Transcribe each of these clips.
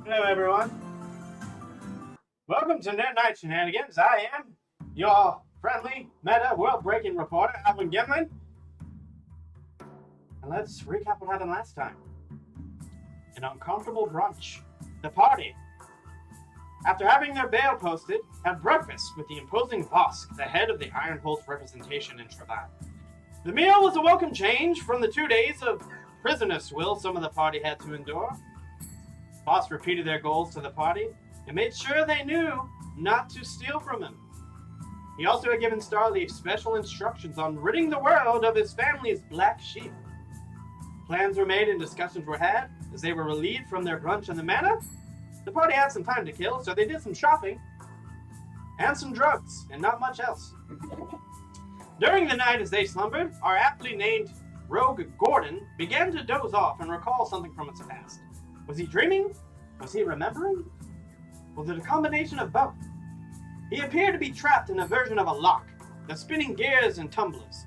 Hello, everyone. Welcome to Net Night Shenanigans. I am your friendly, meta, world-breaking reporter, Alvin Gimlin. And let's recap what happened last time. An uncomfortable brunch. The party, after having their bail posted, had breakfast with the imposing Vosk, the head of the Iron Holt's representation in Trippin. The meal was a welcome change from the 2 days of prisoner swill some of the party had to endure. Vosk repeated their goals to the party and made sure they knew not to steal from him. He also had given Starleaf special instructions on ridding the world of his family's black sheep. Plans were made and discussions were had as they were relieved from their brunch in the manor. The party had some time to kill, so they did some shopping and some drugs and not much else. During the night as they slumbered, our aptly named rogue Gordon began to doze off and recall something from its past. Was he dreaming? Was he remembering? Was it a combination of both? He appeared to be trapped in a version of a lock, the spinning gears and tumblers.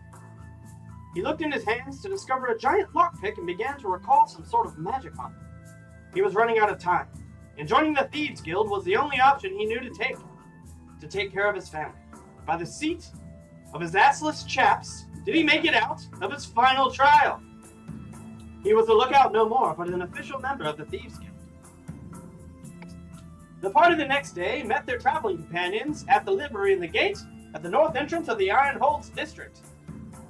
He looked in his hands to discover a giant lockpick and began to recall some sort of magic on it. He was running out of time, and joining the Thieves Guild was the only option he knew to take care of his family. By the seat of his assless chaps, did he make it out of his final trial? He was a lookout no more, but an official member of the Thieves Guild. The party the next day met their traveling companions at the livery in the gate at the north entrance of the Iron Holt's district.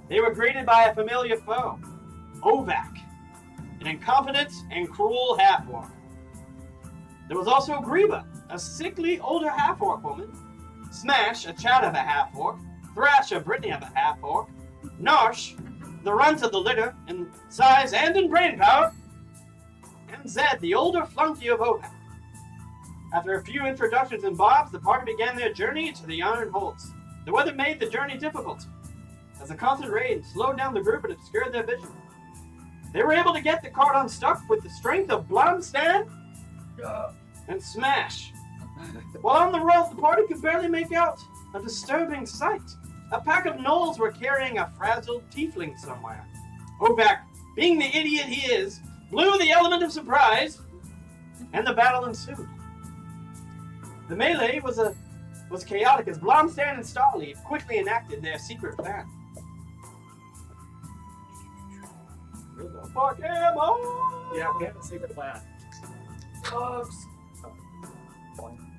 They were greeted by a familiar foe, Ovak, an incompetent and cruel half-orc. There was also Greba, a sickly older half-orc woman, Smash, a chat of a half-orc, Thrash, a Brittany of a half-orc, Narsh, the runt of the litter in size and in brain power, and Zed, the older flunky of Ovak. After a few introductions and bobs, the party began their journey to the Iron Holts. The weather made the journey difficult, as the constant rain slowed down the group and obscured their vision. They were able to get the cart unstuck with the strength of Blomstan and Smash. While on the road, the party could barely make out a disturbing sight. A pack of gnolls were carrying a frazzled tiefling somewhere. Ovak, being the idiot he is, blew the element of surprise, and the battle ensued. The melee was chaotic as Blomstan and Starleaf quickly enacted their secret plan. Where the fuck am I? Yeah, we have a secret plan. Bugs.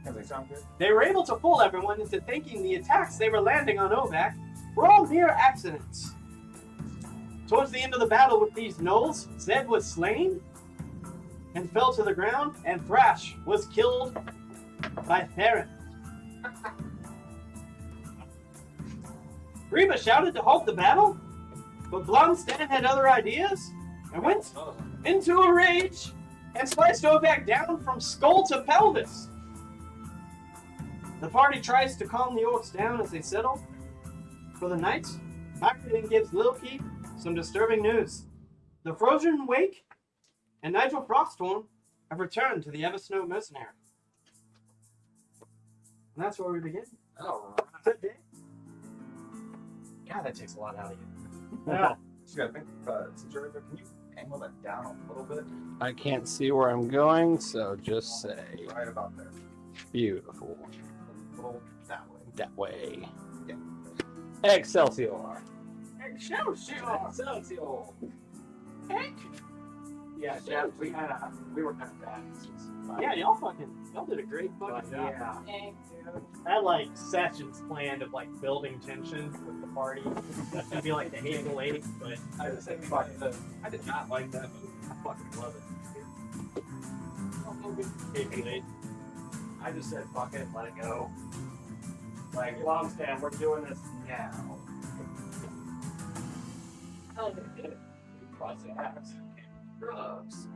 Does they sound good? They were able to fool everyone into thinking the attacks they were landing on Ovak were all mere accidents. Towards the end of the battle with these gnolls, Zed was slain and fell to the ground, and Thrash was killed by Theron. Reba shouted to halt the battle, but Blomstan had other ideas and went into a rage and sliced Ovak down from skull to pelvis. The party tries to calm the orcs down as they settle for the night. Myron gives Lil Keep some disturbing news. The Frozen Wake and Nigel Frosthorn have returned to the Eversnow Mercenary. And that's where we begin. Oh, Today. God, that takes a lot out of you. Yeah. You gotta think, since you're right there, can you angle that down a little bit? I can't see where I'm going, so just say Right about there. beautiful. A little that way. That way. Yeah. Excelsior. Excelsior! Excelsior! Yeah, Jeff, we were kind of bad. Yeah, y'all did a great fucking job. Yeah. I had like sessions planned of like building tension with the party. That's gonna be like the Hateful Eight, but I just said, fuck it. I did not like that movie. I fucking love it. Hateful Eight. I just said, fuck it, let it go. Like, Longstand, we're doing this now. Crossing hacks. Drugs.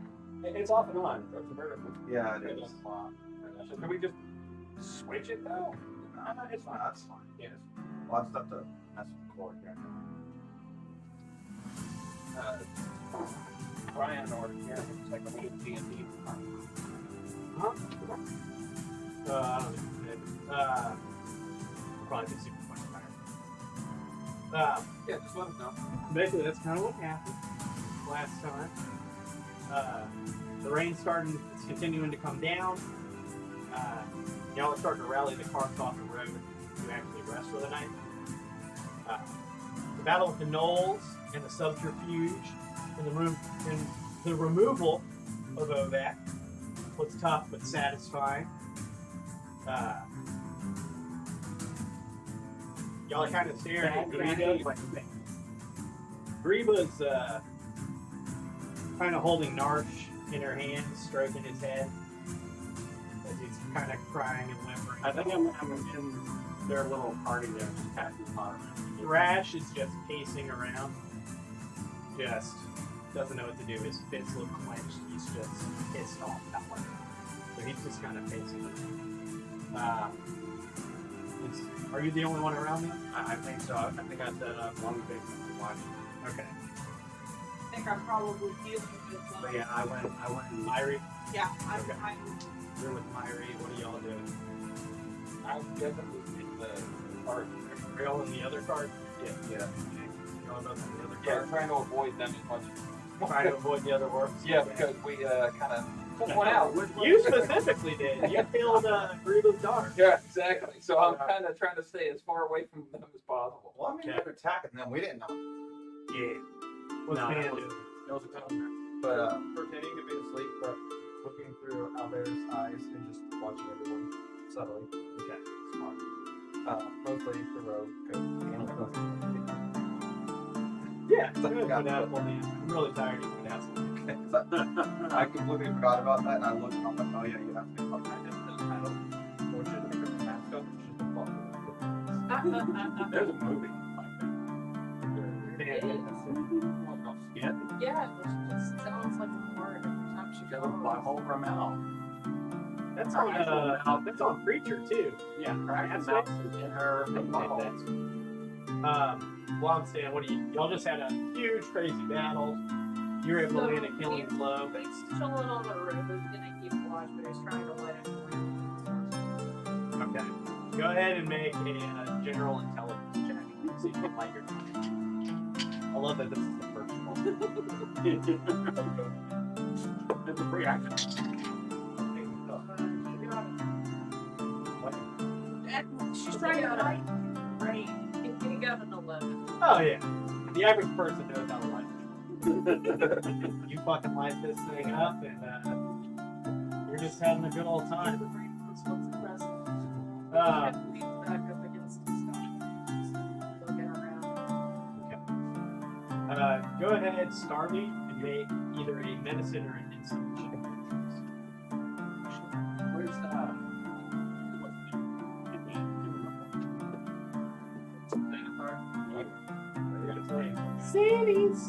It's off and on. Drugs and murder. Yeah, it is. Can we just switch it though? It's fine. That's fine. Yes. Well, I've stuff to mess with the cord here. Brian or Karen, it's like a little D&D. Huh? I don't know. Probably be super fucking tired. Yeah, just let us know. Basically, that's kind of what happened last time. The rain's it's continuing to come down. Y'all are starting to rally the carts off the road to actually rest for the night. The battle with the gnolls and the subterfuge and the removal of Ovac was tough but satisfying. Y'all are kind of staring at Greba. Greba's kind of holding Narsh in her hands, stroking his head as he's kind of crying and whimpering. I think I'm in their little party there, just passing pot around. Thrash is just pacing around, just doesn't know what to do. His fists look clenched. He's just pissed off that way. So he's just kind of pacing around. Are you the only one around now? I think so. I think I set up one big watch. Okay. I think I'm probably dealing with. But yeah, I went and Myri, Yeah, I'm. Okay. you're with Myri. What are y'all doing? I'm definitely in the cart. Are y'all in the other card? Yeah. Y'all are both in the other Yeah, card? trying to avoid them as much. Trying to avoid the other orcs? Yeah, because we kind of took one out. You specifically did. You killed Greba's daughter. Yeah, exactly. So I'm kind of trying to stay as far away from them as possible. Well, I mean, Okay. they're attacking them. We didn't know. yeah. What's No, Pan that was- doing? That was a contract. But pretending to be asleep, but looking through Albert's eyes and just watching everyone subtly. Okay. Smart. Mostly the road. Yeah, It's like good. got Put out it. one in. I'm really tired. You can ask me. I completely forgot about that, and I looked and I'm like, oh yeah, you have to fuck that. I don't want you to make a mask up. It's just a fuck. There's a movie like It is. that. Yeah, it just sounds like a word every time she She has a black hole for a mouth. That's on that's on Preacher too. Yeah, crack That's the mouth in her butthole. Well, I'm saying, what do y'all just had a huge crazy battle. You were able to land a killing blow. He's chilling on the road. He's gonna keep watch, but he's trying to let it Okay. Go ahead and make a general intelligence check. See if you can light your time. I love that this is the first one. It's a free action. She's trying to write rain. He got an 11. Oh yeah. The average person knows how to light it. You fucking light this thing up and you're just having a good old time. What's impressive? Uh, Leans back up against the stuff. Looking around. Go ahead, Starly, and make either a medicine or an insight check. Where's Sandy's.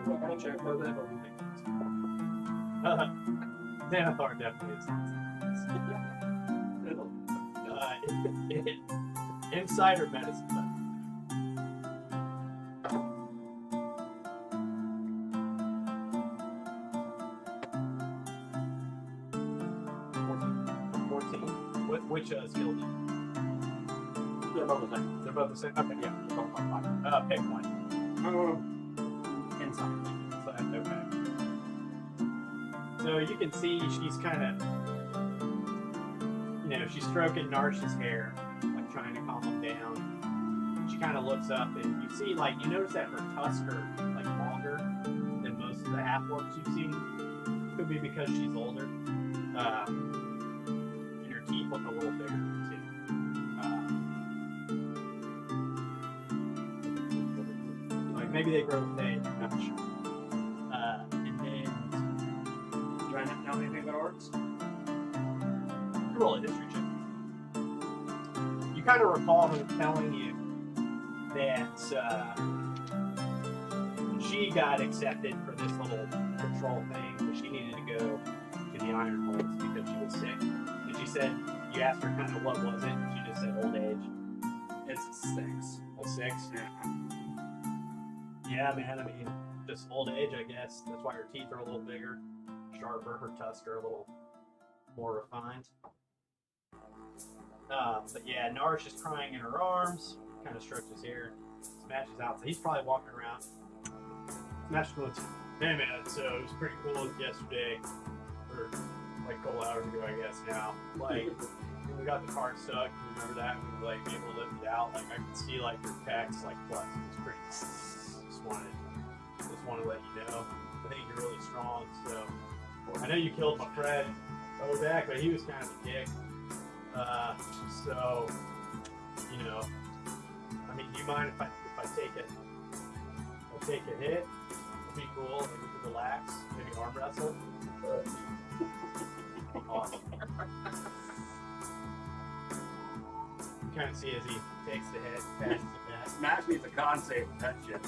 what kind of check was that? Xanathar definitely is. Insight or medicine? Which skill do you? They're both the same. They're both the same? Okay, yeah. They're both on 5. Pick one. Inside. So, okay. So you can see she's kind of, she's stroking Narsh's hair, like trying to calm him down. She kind of looks up and you see, like, you notice that her tusks are, like, longer than most of the half-orcs you've seen. Could be because she's older. And her teeth look a little bigger, too. Like, maybe they grow with age, I'm not sure. And then Do I know anything about orcs? roll a history check. You kind of recall her telling you that she got accepted for this little patrol thing, but she needed to go to the Iron Holds because she was sick. And she said, you asked her kind of what was it, and she just said old age. It's a 6. A 6? Yeah, man, I mean, just old age, I guess. That's why her teeth are a little bigger, sharper, her tusks are a little more refined. But yeah, Narsh is crying in her arms, kind of strokes his hair, Smash is out, so he's probably walking around. Smash goes, Hey man, so it was pretty cool yesterday, or like a couple hours ago, I guess now. Like, when we got the car stuck, remember that? We were like able to lift it out. Like, I could see like your pecs like flex. It was pretty cool. Just wanted to let you know. I think you're really strong, so. I know you killed my friend over back, but he was kind of a dick. So, you know, I mean, do you mind if I take it? I'll take a hit. It'll be cool. Maybe we can relax. Maybe arm wrestle. Awesome. You kind of see as he takes the hit, passes it back. Smash needs a con save with that shit.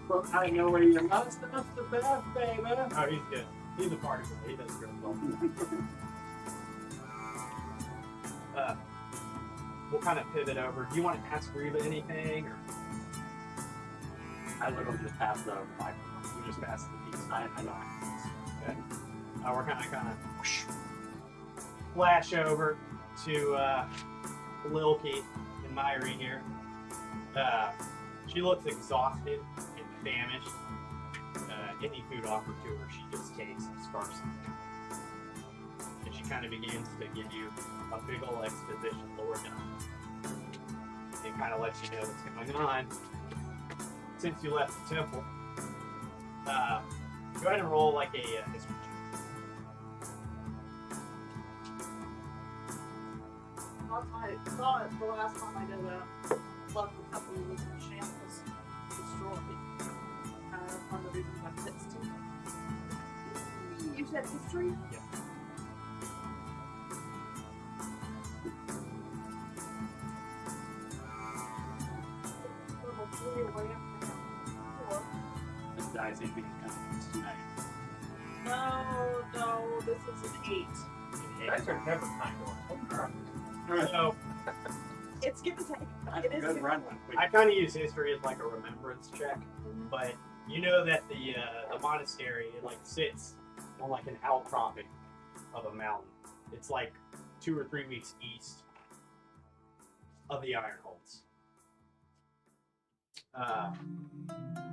Well, I know where your monster's the best, baby. Oh, he's good. He's a party boy. He does great well. We'll kind of pivot over. Do you want to ask Reba anything, or I literally just passed the mic. we just pass the piece? I know. Okay. We're kind of flash over to Lilky and Myri here. She looks exhausted and famished. Any food offered to her, she just takes and scarfs it. And she kind of begins to give you a big ol' exposition, Lord knows. And kind of lets you know what's going on since you left the temple. Go ahead and roll like a history check. I thought the last time I did a love a couple was in shambles destroyed. One of the reasons I fixed it. You said history? Yeah. Level 3 away from 4. This guy's in being kind of tonight. No, this is an 8. You guys are never kind of. So It's give and take. That's It a is good give- run. I kind of use history as like a remembrance check, but you know that the monastery it like sits on like an outcropping of a mountain. It's like 2 or 3 weeks east of the Ironholds.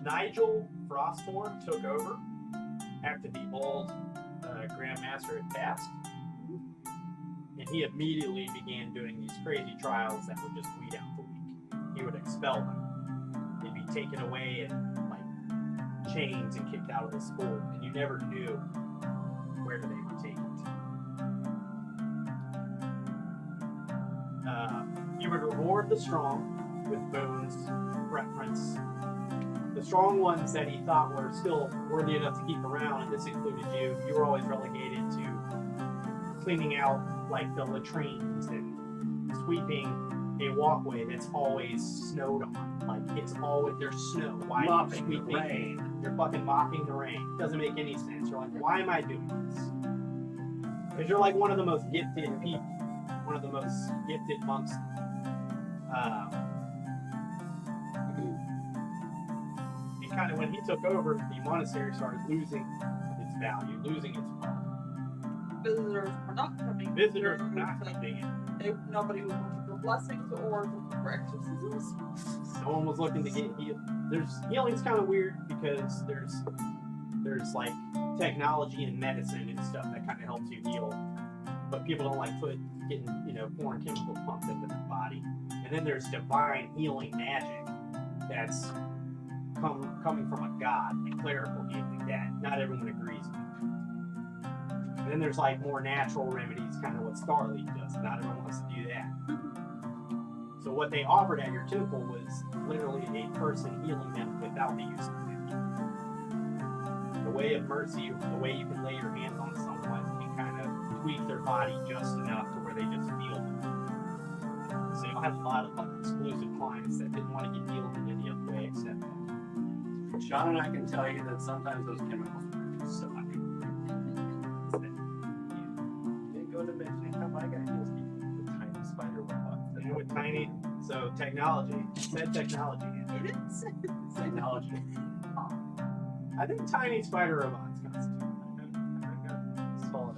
Nigel Frosthorn took over after the old Grandmaster had passed. And he immediately began doing these crazy trials that would just weed out the weak. He would expel them. They'd be taken away in like chains and kicked out of the school, and you never knew where they were taken to. He would reward the strong with boons, preference. The strong ones that he thought were still worthy enough to keep around, and this included you, you were always relegated to cleaning out like the latrines and sweeping a walkway that's always snowed on. Like it's always there's snow. Why are you sweeping? rain. You're fucking mopping the rain. Doesn't make any sense. You're like, why am I doing this? Because you're like one of the most gifted people, one of the most gifted monks. And kind of when he took over, the monastery started losing its value, losing its wealth. Visitors were not coming. Visitors were not coming in. Nobody was looking for blessings or looking for exorcisms. No one was looking to get healed. Healing's kind of weird because there's like technology and medicine and stuff that kind of helps you heal, but people don't like getting foreign chemicals pumped into their body. And then there's divine healing magic that's coming from a god, like clerical healing that not everyone agrees with. And then there's like more natural remedies, kind of what Starleaf does. Not everyone wants to do that. So what they offered at your temple was literally a person healing them without the use of magic. The way of mercy, the way you can lay your hands on someone and kind of tweak their body just enough to where they just feel them. So you'll have a lot of exclusive clients that didn't want to get healed in any other way except that. Sean and I can tell you that sometimes those chemicals suck. Didn't go to mentioning how my guy heals people with tiny spider robots. You know, with tiny, so technology, said technology. It is. Technology. I think tiny spider robots constitute. Small.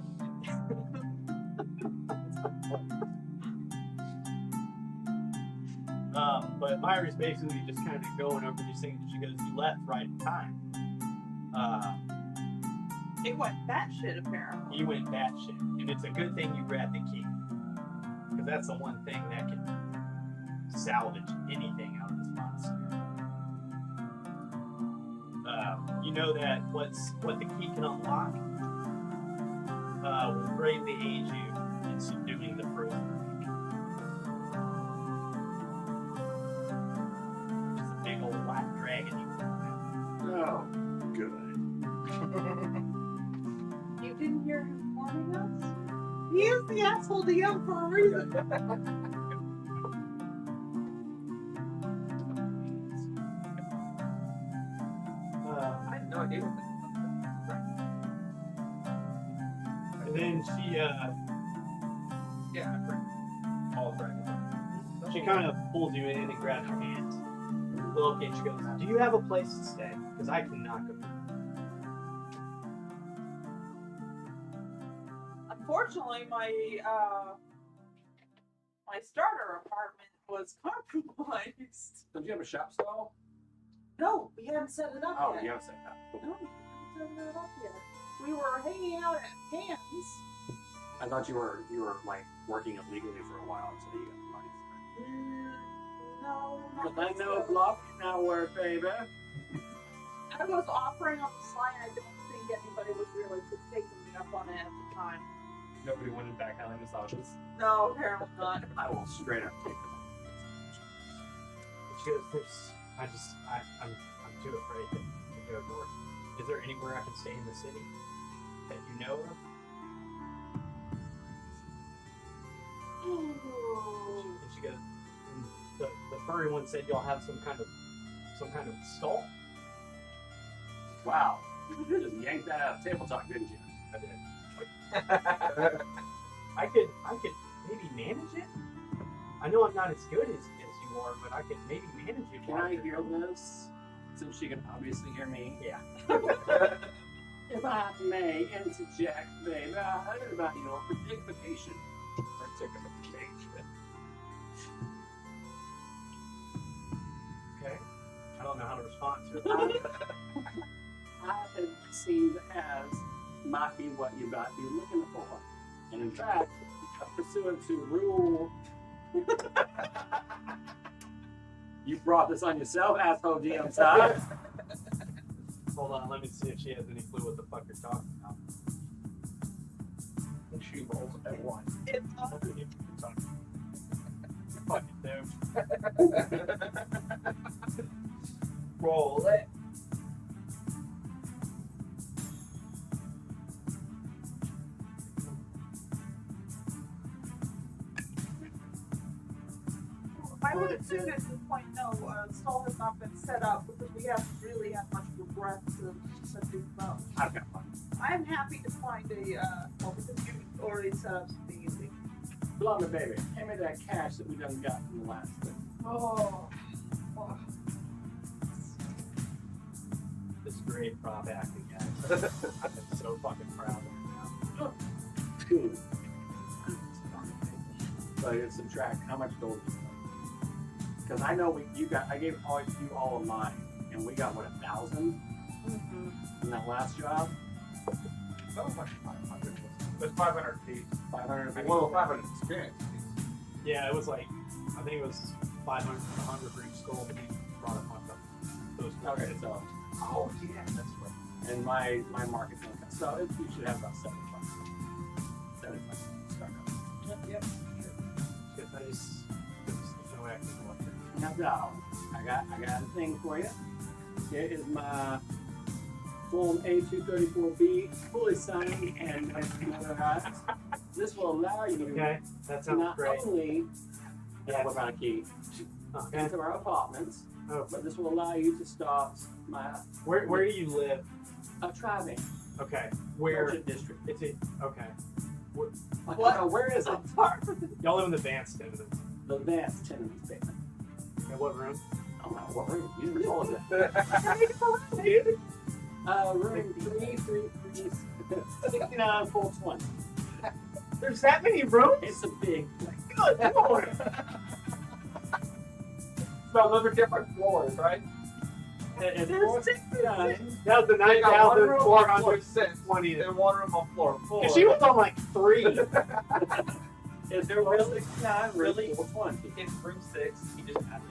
But Myra's basically just kind of going over these things. She goes, "You left right in time." It went batshit apparently. He went batshit, and it's a good thing you grabbed the key, because that's the one thing that can salvage anything out of this monastery. You know that what the key can unlock will greatly aid you in subduing the frozen lake. It's a big old black dragon you can have. Oh, good. You didn't hear him warning us? He is the asshole DM for a reason. I had no idea what And then she Yeah, I've heard all dragons. She kind of pulls you in and grabs your hand. Little kid, she goes, "Do you have a place to stay? Because I cannot go." Unfortunately, my starter apartment was compromised. Don't you have a shop stall? No, we hadn't set it up Oh, yet. you have said that. No, we hadn't set it up yet. We were hanging out at Pam's. I thought you were like working illegally for a while until you got the money. No, not But I know necessarily. block now work, baby. I was offering up the sign. I don't think anybody was really taking me up on it at the time. Nobody went in back alley massages. No, apparently not. I will straight up take them. She goes, I'm too afraid to go north. Is there anywhere I can stay in the city that you know of? And she goes, the furry one said y'all have some kind of stall. Wow. You just yanked that out of table talk, didn't you? I did. I could maybe manage it. I know I'm not as good as you are, but I could maybe manage it. Can I hear this? Since she can obviously hear me. Yeah. If I may interject, baby, I heard about your predictation. Okay. I don't know how to respond to it. I have seemed as might be what you might be looking for. And in fact, pursuant to rule. You brought this on yourself, asshole DM side. Hold on, let me see if she has any clue what the fuck you're talking about. And she rolls at one. It's Fucking dude. Roll it. I would assume at this point, no, stall has not been set up because we haven't really had much regret to set things up. I've got one. I'm happy to find well, because you already set up something easy. Blonde baby, hand me that cash that we done got from the last thing. Oh. This is great prop acting, guys. I'm so fucking proud of you now. Cool. So you subtract how much gold you got. Because I know I gave you all of mine, and we got what, 1,000 in that last job. So much 500. That's 500 feet. 500. Well, 500 experience. Yeah, it was like, I think it was 500 to 100 for each skull, but he brought a bunch of those. Okay, so Oh, yeah, that's right. and my market income. So you should have about 75. 75. Start out. Yep. Because there's no acting like that. Now, I got a thing for you. Here is my Form A234B, fully signed and notarized. This will allow you Okay, that to sounds not great. only have about a key Okay. into our apartments, Oh, but this will allow you to start my where do you live? driving Okay, where? merchant district. It's it. Okay, Like, What? oh, where is it? y'all live in the advanced end of it. The advanced tenement basement. Okay, what room? I don't know what room. You never told us that. Room 333, 69, 420. There's that many rooms? It's a big place. Good lord! No, those are different floors, right? It's There's 469. That was the They got one room on floor 9,420. 6 and one room on floor 4. And she was on like 3. Is there really 69? Really 420? It's room 6. He just added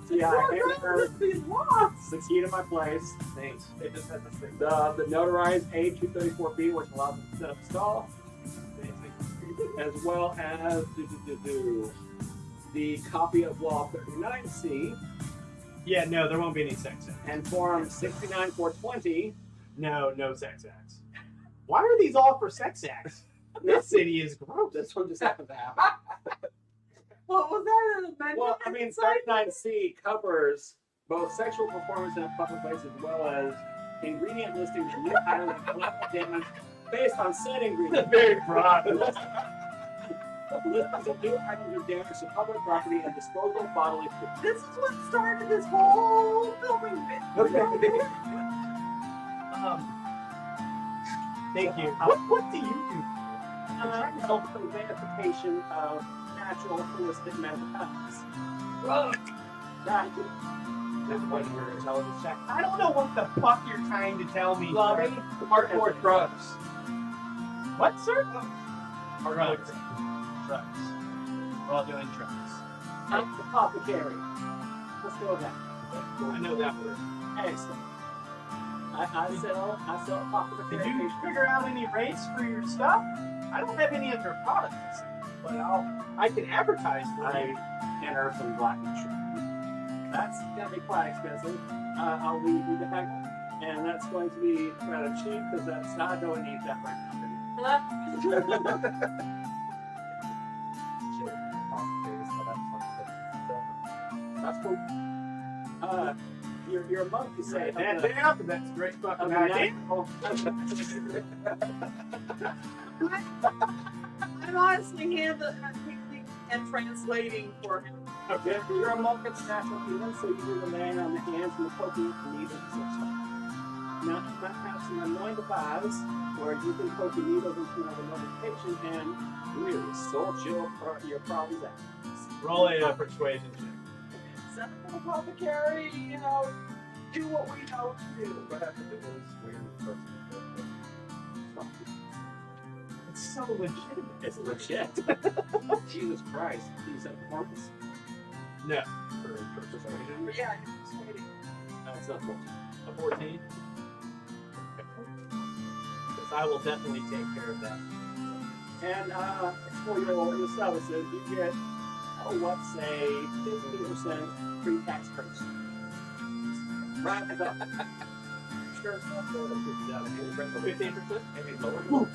So yeah, I gave What her is these lots? the key to my place. Thanks. it. Just had the 6. The notarized A234B, which allows me to set up a stall, as well as the copy of Law 39C Yeah, no, there won't be any sex acts. and Form 69420. No sex acts. Why are these all for sex acts? This city is gross. This one just happened to happen. What was that an amendment? Well, I mean, 39C covers both sexual performance in a public place as well as ingredient listings of new items and collateral damage based on said ingredients. Very broad. Listings of new items or damage to public property and disposal of bodily fluids. This is what started this whole filming bit. Thank you. What do you do? I'm trying to help with the verification of natural holistic mental health. That That's what you're intelligence check. I don't know what the fuck you're trying to tell me. Lobby, hardcore drugs. What, sir? Hardcore Drugs. Drugs. We're all doing drugs. apothecary. Let's go with that. I know that word. Excellent. I sell Did apothecary. you figure out any rates for your stuff? I don't have any of your products, but I can advertise for I you. enter some black mushroom. That's gonna be quite expensive. I'll leave you the heck, and that's going to be rather cheap because I don't need that right now. That's cool. Your monk you say That of the- down, that's a great of fucking the idea. I'm honestly handling and translating for him. Okay, you're a monk at natural healing, so you do the laying on the hands and the poking of the needles and such. Now, you might have some 9 to 5s where you can poke your needles into another patient and really sort your problems out. Roll a persuasion check. Send an apothecary, do what we know to do. What happened to this weird person? It's so legitimate. It's legit. Jesus Christ. He's at performance. No. For persuasion? Yeah, you're persuading. That's not cool. A 14? Because I will definitely take care of that. And for your services, you get, let's say, 50% pre-tax purchase. Right at the Sure, it's not so 15%? Maybe lower.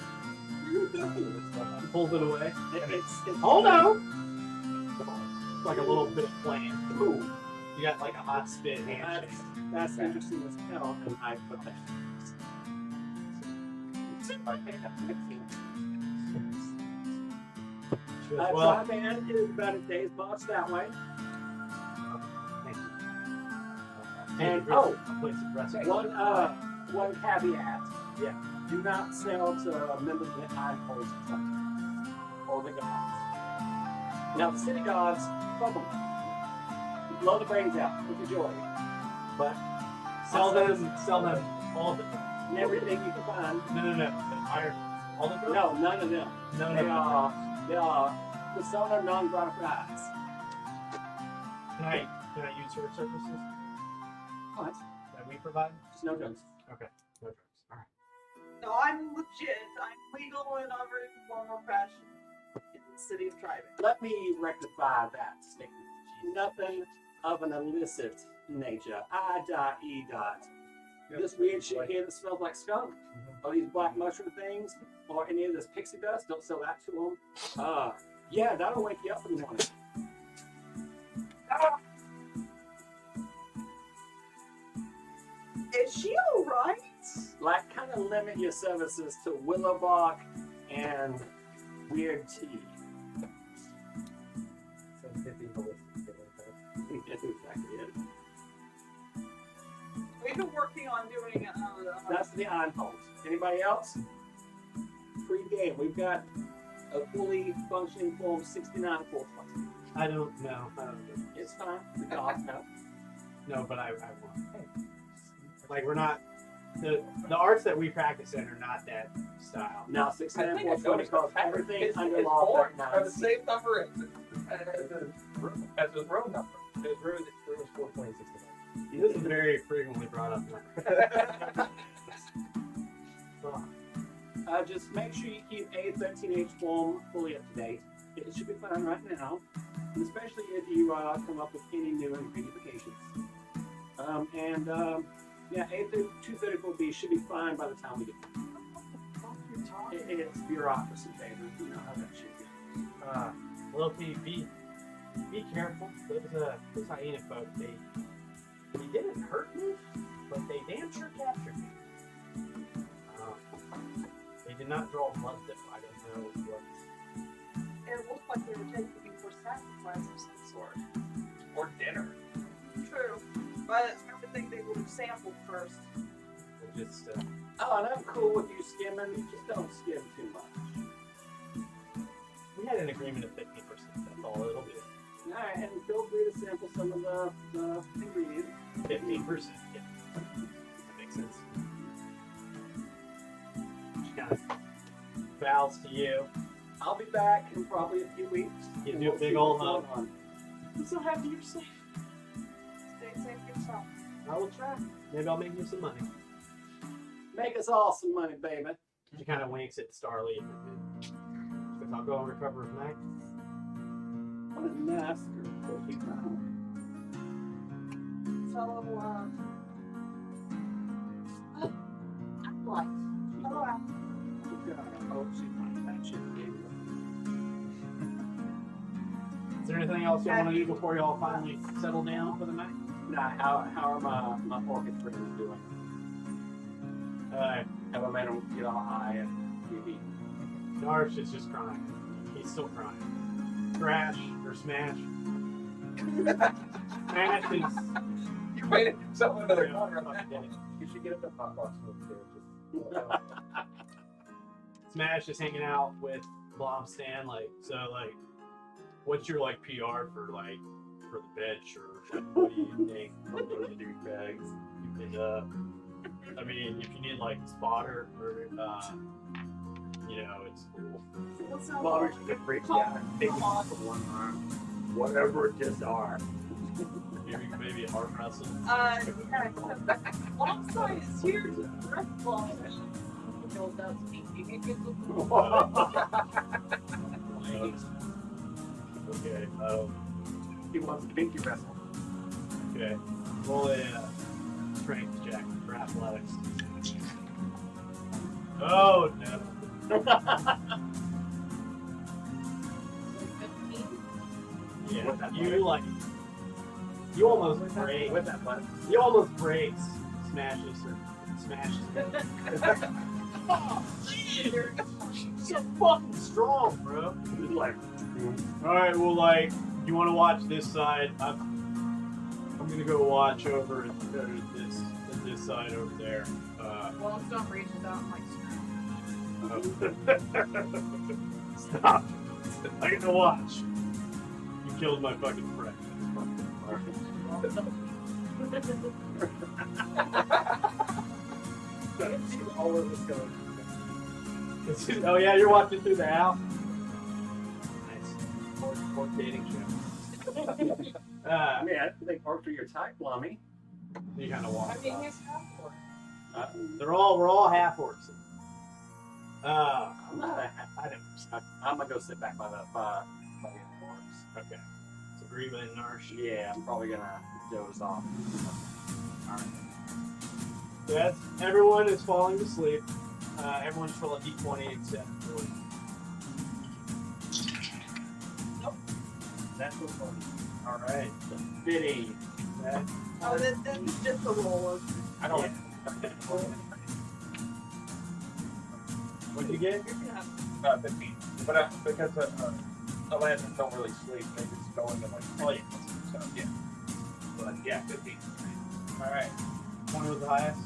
Pulls it away. it's Oh no! Like a little bit of flame. Ooh. You got like a hot spit handshake. That's interesting as hell, and I put that. Well, Tri-band is about a day's march that way. thank you. And A place of rest. one caveat. Yeah. Do not sell to members of the Iron Holes or the gods. Now the city gods, fuck them. Blow the brains out with your joy. But Sell them all the and everything you can find. No. The iron. All the drugs? No, none of them. None They of them. are persona non grata fides. Can I use her services What? that we provide? Just no drugs. No drugs. All right. No, I'm legit. I'm legal in every form or fashion in the city of Trippin. Let me rectify that statement. Nothing of an illicit nature. This weird shit here that smells like skunk, or these black mushroom things, or any of this pixie dust, don't sell that to them. Yeah, that'll wake you up in the morning. Is she alright? Like, kind of limit your services to willow bark and weird tea. Some hippie holistic thing like that. That's exactly it. We've been working on doing That's the on hold. Anybody else? Pre-game. We've got a fully functioning Form 69 420. I don't know. It's fine. The gods know. No, but I won't. Like we're not the arts that we practice in are not that style. Now, I 6 think and it's 4 because everything under law four right now. are the same number as his row number. His room is 426. This is very frequently brought up. Just make sure you keep A13H form fully up to date. It should be fine right now, and especially if you come up with any new ingredifications. Yeah, A234B should be fine by the time we get there. It's bureaucracy, baby. You know how that should be. Little P, be careful. Those hyena folk, they didn't hurt me, but they damn sure captured me. They did not draw blood though. I don't know what. It looked like they were taking you for sacrifice of some sort. Or dinner. True. But I would think they would have sampled first. They just Oh, and I'm cool with you skimming. Just don't skim too much. we had an agreement of 50%. That's all it'll be. All right, and feel free to sample some of the ingredients. 15%. Yeah, that makes sense. She kind of bows to you. I'll be back in probably a few weeks. You and do a we'll big see old what's hug. going on. I'm so happy you're safe. Stay safe yourself. I will try. Maybe I'll make you some money. Make us all some money, baby. She kind of winks at Starly. She says, I'll go and recover his knife. What a master cookie now. So, what? Hello. Oh, she finds that shit. Is there anything else you want to do before you all finally settle down for the night? Now, how are my orchid friends doing? Have I made them get all high and TV? Darsh is just crying. He's still crying. Crash or Smash. Smash is. You made it yourself another Yeah, corner. fucking did it. You should get up the hot box upstairs. Smash is hanging out with Blomstan, what's your PR for the bench, or what do you think? What do you do, bags? You could, I mean, if you need spotter, or it's cool. What's Well, up? we should break down and take it for one arm. Whatever it just are. Maybe arm wrestle. Yeah. Alongside is here to direct ball. Goes out speaking. Okay. He wants to pinky wrestle. Okay. Roll a strength check for athletics. Oh no. 15. Yeah. You almost break. With that button. You almost breaks. Smashes. Oh, shit. You're so fucking strong, bro. He's like, Alright, well, you want to watch this side? I'm gonna go watch over at this side over there. Wellstone reaches out and Stop. I get to watch. You killed my fucking friend. All of us going. Oh yeah, you're watching through the house. Nice. More dating show. man, they work for your type, Lummy. You kind of walk. I mean, he's half orc. We're all half orcs. I'm not a, I don't. I'm gonna go sit back by the horse. Okay. So Greba and Narsh. Yeah, I'm probably gonna doze off. Alright. So that's everyone is falling to sleep. Everyone just roll a d20 except for. Nope. That's what's funny. All right. Biddy. That, Oh, that's just a roll of. I don't. What'd you get? You're gonna have 15. But because Atlantis don't really sleep, they just go into sleep. So yeah. But yeah, 15. All right. 20 was the highest.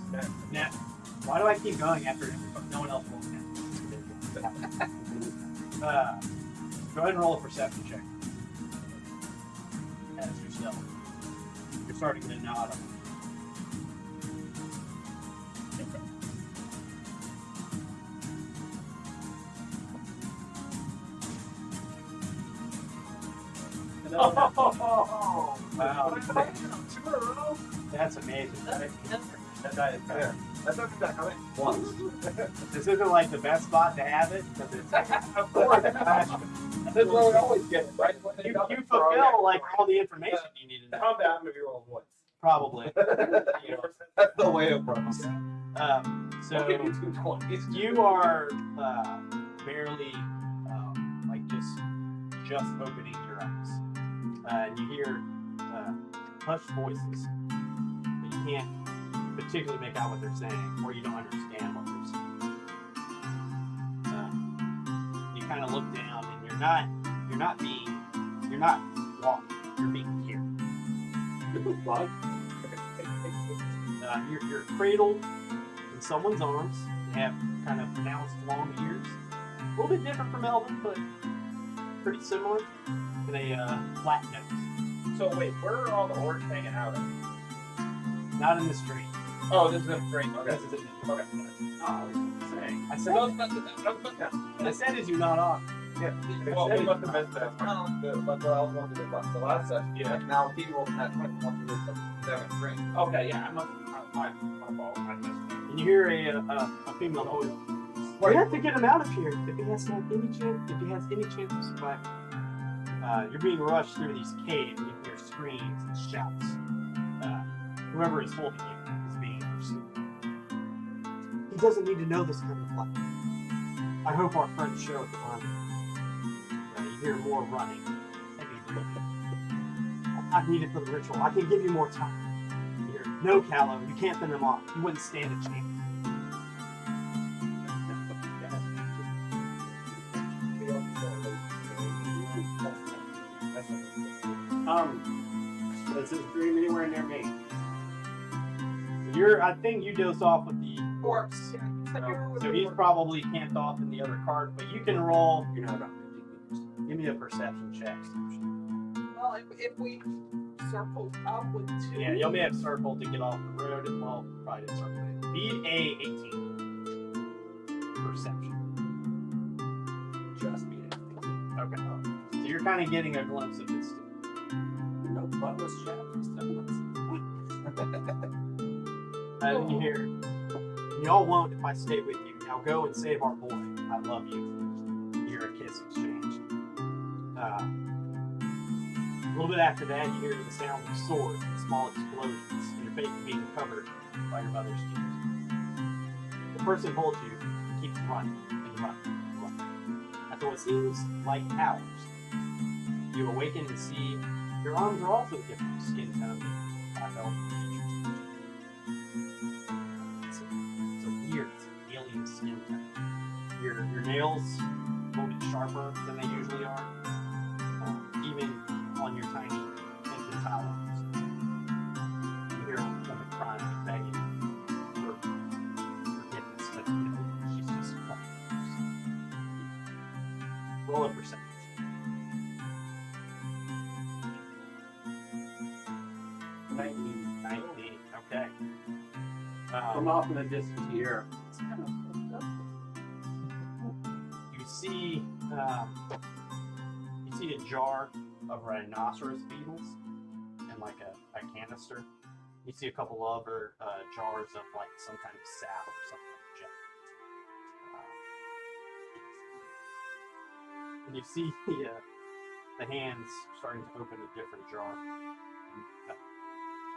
Net. Why do I keep going after no one else rolls net? Go ahead and roll a perception check. as yourself. You're starting to nod. Oh, wow. That's amazing. That guy is there. That's not that coming once. This isn't like the best spot to have it because it's Of course. That's where we always get it, right? you fulfill like all the information you need to know. How bad maybe roll once. Probably. That's the way it works. So We'll give you 2 20s. you are barely like just opening your eyes, and you hear hushed voices, but you can't particularly make out what they're saying, or you don't understand what they're saying. You kind of look down, and you're not walking, you're being carried. What? You're cradled in someone's arms. They have kind of pronounced long ears. A little bit different from Elvin, but pretty similar. And a flat nose. So wait, where are all the orcs hanging out at? Not in the street. Oh, this is a drink. Okay. This is it. Okay. I said, I I said, is you not on? Yeah. Well, we must have missed that. But I was wondering about the last session. Yeah. Like now he rolled that 21 to some 7 drink. Okay, yeah, my fault. I missed that. And you hear a female voice. We have to get him out of here if he has any chance of surviving. You're being rushed through these caves. You hear screams and shouts. Whoever is holding you is being pursued. He doesn't need to know this kind of life. I hope our friends show it to him. You hear more running. Heavy breathing. I need it for the ritual. I can give you more time. You hear, no, Callow, you can't fend them off. You wouldn't stand a chance. Does this dream anywhere near me? I think you dozed off with the corpse. So he's probably camped off in the other cart, but you can roll. You're not about 50 meters. Give me a perception check. Well, if we circle up with 2. Yeah, you may have circled to get off the road as well. Probably didn't circle it. Beat a 18. Perception. Just beat it. Okay. So you're kind of getting a glimpse of it still. No buttless chapters. And you hear, y'all won't if I stay with you. Now go and save our boy. I love you. You hear a kiss exchange. A little bit after that, you hear the sound of swords and small explosions, and your face being covered by your mother's tears. The person who holds you keeps running and running and running. After what seems like hours, you awaken and see your arms are also different skin tone, half-elf features. It's a weird alien skin tone. Your nails a little bit sharper than they usually are, even on your tiny infantile arms. You hear a woman crying and begging for forgiveness, but she's just crying. Roll a percentage. 19, okay. From off in the distance here. You see a jar of rhinoceros beetles and like a canister. You see a couple other jars of like some kind of sap or something like gel. And you see the hands starting to open a different jar.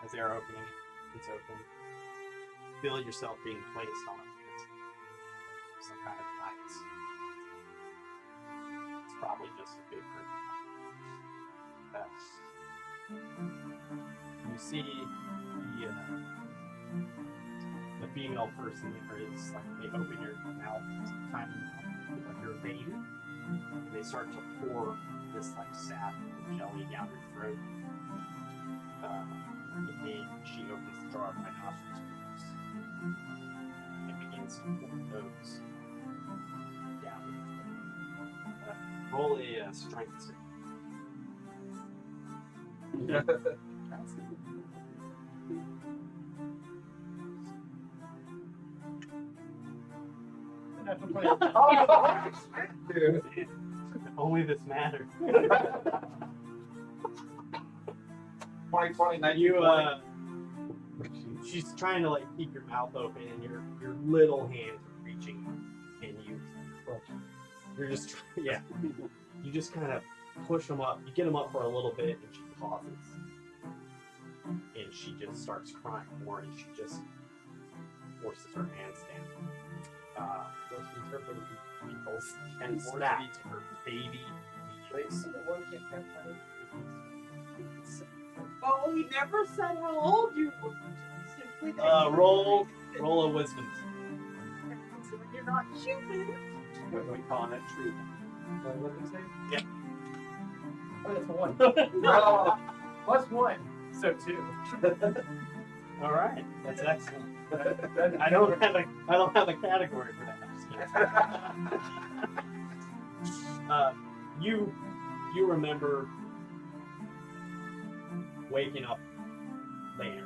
As they are opening it, it's open. Feel yourself being placed on some kind of lights. It's probably just a big group. You see the female person is like they open your mouth, tiny mouth, like you're a baby, and they start to pour this like sap and jelly down your throat. And then she opens the jar of rhinoceros beetles and begins to pour those down your throat. Roll a strength save. Oh, dude. If only this mattered. 2020, You she's trying to like keep your mouth open, and your little hands are reaching, and you're just yeah, you just kind of push them up. You get them up for a little bit, and she pauses, and she just starts crying more, and she just forces her hands down. Goes from her peoples and snaps her baby. Oh, he never said how old you were. Simply that Roll a wisdom. so you're not human. What are we calling it? Truth. What did you say? Yeah. Oh, that's a 1. Oh, Plus 1. So 2. All right, that's excellent. I don't have a category for that. You remember waking up there,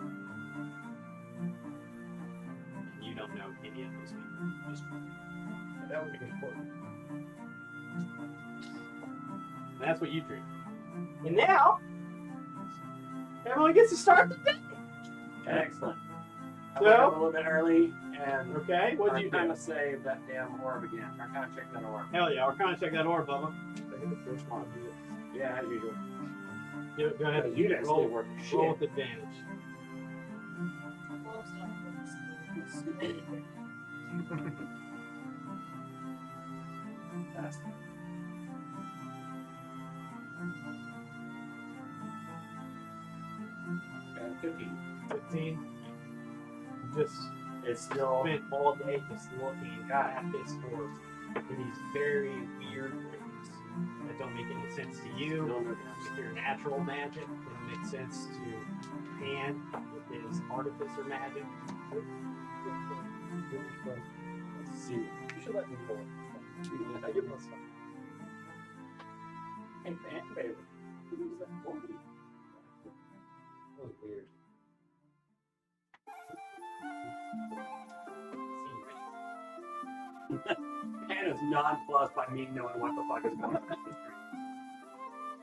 and you don't know any of those people. Just That would be important. that's what you dream. And now everyone gets to start the day. Excellent. I So- woke up a little bit early and Okay, what'd you kind do? of save that damn orb again. I kind of check that orb. Hell yeah, Arcana check that orb, Bubba. I hit the first one. Yeah, as usual. Go ahead. You guys roll, did work roll shit. with advantage. That's 15. 15. Just It's still spent all day just looking at this orb in these very weird ways that don't make any sense to you. still no With your natural magic, it don't make sense to Pan with his artificer magic. Let's see. You should let me roll. I give myself. Hey, fan favorite. Who's that for? That was weird. Pan is nonplussed by me knowing what the fuck is going on.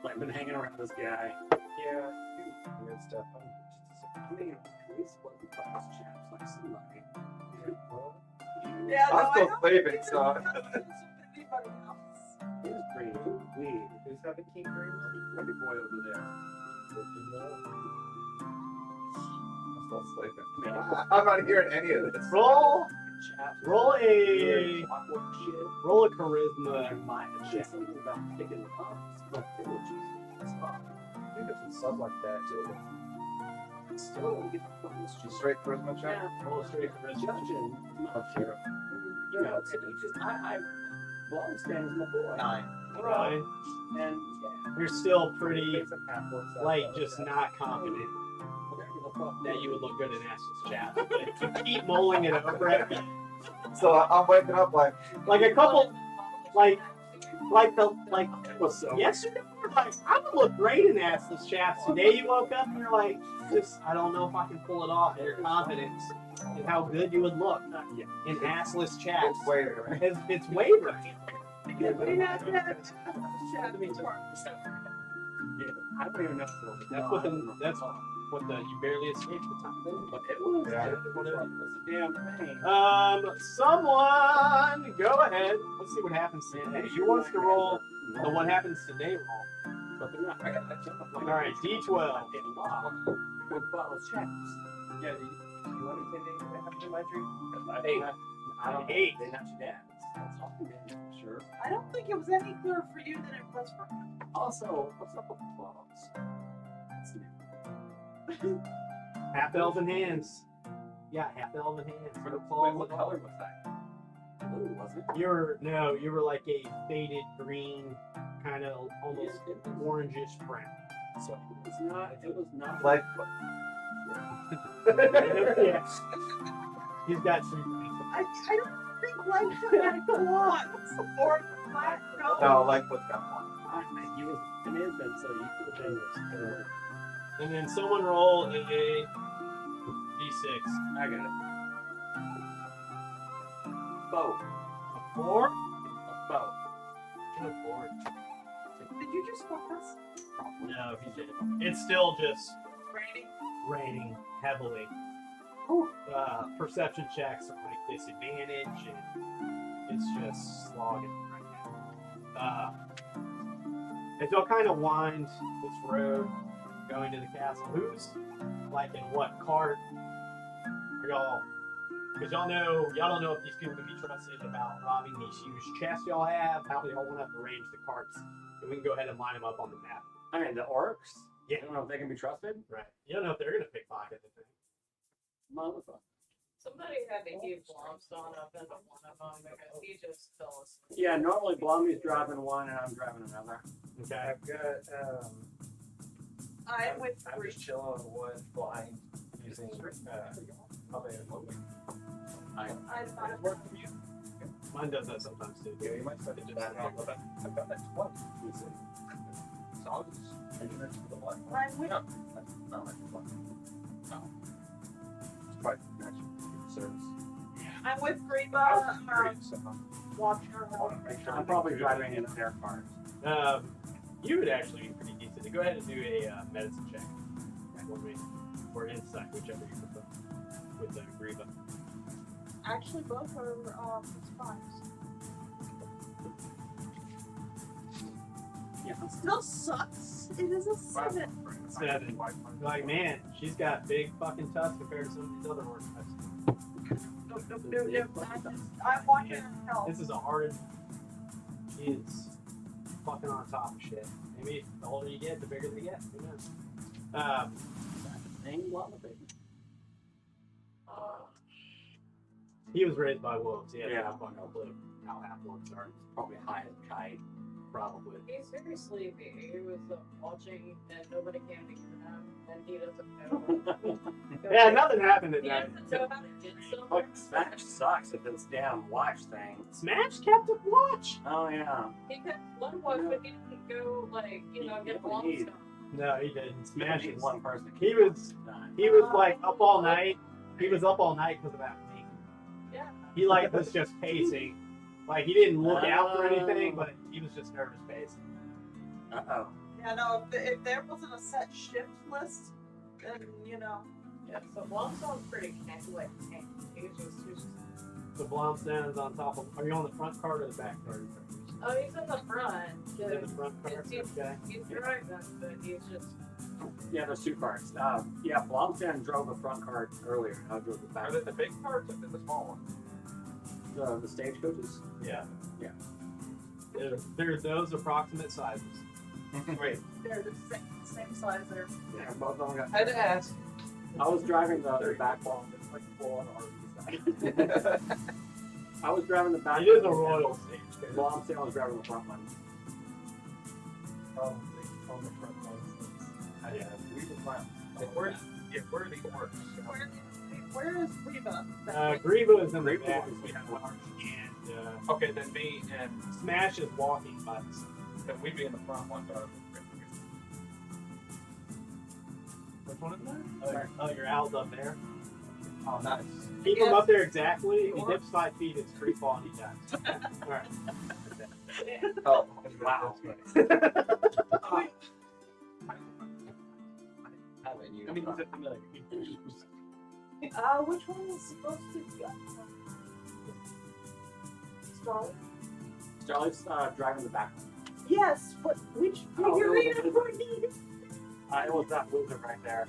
Like, been hanging around this guy. Yeah, weird stuff. I mean, at least what the fuck is chaps like somebody. Yeah, I'm still I don't sleeping, think so. there's anybody else. It is pretty weird. Who's having king dreams? Pretty boy over there. I'm still sleeping. Man, I'm not hearing any of this. Roll chaps. roll a Awkward shit. roll a charisma. Mind shit. Something about picking up. But it was just fuck. I think there's a sub like that too. Still don't get the fucking Just straight charisma check? Yeah, roll a straight charisma. Judging, not sure. You know, it's just, I long stands my boy. 9. Right? And You're still pretty It's a half-orc sub, like so just it's not confident whatever the fuck that you would look good in Ash's chat. But you keep mulling it over it. So I'm waking up like, Like a couple like what's so yesterday you were like, I would look great in assless chaps. Today you woke up and you're like, just I don't know if I can pull it off. And your confidence in how good you would look in assless chaps. it's waiting, right? It's wavering. We had to have a chat before. Yeah, I don't even know. That's what the you barely escaped the time. But it was. Yeah. It was a damn thing. Someone go ahead. Let's see what happens today. Who wants to roll the what happens today roll? But they're not. I got that jump up. All right, D12. With bottles chaps. Yeah, do you want anything that happened in my dream? Hey, I don't Eight. They not your dad. That's all you did. Sure. I don't think it was any clearer for you than it was for him. Also, what's up with the claws? That's new. Half elven hands. Yeah, half elven hands. For the Wait, claws. what color was that? Blue, wasn't it? You were like a faded green, kind of almost orangish brown. So it was not. Like, Yeah. He's got some. I don't think Lightfoot had claws or black color. no, like what's got one. He was an infant, so you could have been. And then someone roll a d6. I got it. Boat. A 4? A boat. A 4. Did you just fuck us? No, he didn't. It's still just Raining? raining heavily. Perception checks are like disadvantage, and it's just slogging right now. As y'all kind of wind this road going to the castle, who's like in what cart are y'all? Because y'all don't know if these people can be trusted about robbing these huge chests y'all have. How do y'all want to arrange the carts? And we can go ahead and line them up on the map. I mean, the orcs? Yeah. I don't know if they can be trusted. Right. You don't know if they're gonna pickpocket the thing. Motherfucker. Somebody had to heave Blomstone up into one of them because he just fell asleep. Yeah, normally Blomy's driving one and I'm driving another. Okay. I've got, I'm with I'm three. just chilling on the wood, flying, using, probably a movie. I'm Work for you? Mine does that sometimes too. Yeah, you might start to do that. I've got that twice. So I'll just change it to the one. I'm with No, that's not like one. No. It's quite natural service. I'm with I Greba. was curious, so Watch her I want to make sure. I'm probably driving in their cars. You would actually be pretty decent. Go ahead and do a medicine check for me, or insight, whichever you prefer, with Greba. Actually, both are spies. Yeah. Still sucks. It is a 7. 7. Like, man, she's got big fucking tusks compared to some of these other orcs. I'm watching her help. This is a hard. She is fucking on top of shit. Maybe the older you get, the bigger they get. Who knows? Ain't lava, baby. He was raised by wolves. Yeah. Yeah. I fucking know how half wolves are. Probably high as a kite. Probably. He's very sleepy. He was watching and nobody came to get him, and he doesn't know. Yeah, nothing happened at He night. doesn't know how to get somewhere. Fuck, Smash sucks at this damn watch thing. Smash kept a watch. Oh, yeah. He kept one watch, but he didn't go like get Blomstone. No, he didn't. Smash Smash is one person. He was like up all night. He was up all night because of that thing. Yeah. He like was just pacing. Like he didn't look out for anything, but he was just nervous pacing. Uh-oh. Yeah, no, if there wasn't a set shift list, then, Yeah, so Blomstone's pretty like tanky. He's just. The Blomstone is on top of. Are you on the front cart or the back cart? Oh, he's in the front. He's in the front cart. Okay. He's driving, but he's just. Yeah, there's two cars. Yeah, Blomston drove the front car earlier. I drove the back. Are they the big parts or the small ones? The stagecoaches? Yeah. Yeah. They're those approximate sizes. Wait. They're the same size there. Yeah, both of them got. I had to ask. I was driving the back one. It's like full on RV I was driving the back It is a one. royal stage. Blomston was driving the front one. on the front ones. Yeah. We were fine. Where are the orcs? Where is Reba? Greba is in the Greba back. is- We have large, and Okay, then me and Smash is walking by the side. then we'd be in the front one, but Which one is that? Oh, your owl's up there. oh, nice. Keep him up there exactly. If he dips 5 feet, it's free fall and he dies. Alright. Oh, Wow. I mean, he's a familiar. Which one is supposed to be up? Starlight? Charlie's driving the back one. Yes, but which Oh, figurine it are was- you? It was that wizard right there.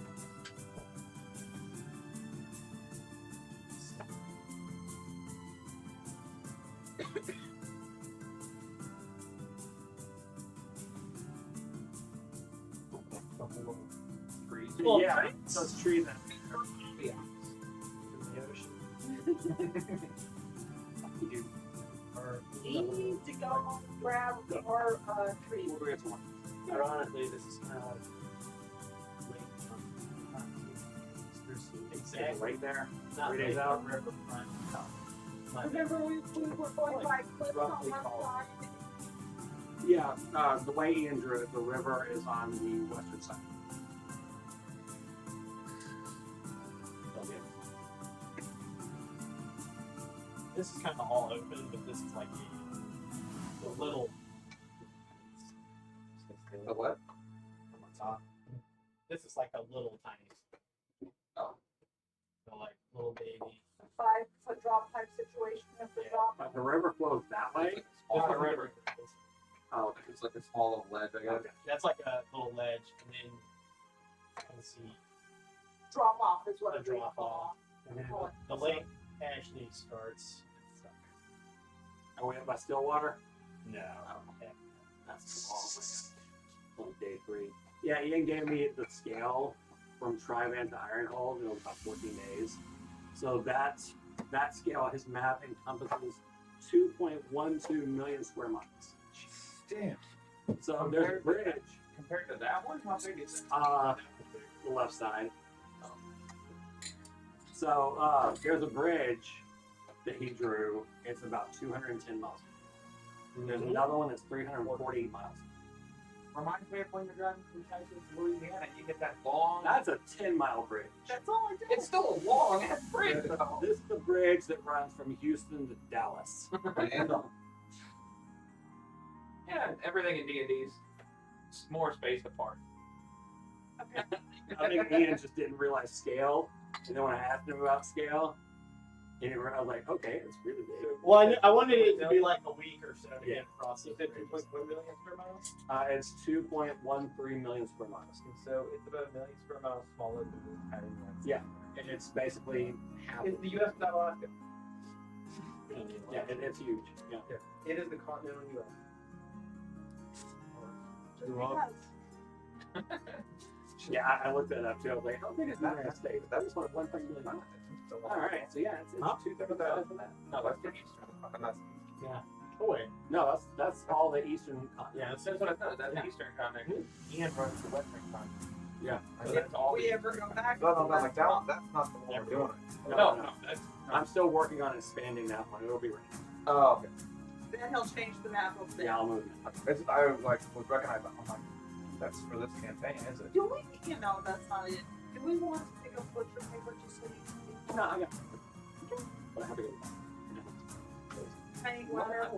Trees. Well, yeah, trees. those trees. We need to go grab our tree. We'll get to one. Ironically, this is kind of late Exactly. Right there. Not 3 days late, out. but riverfront. Remember we were going by cliffs on roughly one called. side? Yeah, the way Ian drew it, the river is on the western side. This is kind of all open, but this is like the little. The what? From the top. This is like a little tiny. Oh. So like little baby. 5-foot drop type situation. You have to Yeah. drop. But the river flows that way. Just the river. Oh, It's like a small little ledge, I guess. okay. That's like a little ledge, and then you can see Drop off is what the a drop off. And then Call it. the lake actually starts. Are we up by Stillwater? No. That's long. On day 3. Yeah, Ian gave me the scale from Trivan to Ironhold. It was about 14 days. So that scale, his map encompasses 2.12 million square miles. Damn. So there's a bridge. Compared to that one, how big is it? The left side. So there's a bridge that he drew. It's about 210 miles. There's another one that's 348 miles. Reminds me of when you're driving from Texas to Louisiana, you get that long. That's a 10-mile bridge. That's all I do. It's still a long ass bridge. though. This is the bridge that runs from Houston to Dallas. Yeah, everything in D&D's more spaced apart. Okay. I think Ian just didn't realize scale. And then when I asked him about scale, I was like, okay, it's really big. Well, I wanted it to be like a week or so to Yeah. get across. You said 2.1 million square miles? It's 2.13 million square miles. And so it's about 1 million square miles smaller than the Italian one. Yeah. And it's basically half. It's the U.S. without Alaska. Yeah, it's huge. Yeah. It is the continental U.S. Just You're welcome. because. Yeah, I looked that up too. I was like, how big is the United States? That was 1.3 million. All right, so yeah, it's Huh? 2/3 of that. No, that's the eastern. And that's Oh wait. No, that's all the eastern continent. Yeah, That's what I thought. That's Yeah. the eastern continent. Ian runs the western continent. Yeah. So that's all. we ever go back no, to like West that. Palm. That's not the one we're doing. No, that's. I'm still working on expanding that one. It'll be ready. Oh, okay. Then he'll change the map over there. Yeah, I'll move it. It's, I like was recognizing. I'm like, that's for this campaign, is it? Do we, that's not it. Do we want to pick up butcher paper just so you can No, I got. But I have to go. hang letter?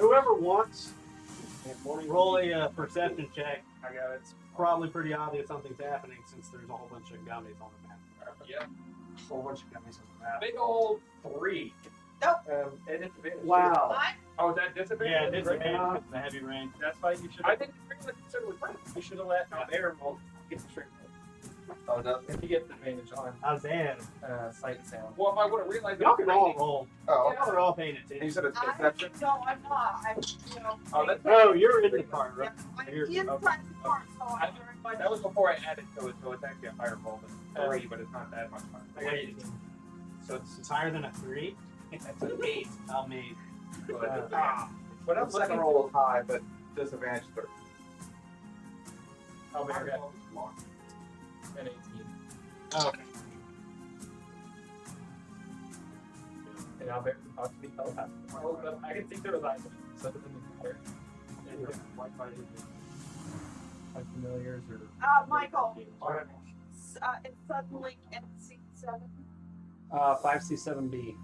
whoever wants, roll a perception check. I got it. It's probably pretty obvious something's happening since there's a whole bunch of gummies on the map. Yeah. Whole bunch of gummies on the map. Big old 3. Nope. And it's advantage. Wow. I, Oh, is that disadvantage? Yeah, disadvantage with the heavy rain. That's why you should. I think the thing was considered right. You should have let Albert roll get the straight roll. Oh, no. If he gets advantage on Damn. sight and sound. Well, if I would have realized. Y'all it was can all raining- roll. Oh, Y'all are all paying and you attention. said it's I, perception. no, I'm not. Oh, that's Oh, you're in the car, Yeah, right? I'm You're- inside the car, so I'm I- very much. That was before I added to it, so it's actually a higher roll than 3, but it's not that much I higher. got you. So it's higher than a 3. That's an 8. I'll make. But, But I'm second roll is high, but disadvantage third. Albert got an 18. Oh, okay. And Albert can possibly tell that. But I can think there was eyes in it, so it doesn't matter. And Wi-Fi is like familiars or. Michael, it's suddenly NC7. 5C7B. You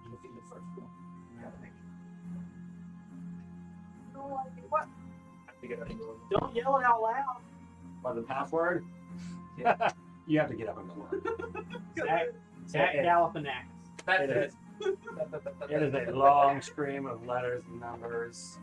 can see the first one. No idea what. To get it. Don't yell it out loud. By the password? Yeah. You have to get up and go. Zach Galifianakis. That's It it. is. It is a long stream of letters and numbers.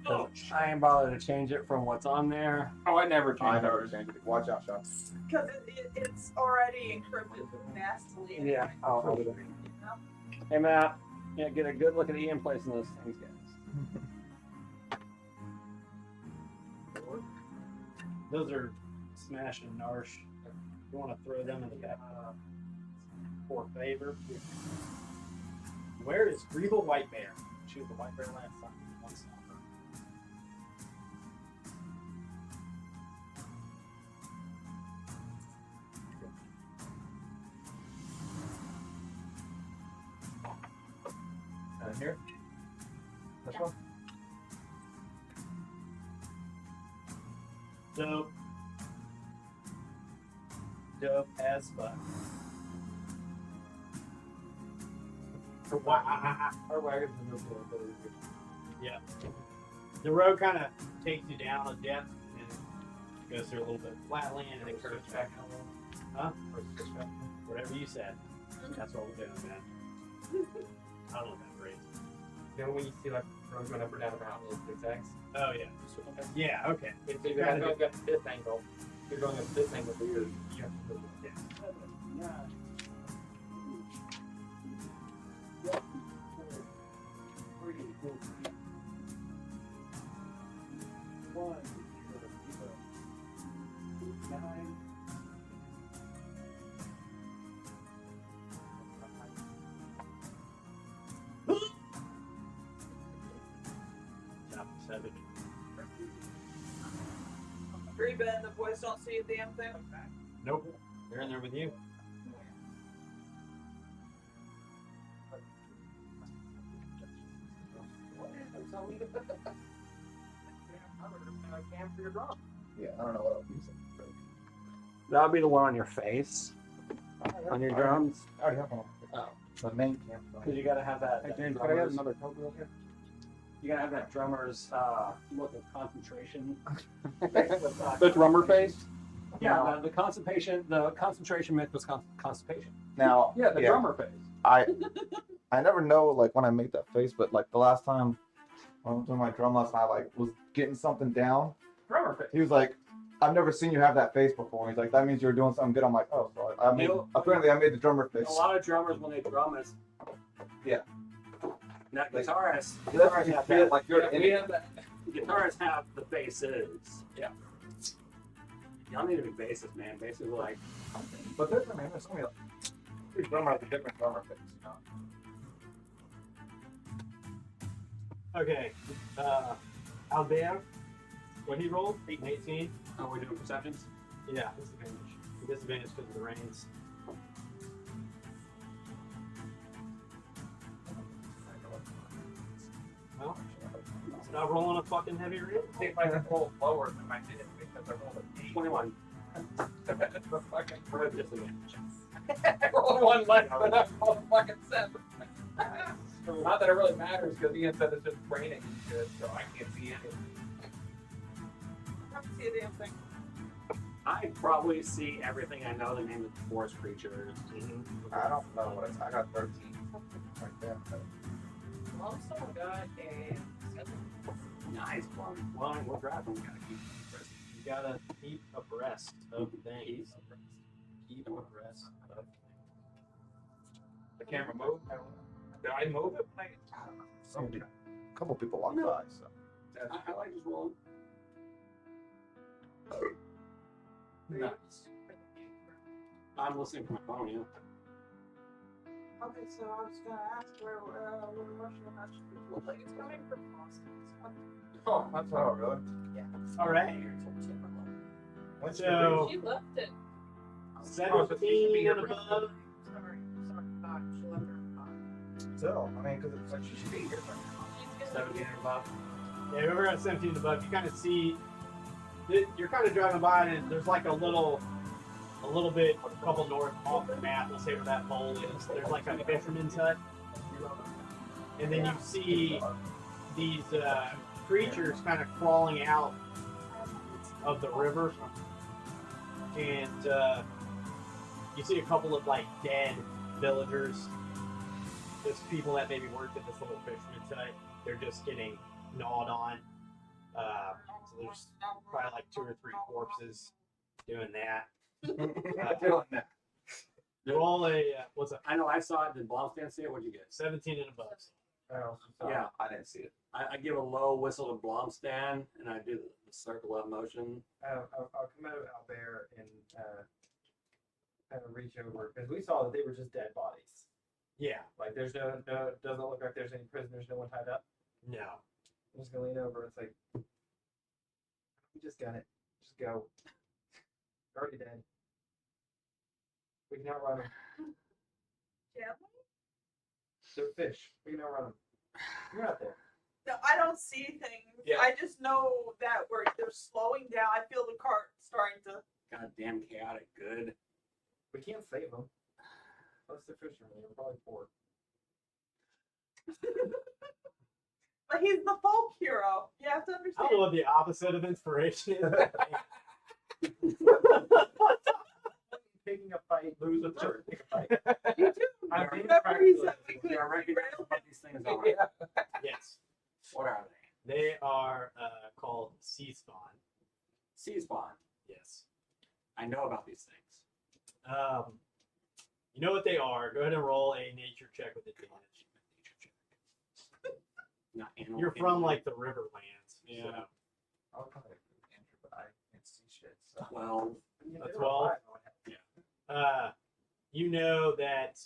Oh. I ain't bothered to change it from what's on there. Oh, I never I changed never ours. changed it. Watch out, Sean. Because it's already encrypted nastily. Yeah, I'll do it. You know? Hey Matt, yeah, get a good look at Ian placing those things, guys. Those are Smash and Narsh. You want to throw them in the back for favor. Where is Grievous White Bear? She was the White Bear last time. One summer. Here. This Yeah. one. Dope. Dope as fuck. Our wagon's in the middle. Yeah. The road kind of takes you down a depth and goes through a little bit of flat land and it curves back out. Huh? Whatever you said. That's what we're doing, man. I don't know what that phrase. You know when you see like road going up or down a mountain, little zigzags? Oh, yeah. Yeah, okay. So you're going up this angle. You're going up this angle, but you have to move it. Yeah. One, 9. Top 7. Trippin, the boys don't see a damn thing. Nope. They're in there with you. Yeah, I don't know what I'm using. That would be the one on your face, on your drums. I already have one. Oh. The main camp. Because you gotta have that. Hey, that James, could I get drummer's- another Coke real quick? You gotta have that drummer's look of concentration. The drummer face? Yeah, the concentration myth was constipation. Now, Yeah, the drummer face. I never know like when I make that face, but like the last time when I was doing my drum lesson, I like was getting something down. Drummer face. He was like, "I've never seen you have that face before." He's like, "That means you're doing something good." I'm like, "Oh, so I made, apparently I made the drummer face." A lot of drummers when they drum is. Yeah. Now Like- guitarists You have feel that. like you're in We it. have that. Guitarists have the faces. Yeah. Y'all need to be bassists, man. Bassists are like. But there's only like every drummer has a different drummer face. You know? Okay. Albert, what he rolled? 8 and 18. Are we doing perceptions? Yeah, disadvantage. Disadvantage because of the reins. Well, stop rolling a fucking heavy rain. See if I can roll lower than I did because I rolled an 8. 21. The fucking For disadvantage. I rolled one less than I rolled a fucking 7. Not that it really matters because Ian said it's just raining and shit, so I can't see anything. I don't see a damn thing. I probably see everything I know the name of the forest creatures. I don't know what it's. I got 13 right there. Also got a 7. Nice one. Well, we're driving. We gotta keep abreast. You gotta keep abreast of things. Keep abreast of things. The camera moved. Did I move it? I don't know. Somebody, a couple people walked by, so. I like just rolling. Nice. I'm listening to my phone, yeah. Okay, so I was gonna ask where Russian match looks like it's coming from Boston. Oh, that's all. really? All right. When's So, She left it. 17 and above. Sorry, she left her. Still, I mean, because it's like she should be here. 17 and above. Yeah, we're at 17 and above. You kind of see, you're kind of driving by and there's like a little bit, a couple north off the map. Let's say where that bowl is. There's like a fisherman's hut. And then you see these creatures kind of crawling out of the river. And you see a couple of like dead villagers. Just people that maybe worked at this little fisherman's hut. They're just getting gnawed on. So there's probably like 2 or 3 corpses doing that. Doing that. Roll a, what's up? I know I saw it. Did Blomstein see it? What'd you get? 17 and above. Oh, Yeah. I didn't see it. I give a low whistle to Blomstein and I do the circle up motion. I'll come out of Albert and reach over because we saw that they were just dead bodies. Yeah. Like there's no doesn't look like there's any prisoners, no one tied up. No. I'm just gonna lean over. It's like we just got it. Just go. They're already dead. We can outrun them. Yeah. They're fish. We can outrun them. You're not there. No, I don't see things. Yeah. I just know that they're slowing down. I feel the cart starting to. Goddamn chaotic good. We can't save them. Unless they're fishermen. They're probably poor. But he's the folk hero. You have to I understand. don't know what the opposite of inspiration is. Picking a fight, lose a third. Pick a fight. You do. I'm Remember being Remember he said we You could are recognizing derail? what these things are. Yes. What are they? They are called sea spawn. Sea spawn. Yes. I know about these things. You know what they are. Go ahead and roll a nature check with advantage. Nature check. Not animal. You're from like the Riverlands. Yeah. So. I'll probably agree with Andrew, but I can't see shit. So. 12. A 12? You know that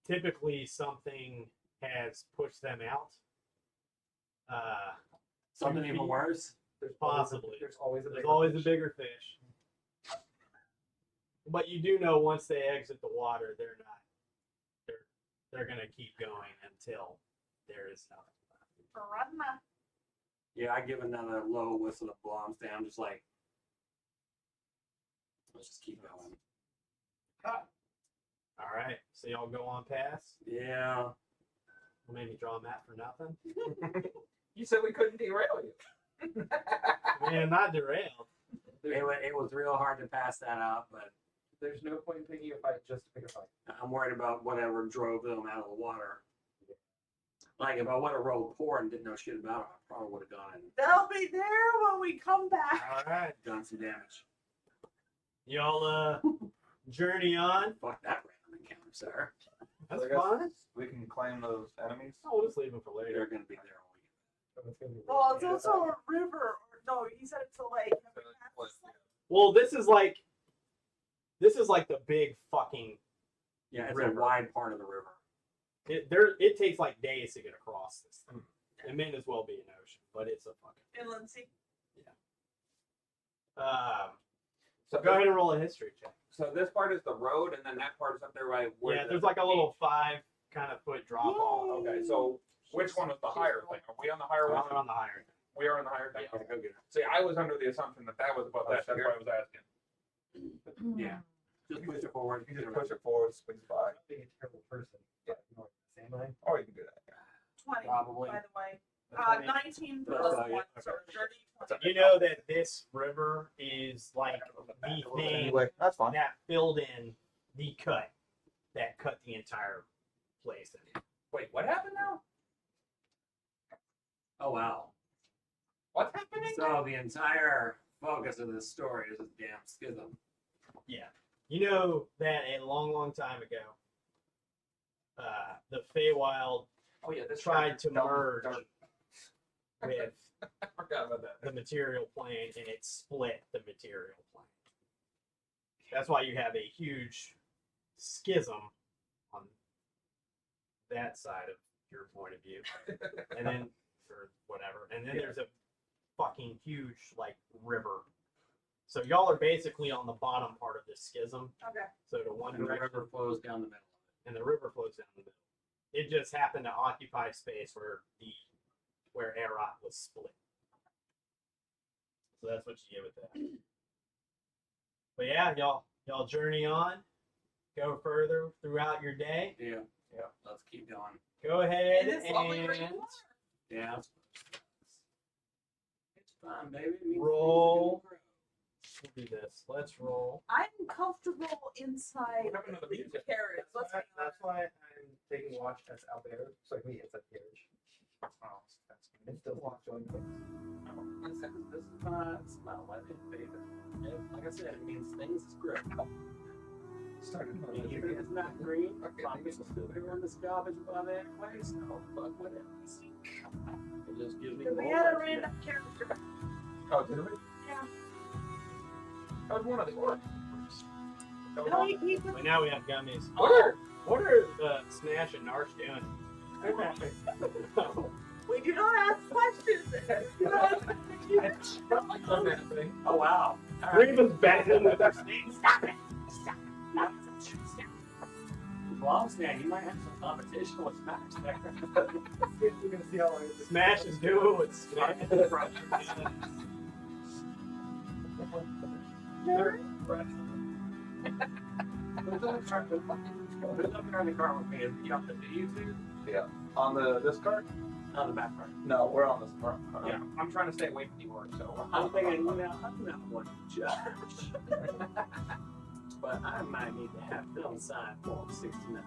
typically something has pushed them out. Something even worse. Possibly. There's always a There's bigger always fish. a bigger fish. But you do know once they exit the water, they're gonna keep going until there is nothing left. Run. Yeah, I give another low whistle to blow them down, just like, let's just keep going. All right, so y'all go on past. Yeah. We'll maybe draw a map for nothing. You said we couldn't derail you. Man, not derailed. It was real hard to pass that up, but There's no point in picking a fight just to pick a fight. I'm worried about whatever drove them out of the water. Like, if I would have rolled poor and didn't know shit about it, I probably would have gone and They'll be there when we come back. All right, done some damage. y'all journey on. Fuck that random encounter, sir. That's So I guess fine. We can claim those enemies. Oh, we'll just leave them for They're later. going to be there all week. So it's gonna be Well, it's really also a river. No, he said it's a lake. Have we passed this lake? Well, this is like the big fucking. Yeah, it's River. a wide part of the river. It takes like days to get across this thing. It may as well be an ocean, but it's a fucking. Inland sea. So Go ahead and roll a history check. So this part is the road, and then that part is up there right where. Yeah, there's like a little 5 kind of foot drop off. Okay, so which one was the higher thing? Are we on the higher We're one? on the higher end. We are on the higher thing. Yeah, go get it. See, I was under the assumption that was above that. That's why I was asking. Yeah. Just push it forward. You just push it forward, squeeze by. not being a terrible person. But, you know, same way. Or you can do that. 20, Probably. by the way. 20. 19 That's plus how you- 1, so 30, 20. You know that this river is like the thing Anyway, that's fine. that filled in the cut that cut the entire place in. Wait, what happened now? Oh, wow. What's happening? So the entire focus of this story is a damn schism. Yeah. You know that a long, long time ago, the Feywild Oh yeah, this tried to dumb merge dirt. with I forgot about that. the material plane and it split the material plane. That's why you have a huge schism on that side of your point of view. And then, or whatever. And then there's a fucking huge, like, river. So y'all are basically on the bottom part of this schism. Okay. So to one And the direction, river flows down the middle of it. and the river flows down the middle. It just happened to occupy space where Errat was split. So that's what you get with that. But yeah, y'all journey on, go further throughout your day. Yeah. Let's keep going. Go ahead It is lovely and drinking water. Yeah. It's fun, baby. It means Roll. things are gonna we'll do this. Let's roll. I'm comfortable inside What happened to the the music? carrots. Let's be That's why I'm taking watch that's out there. So like me, it's a carriage. Oh, that's It's still locked on place. grow. This is not smell like it, baby. Like I said, it means things is great. started. Even if it's not green, Okay, some people still be run this garbage above it anyway, so fuck with it. It just gives me Because we more had a idea. random character. Oh, did we? Yeah. That was one of the orcs. That was No, awesome. he But now we have gummies. Oh, What are Smash and Narsh doing? we do not ask questions. We don't ask questions. I've done that thing. Oh wow. Reba's battling with our snakes. Stop it. Stop. Stop. Stop. Well, I'm saying you might have some competition with Smash there. We're gonna see how long this Smash is doing what Smash is. Who's up there in the car with me? Is he up the YouTube? Yeah. On this card? On the back car. No, we're on this front card. Yeah, I'm trying to stay away from you, so. I'm thinking, you know, I'm not one to judge. But I might need to have Phil sign for 60 minutes.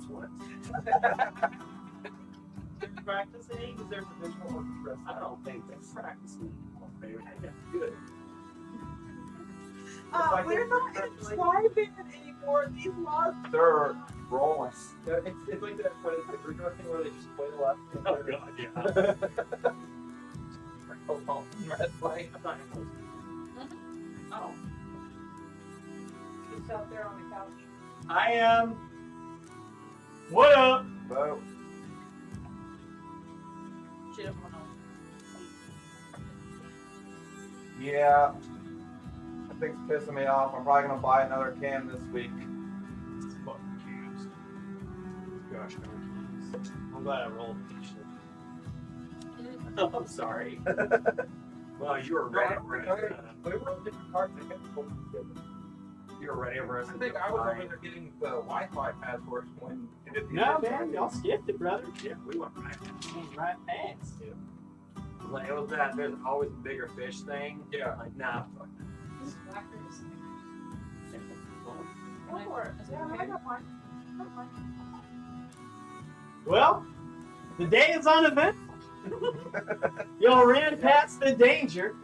What? Practicing? Is there professional orchestra? I don't think they're practicing anymore, baby. That's good. We're not in Trippin anymore. These laws. They're rolling. Yeah, it's like that when it's the group thing where they just play the left. Oh, God, yeah. Red flag. I'm not supposed to. Oh. He's out there on the couch. I am. What up? So, She doesn't want to. yeah. I think it's pissing me off. I'm probably gonna buy another can this week. Fucking cubes. Gosh, no cubes. I'm glad I rolled this shit. Oh, I'm sorry. Well, you were ready for it. We were on different cards. They kept going together. You were ready for us. I think I was over there getting the Wi-Fi password when it didn't. No, man, y'all skipped it, brother. Yeah, we went right. Right past. Like, it was that there's always a bigger fish thing. Yeah. Like, nah, fuck This is blackberries. that. Go for it. Yeah, I got mine. I got mine. Well, the day is uneventful. Y'all ran past the danger.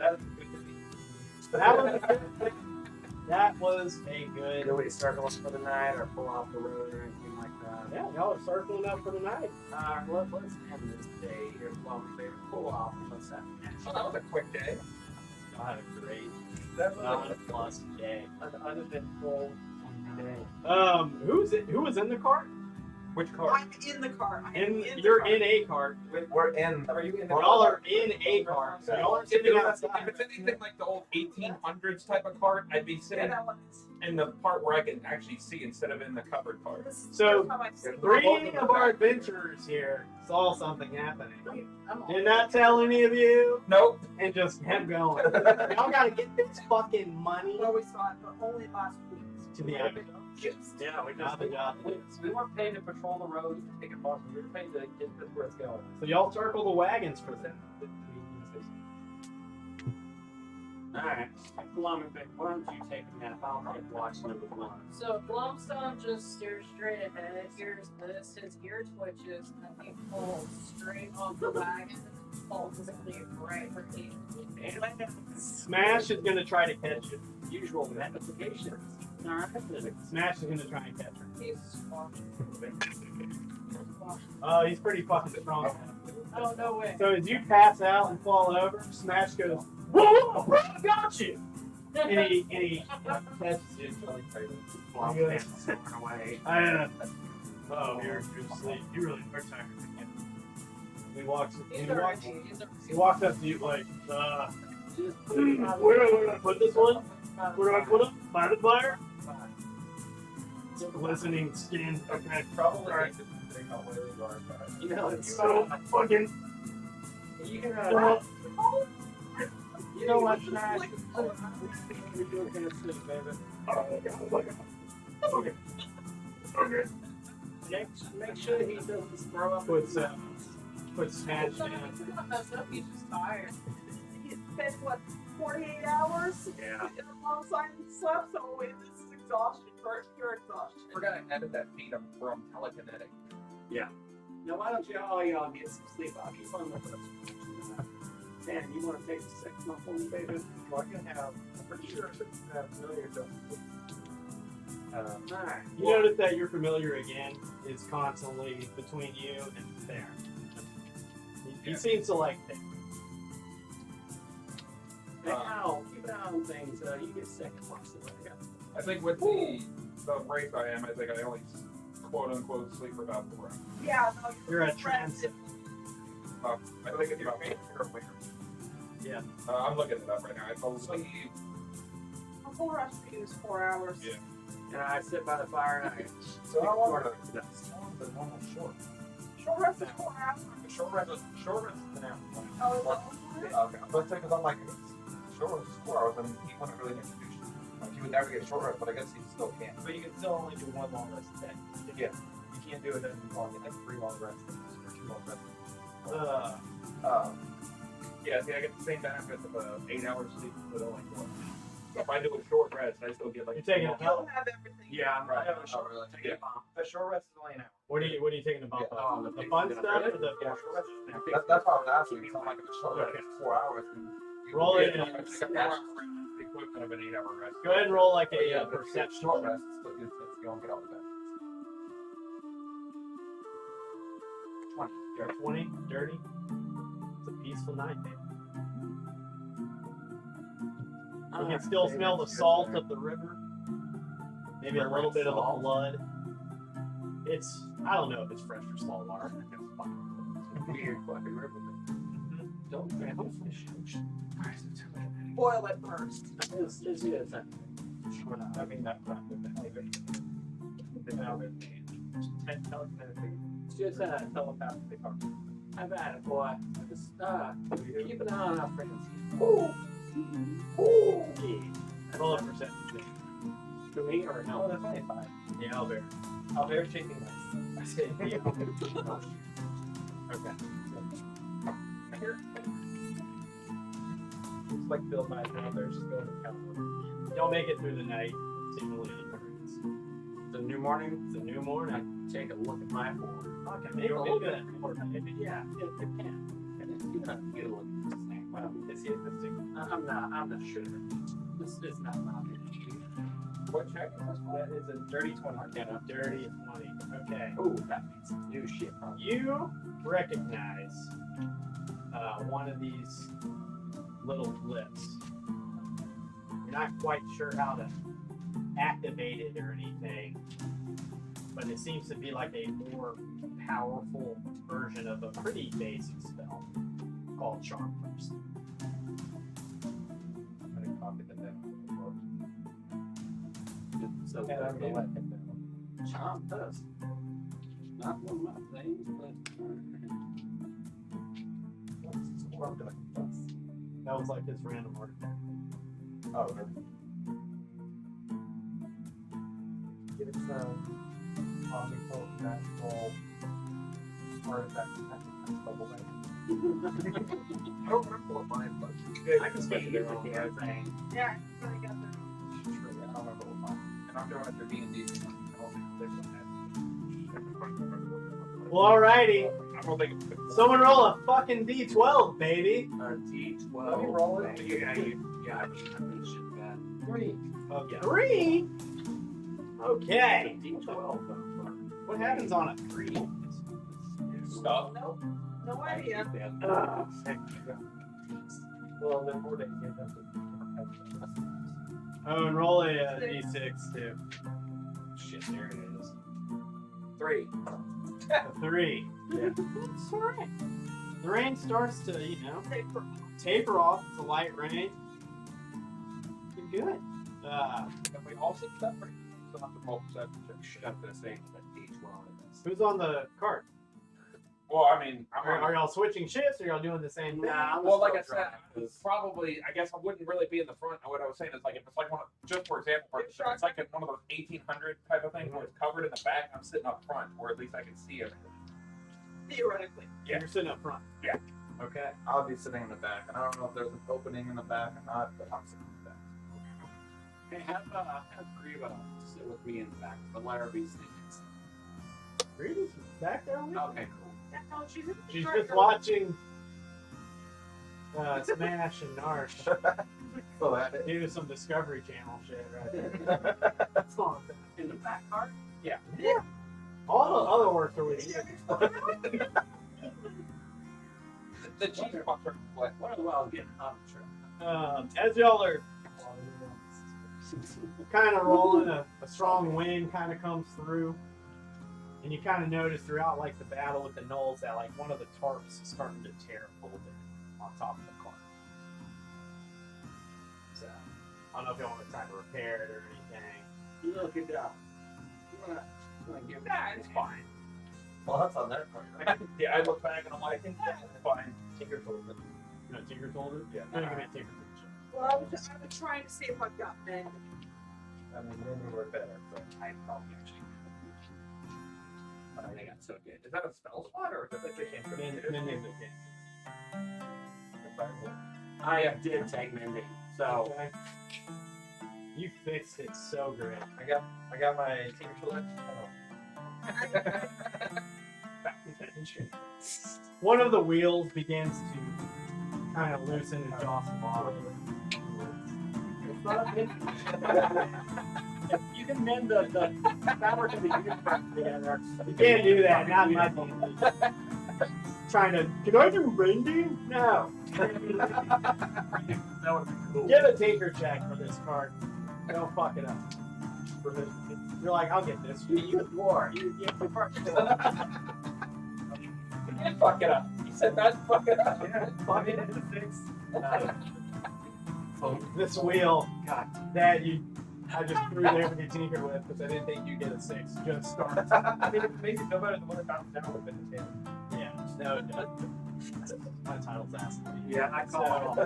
That was a good. Do we circle us for the night or pull off the road or anything like that? Yeah, y'all are circling up for the night. Let's end this day here while we pull off and let's have Oh, that was a quick day. Y'all had a great That was plus day. uneventful day. Who was in the cart? Which car? I'm in the car. I am in the You're car. in a cart. We're in. Are you in the Y'all are in a cart. So y'all aren't If sitting it's outside. anything like the old 1800s type of cart, I'd be Yeah, sitting that one is. in the part where I can actually see instead of in the covered part. This is the So, first time I've seen Three of our adventurers here saw something happening. I'm all- Did not tell any of you Nope. and just kept going. Y'all gotta get this fucking money Well, we saw it, but only last week. to the other. Yeah, we Now the job. We weren't paid to patrol the roads and take a bus. We were paid to get this where it's going. So y'all circle the wagons for them. Alright. Plum, why don't you take a nap? I'll take watch number one. So Blumstone just stares straight ahead, hears this, his ear twitches, and then he pulls straight off the wagon and falls asleep right for me. Smash is gonna try to catch it. Usual notifications. Alright. Smash is gonna try and catch her. He's squawking. Oh, he's pretty fucking strong. Oh, no way. So as you pass out and fall over, Smash goes, "Whoa, whoa, bro, I got you!" And he catches you. Plum Yes. stands snoring away. Oh, you're asleep. You really are tired. He walks He's already, he walks up to you like, where do I put this one? Where do I put it? By the fire? Glistening skin. Okay. Probably Alright. depending on where you are, but You know, it's So fucking. you can You know what, Just Smash? like- You're doing good sleep, baby. Okay. Okay. Make sure he doesn't throw up. Put Smash He's not down. even messed up, he's just tired. He spent, what, 48 hours? Yeah. Alongside and slept, so wait, this is exhaustion, pure exhaustion. we're gonna edit that feed up from telekinetic. Now, why don't y'all get some sleep? I'll keep on the first. Dan, you want to take the 6 month one, baby? Well, I can have, I'm pretty sure it's familiar to Alright. You notice that your familiar again is constantly between you and there. He seems to like things. Hey, Al, keep an eye on things. You get second watch the way I got. I think with the race I am, I think I only quote unquote sleep for about 4 hours. Yeah, no, You're a rested. transit. I think it's about 8 or later. Yeah. I'm looking it up right now. I believe. A full rest for you is 4 hours. Yeah. And I sit by the fire and I So how long are is the normal short? Short rest is 4 hours. The short rest is an hour. Oh, is that one? Okay, I'm gonna say because I'm like, short was 4 hours, and he wouldn't really introduce you. Like you would never get short rest, but I guess you still can. But you can still only do one long rest a day. Yeah. You can't do it as long, like 3 long rests or 2 long rests. Yeah, see, I get the same benefits of a 8-hour sleep with only 4. So if I do a short rest, I still get like. You're taking a You'll have everything. Yeah, I'm right. Oh, really? Yeah. The short rest is only an hour. What are you taking the bump Yeah. on? Oh, The fun stuff or the Yeah, short rest is an hour. That's why I was asking. It's not like if it's short rest, it's 4 hours. And you Roll can it get in. like It's the equivalent of an 8-hour rest. Go ahead and roll like But yeah, a but if it's perception. short rest, it's still good since you don't get out of bed. 20. You're 20, dirty. It's a peaceful night, baby. You can still smell the salt of the river. Maybe a little bit of the blood. I don't know if it's fresh or salt water. Weird fucking river thing. Don't Boil it first. It's good. I mean, that's not good. It's just that. Telepathically talking. I've had it, boy. Just keep an eye on our friends. Ooh. Ooh. Yeah. Roll a perception. To me or No, no? that's only 5. Yeah, Albert. They're chasing us. I say yeah. Okay. Looks like Bill Nye out there just going to count. You'll make it through the night. Seemingly unconscious. The new morning. It's a new morning. Take a look at my phone. Okay, maybe a little bit. Yeah, it can. You know, you look at this thing. Well, Is he interesting? I'm not sure. This is not an What check is this? That is a dirty 20. Yeah, dirty 20. Okay. Oh, that means some new shit. You recognize one of these little blips. You're not quite sure how to activate it or anything, but it seems to be like a more powerful version of a pretty basic spell called Charm Burst. I'm going to copy the deck. So And I'm going to let him know. Charm does. Not one of my things, but That was like his random artifact. Oh, really? Get some omnipotent magical artifact bubble thing. I don't remember what mine was. I can speak their own thing. Yeah, I really got that. I don't remember what mine. And I'm doing it through D&D. I don't think there's one that. Well, alrighty. I don't think Someone roll a fucking D12, baby. D12. Let me roll it. Yeah, I mean, shit bad. 3. A 3? Okay. D12. What happens on a 3? Stuff. Nope. No idea. Well, then 4 days. Yeah, that's Oh, and roll a D6 too. Shit, there it is. 3. A 3. Yeah. It's alright. The rain starts to, Paper. taper off. It's a light rain. You're good. If we all sit separate, so not the bulk check up to the same D12. Who's on the cart? Well, I mean, Are y'all switching shifts or y'all doing the same thing? Nah, well, like I said, probably, I guess I wouldn't really be in the front. What I was saying is, like, if it's like one of, just for example, it's like one of those 1800 type of things where it's covered in the back, I'm sitting up front, where at least I can see everything. Theoretically. Yeah. You're sitting up front. Yeah. Okay. I'll be sitting in the back, and I don't know if there's an opening in the back or not, but I'm sitting in the back. Hey, have Grieva sit with me in the back, but let her be sitting. Reeva's back there with you? Okay, cool. No, she's in the She's front just row. watching Smash and Narsh So that is. do some Discovery Channel shit right there. That's all. In the back car? Yeah. All the other works are with you. The cheese box are what? What are the wells getting hot? As y'all are kind of rolling, a strong wind kind of comes through. And you kind of notice throughout like the battle with the gnolls that like one of the tarps is starting to tear a little bit on top of the cart. So I don't know if you want to try to repair it or anything. You look it up. You wanna give it? Nah, it's fine. Well, that's on their part. Right? Yeah, I look back and I'm like, yeah, it's fine. Tinker told it. You know, Tinker told it? Yeah. No, you can make Tinker told it. Well, I was trying to see if I've got men. I mean, then you were better, but I probably actually. But I got so good. Is that a spell slot or is it the cantrip? Mending. I did take mending, so Okay. You fixed it so great. I got my team children. One of the wheels begins to kind of loosen and jostle off. you can mend the fabric of the uniform together. You can't do that, not in my D&D. Trying to, can I do rending? No. That would be cool. Give a tinker check for this card. Don't fuck it up. You're like, I'll get this. You war. You fuck it up. You did fuck it up. You said not to fuck it up. Yeah, fuck it into 6. This wheel, God, that I just threw there to tinker with because I didn't think you'd get a 6. Just start. I mean, it makes it no better than when it bounces down with the tail. Yeah, no, it doesn't. My title's ass. Yeah, I call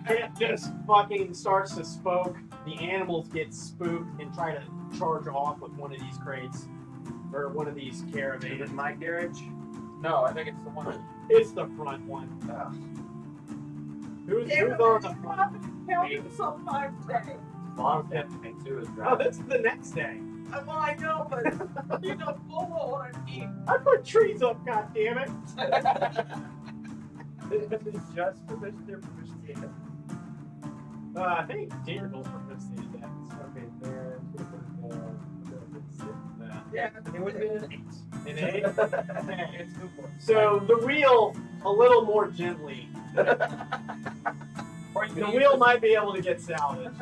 It just fucking starts to spook. The animals get spooked and try to charge off with one of these crates or one of these it. Is caravans. it my carriage? No, I think it's the one. It's the front one. Who's on the front? Tell me sometime today. Mom's thing too is Oh, that's the next day. Well, I know, but you don't know what I mean. I put trees up, goddammit. Just for their proficiency in it. I think Tinker's proficiency in that. Okay, then Yeah. it would have been an 8. An 8? It's good for it. So the wheel, a little more gently. The wheel might be able to get salvaged.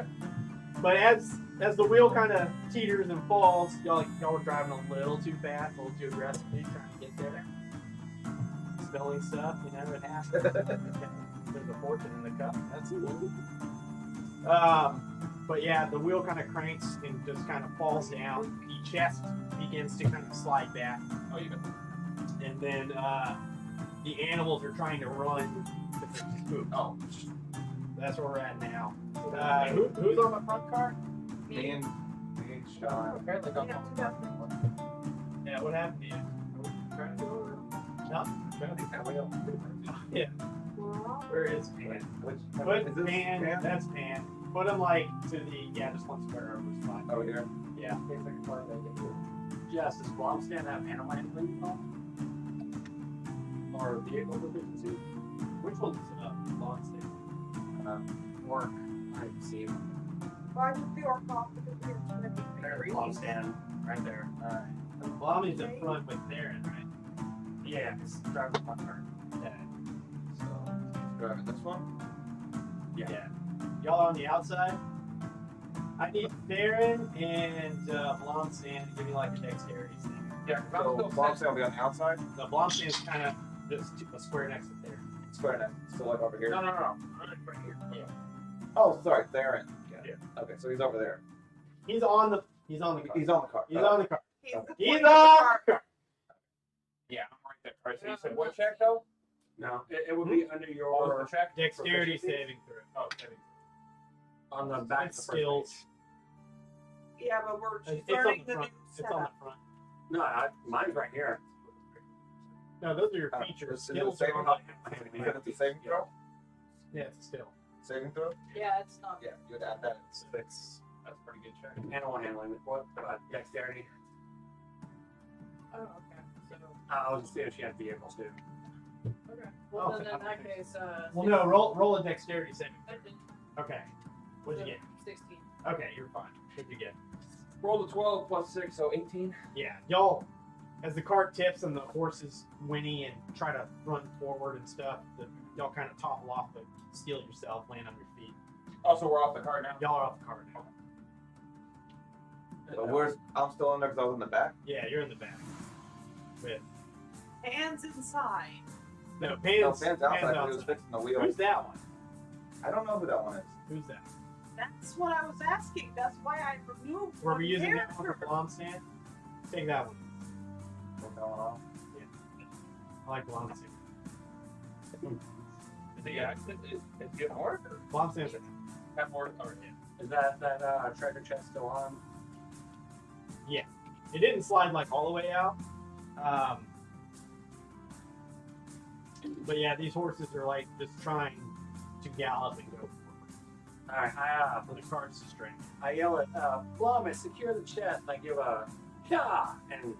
But as the wheel kind of teeters and falls, y'all were driving a little too fast, a little too aggressively, trying to get there. Spilling stuff, you know, it happens. There's a fortune in the cup. That's cool. But yeah, the wheel kind of cranks and just kind of falls down. The chest begins to kind of slide back. Oh, you got And then the animals are trying to run. Oh, That's where we're at now. Who's on the front car? Me and Sean. Apparently not Yeah, what happened to you? trying to go over. No? Trying to think how we else. Yeah. Well, Where is Pan? Which, Put is this Pan, Pan? that's Pan. Put him like to the, just one square over his spine. Over here. Yeah. In case I can find that. Yes, does Blomstand have animal handling at all? Or vehicle proficiency? Which one's long stay? Work. I see. why would the orc off because we're going to be There's married? Blomstand right there. Blomy's in front with Theron, right? Yeah, it's driving my car. Yeah. So, driving this one? Yeah. Y'all on the outside? I need Theron and Blomstand to give me like a dexterity thing. yeah. 'cause I'm So, still Blomstand set. will be on the outside? The Blomstand's kind of just a square next to Theron. Square neck. So, like over here? No. Right here. Yeah. Oh, sorry, Theron. Yeah. Okay, so he's over there. He's on the car. He's on the car. He's on the car. He's the He's point on of the the car. Yeah, I'm right there. All right, so you said what check though? No, it would be under What was your the check? Dexterity Proficiency? saving throw. Oh, saving. on the back of It's the first skills. page. Yeah, but we're It's learning on the the new front. It's on setup. the front. No, mine's right here. No, those are your Oh, features. is it Skills saving are throw? on. Is it the saving throw? Yeah, it's a skill. Saving throw? Yeah, it's not. Yeah, you would add that. Six. That's a pretty good check. Animal handling. What? Dexterity. Oh, okay. So, I was just saying she had vehicles too. okay. Well, then Okay. in that case, Well, no, roll a dexterity saving. I did Okay. What'd you get? 16. Okay, you're fine. What'd you get? Roll the 12 plus 6, so 18. Yeah, y'all, as the cart tips and the horses whinny and try to run forward and stuff, y'all kind of topple off, but steal yourself, land on your feet. Oh, so we're off the card now. Y'all are off the cart now. So I'm still in there because I was in the back. Yeah, you're in the back. With Hands inside. no, No, Pan's, Pan's outside. He was fixing the wheel. Who's that one? I don't know who that one is. Who's that? That's what I was asking. That's why I removed Were one we using that one character. for Blom stand? Take that one. What's going on? I like Blom stand. Yeah, it's getting more. Blom stand's Have more. Oh, yeah. Is that treasure chest still on? It didn't slide like all the way out. But yeah, these horses are like just trying to gallop and go forward. Alright, The cart's distracted. I yell at Plummet, secure the chest. I give a yeah and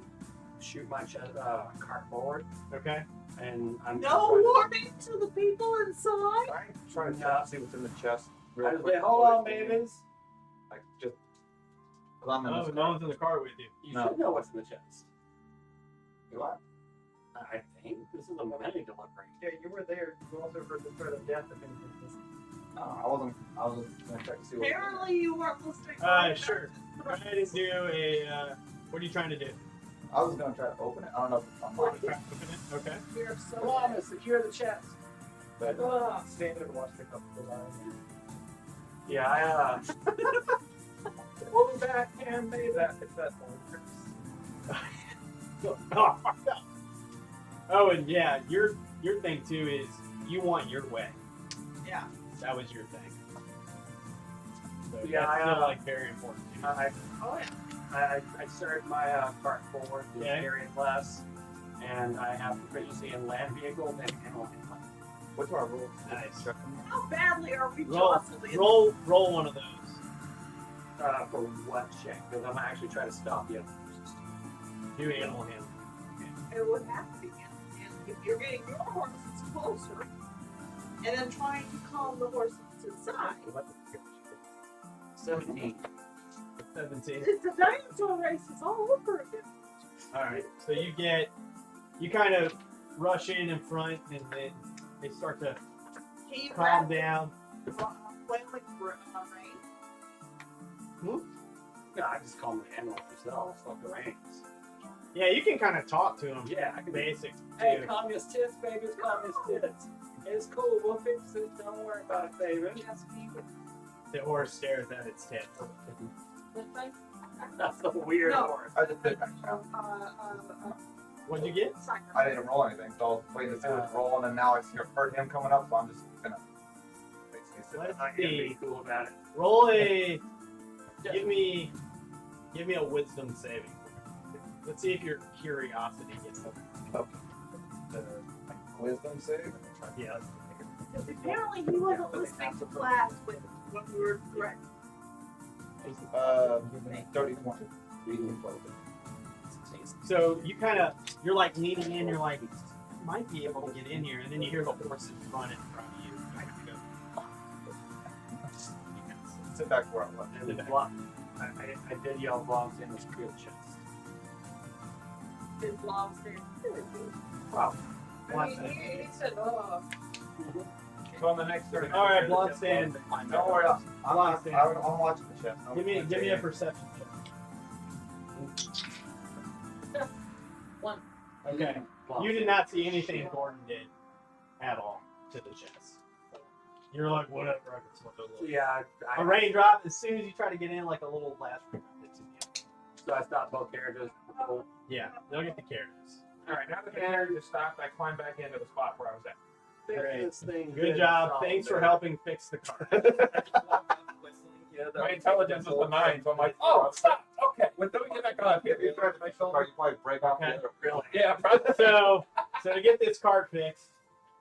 shoot my chest cart forward. Okay. And I'm No warning to the people inside. I'm trying to check to see what's in the chest. Real I just quick say, hold on, before we- babies. Like just. 'Cause I'm in Oh, this no one's in the car with you. You No. should know what's in the chest. What? I think this is a money delivery. Yeah, you were there. You also heard the threat of death if anything was. No, I wasn't. I was just gonna check to see what. Apparently, you weren't listening. Sure. Go ahead and do a. What are you trying to do? I was gonna try to open it. I don't know if it's unlocked. Try to open it? Okay. We're so Plummet, secure the chest. But Stand there and watch the couple of eyes. Yeah, We'll be back and made that successful. Oh, and yeah, your thing too is you want your way. Yeah. That was your thing. So Yeah, that's I, still like very important to you. Oh yeah. I started my cart forward to Okay. carry less, and I have proficiency in land vehicles and animal handling. what's our rules? Nice. How badly are we Roll, jostling? roll one of those. For what check? Because I'm actually trying to stop you. Do animal handling. It would have to be. And if you're getting your horses closer, and then trying to calm the horses inside, 17. 17. it's a dinosaur race. It's all over again. All right. So you kind of rush in front, and then they start to Can you calm grab down. flailing rain? No, I just call them the animals themselves, fuck the reins. Yeah, you can kind of talk to them. Yeah, I can be. Basic. Hey, too. communist tits, baby, it's communist tits. It's cool, we'll fix it, don't worry about it, baby. Yes, you could. The horse stares at its tail. This thing? That's the weird No. horse. I just did. What'd you get? I didn't roll anything, so I was waiting to see what's rolling, and now I heard him coming up, so I'm just gonna basically sit Let's I'm gonna be see. cool about it. Roll a. Give me a wisdom saving. Let's see if your curiosity gets up. the wisdom save. Yeah. Because apparently he wasn't listening to class when we were correct. 31. So you're like leaning in. You're like, might be able to get in here, and then you hear the horse in front of you. Sit back where I was. And the block, I did yell blocks in the secure chest. His mom's there. Wow. Watch He, that. he said, oh. So on the next 30 All right, blonde stand. Don't worry, I'm watching the chest. Give me a perception check. One. Okay. You did not see anything Gordon did at all to the chest. You're like, whatever. I can smoke a little. Yeah, A raindrop. As soon as you try to get in, like a little blast. so I stopped both carriages. Yeah, they'll get the carriages. All right, now that the carriage is stopped, I climb back into the spot where I was at. Great. This thing Good job. Thanks for helping fix the car. My intelligence is a 9, so I'm like, oh, stop. Okay, well, then we get back on. You probably break off Okay. the Really? Yeah, probably. So to get this cart fixed,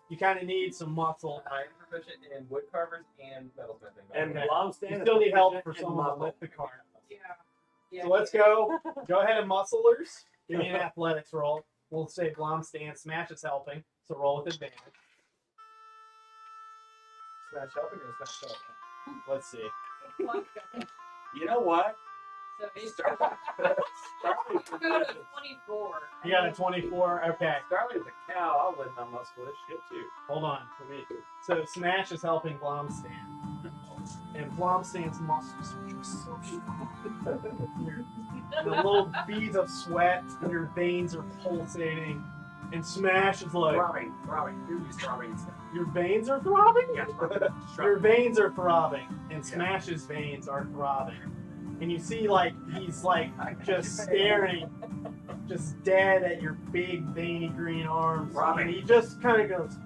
you kind of need some muscle. I am proficient in wood carvers and metalsmithing. And Okay. Blomstein You is still need help for proficient in someone to muscle. lift the cart. Yeah. Yeah. So let's go. Go ahead and musclers. Give me an athletics roll. We'll say Blomstein. Smash is helping, so roll with advantage. Smash helping or smash helping? Let's see. You know what? So he's Starling got a 24. You got a 24. Okay, Starling's a cow. I'll lift my muscle. Shit too. hold on. So Smash is helping Blomstein, and Blomstein's muscles are just so strong. The little beads of sweat and your veins are pulsating, and Smash is like, Throbbing. You use throbbing instead. your veins are throbbing? Yeah, Your veins are throbbing, and Smash's veins are throbbing. And you see, like, he's, like, just staring, just dead at your big, veiny green arms. Throbbing. And he just kind of goes,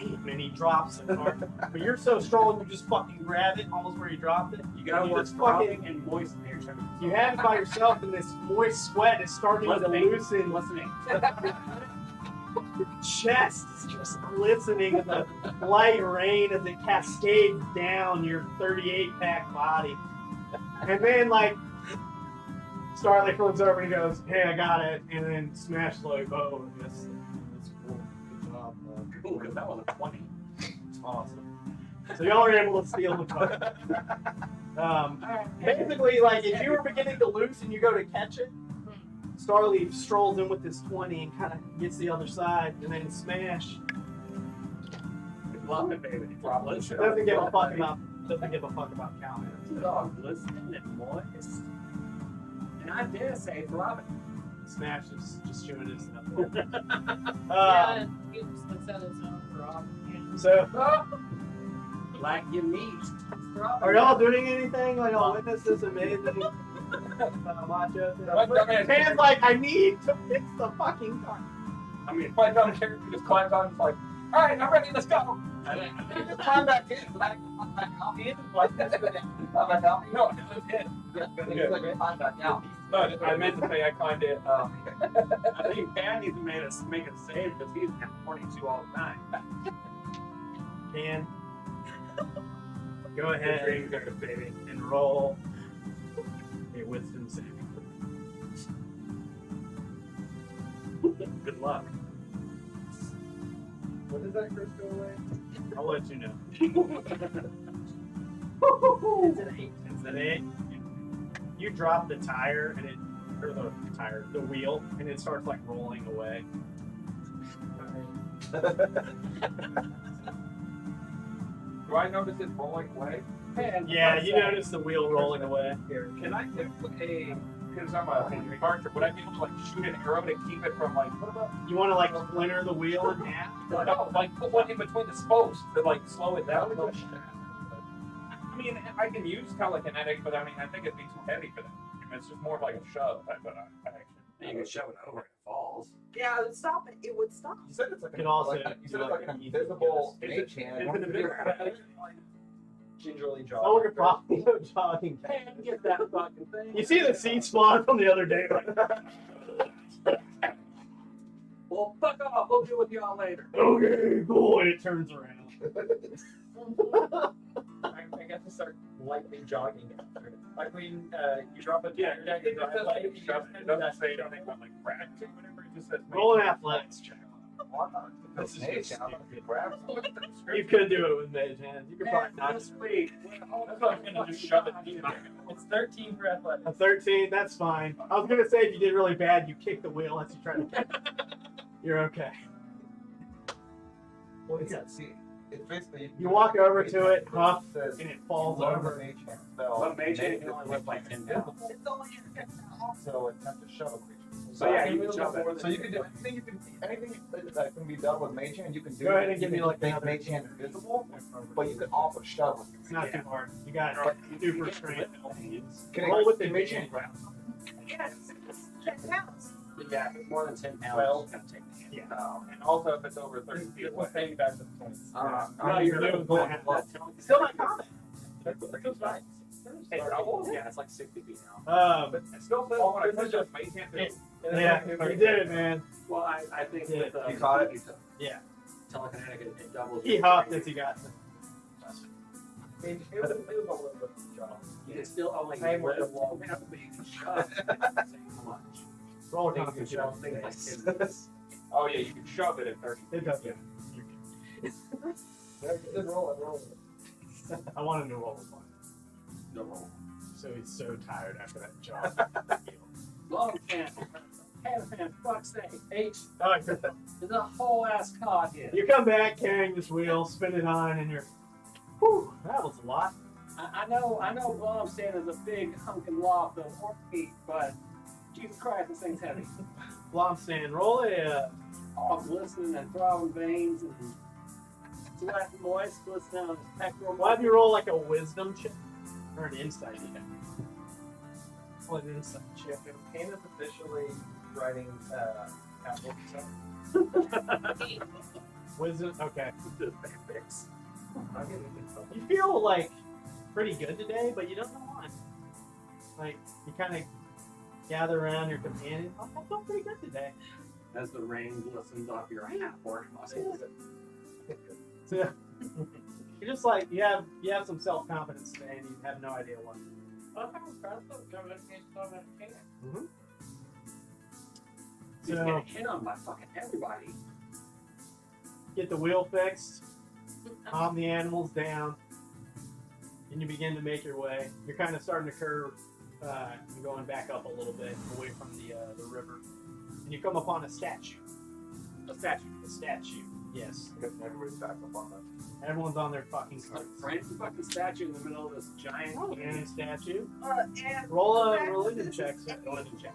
bam, and he drops it. But you're so strong, you just fucking grab it almost where you dropped it. You gotta You work just fucking- throbbing and moist in your chest. You have it by yourself, and this moist sweat is starting to loosen. Listening. Your chest is just glistening in the light rain as it cascades down your 38-pack body. And then, like, Starlight looks over and he goes, "Hey, I got it." And then Smash like, "Oh, yes, that's cool. Good job." Cool, because that was a 20. It's awesome. So y'all are able to steal the phone. Basically, like, if you were beginning to lose and you go to catch it, Starleaf strolls in with this 20 and kind of gets the other side, and then Smash Love it, baby. doesn't give a fuck about counting. Dog, glistening and moist. And I dare say throbbing. Smash is just chewing his stuff. Yeah, he was the settle zone for all. So, Like your meat. Throbbing. are y'all doing anything? Like, y'all witness this amazing macho thing? Man's like, I need to fix the fucking car. I mean, climbs on the character, just climbs on, it's like, all right, I'm ready, let's go. I think Just climb back in, like, I'm back out in, like, that's good. I'm back out. No, it's good. It's like a climb back out. No, I meant to say I climbed in. I think Pan needs to make a save because he's at 42 all the time. Dan, go ahead Dream goes, baby. and roll a wisdom saving. Good luck. When does that curse go away? I'll let you know. It's an 8. It's an 8. You drop the tire and the wheel, and it starts like rolling away. Do I notice it rolling away? Yeah, you notice the wheel rolling away. Can I get because I'm a archer, would I be able to like shoot an arrow to keep it from like, what about, You want to like splinter the wheel in half? no, like put one in between the spokes to like slow it down? I mean, I can use telekinetic, but I mean, I think it'd be too heavy for that. I mean, it's just more of like a shove type of action. You can shove it over and it falls. Yeah, it would stop it. It would stop. You said it's like You can also you said do it's like like an an invisible easy mage hand. Gingerly jog. Someone could probably go jogging. Pan, get that fucking thing. You see the seed spawn from the other day. Well, fuck off. We'll deal with y'all later. Okay, cool. And it turns around. I guess to start lightly jogging after it. Like when you drop a Yeah, tire down it your just says driveway, like, it doesn't say anything about like cracks or whatever, it just says. Roll an athletics check. This is Mage just hand. You could do it with mage hands. You could probably Man, not. this week. That's what I'm gonna just shove it in. It's 13 for athletics. A 13, that's fine. I was gonna say if you did really bad, you kick the wheel as you try to catch it. You're okay. Well, yeah, see, it's basically You walk over to it, huff, says and it falls learn over. the mage hand spell. But mage hand can only lift like 10 pounds. It's only in So it has to shove a creature. So yeah, you can shove it. So you can do anything that can be done with mage hand. You can do. Go ahead and You give me can like make another- mage hand invisible, but you can also shove with It's not too hard. You got super strength. Can Roll with the mage advantage. hand? Yes. 10 pounds. Yeah, if it's more than 10 pounds, Well, it's gonna take the hand. Yeah. And also if it's over 30 feet away. Paying back to the points. No, you're you're doing going that. Still not combat. That's fine. Hey, double? Yeah, it's like 60 feet now. But it still says when I touch it, mage hand too. Yeah, you did it, man. Well, I think Yeah. with You caught it? Yeah. telekinetic, it doubles. He your huffed strength. as he got. It was a little bit of a job. You can still only Same with lift the wall. but you can shove. Same how much. Roll a You can constitution. shove things like this. Oh yeah, you can shove it at 30 feet. It does. Yeah. Roll. I wanted to roll one. No roll. So he's so tired after that job. Long fan. Fan, fuck's sake. H. Oh, There's a whole ass cod here. you come back carrying this wheel, spin it on, and you're. Whew, that was a lot. I know what I'm saying is a big hunkin' loft of orc meat, but Jesus Christ, this thing's heavy. Blomstein, roll a. All glistening and throbbing veins and sweat and moist glistening on his pectoral. We'll have you roll like a wisdom check or an insight check. Roll an insight check. Pan is officially writing Apple, so. Wisdom. Okay. Fix. I'm getting into trouble. You feel like pretty good today, but you don't know why. Like you kind of gather around your companion. Oh, I feel pretty good today. As the rain glistens off your hat muscles. So you're just like you have some self confidence today, and you have no idea why. Mm-hmm. He's So getting hit on by fucking everybody. get the wheel fixed, calm the animals down, and you begin to make your way. You're kind of starting to curve. You're going back up a little bit away from the river, and you come upon a statue. A statue. A statue. Yes. I guess everybody's back up on that. Everyone's on their fucking It's a carts. French fucking statue in the middle of this giant And statue. And Roll a back to religion this check. is Religion check.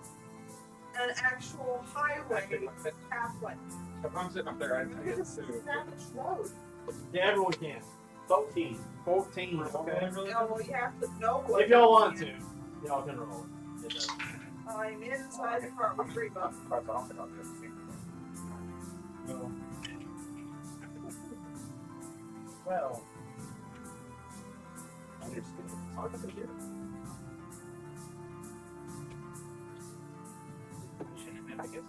an actual highway pathway. If I'm sitting up there, I get This is sued. Savage Road. Yeah, everyone can. 14. 14. Okay. Oh, well, you have to know what. If y'all want to, y'all can roll it. It doesn't- I'm inside the car with 3 bucks. I don't think I'll get sued. No. Well, I'm just gonna talk to the computer. I guess.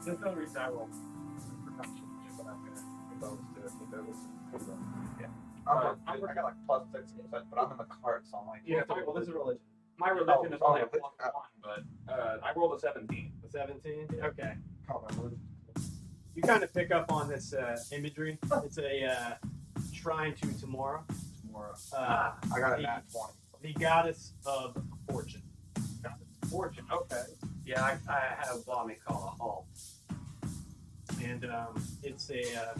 There's no reason I won't production, but I'm gonna propose to if it was. Yeah. I got like plus 6%, but I'm in the cart, so I'm like. Yeah, Well, this is religion. my religion is only a religion. plus 1, but I rolled a 17. The 17. Okay. Call my religion. You kind of pick up on this imagery. It's a shrine to Tamora, Tomorrow. uh, I got a nat 20. the goddess of fortune. Fortune, okay. Yeah, I had a bomb call a halt. And it's a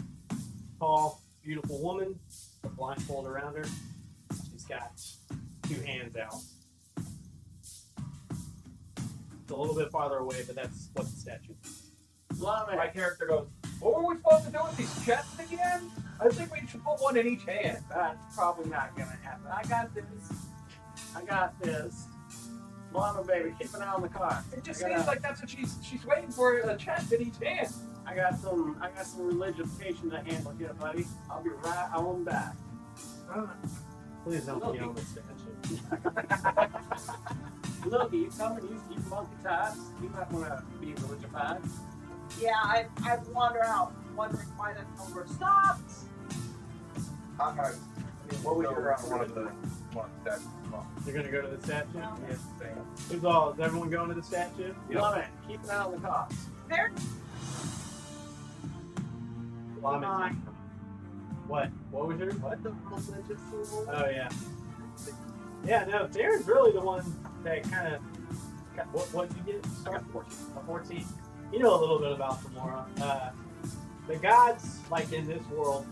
tall, beautiful woman, with a blindfold around her. She's got 2 hands out. It's a little bit farther away, but that's what the statue is. My character goes, what were we supposed to do with these chests again? I think we should put one in each hand. That's probably not gonna happen. I got this. I got this. Mama, baby, keep an eye on the car. It just I seems got- like that's what she's waiting for, a chest in each hand. I got some religious patient to handle here, buddy. I'll be right on back. Please don't Look. be on the statue. Look, you coming? You monkey types. You might want to be religified. Yeah, I wander out, wondering why that number stopped. I'm gonna. What was go your to one of the statues as well. You're gonna go to the statue? No. Yes, Sam. Who's all? Is everyone going to the statue? Love it. Keep an eye on the car. There. Well, I'm in- Mine. What? What was your what? The religious rule. Oh yeah. Yeah, no, Darren's really the one that kind of. What did you get? I got 14. A 14. You know a little bit about Tamora. The gods, like in this world,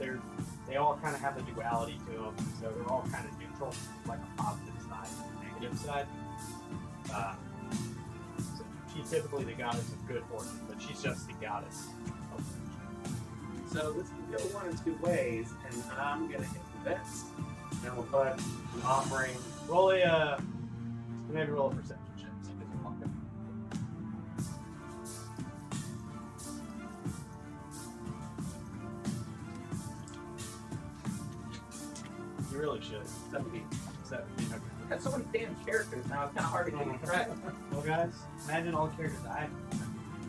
they all kind of have a duality to them, so they're all kind of neutral, like a positive side and a negative side. So she's typically the goddess of good fortune, but she's just the goddess of fortune. So this can go one of 2 ways, and I'm gonna hit the bets. And we'll put an offering. Roll maybe roll a perception check. You really should. 17. 17. Okay. I got so many damn characters now, it's kind of hard to keep track. Well, guys, imagine all the characters I have.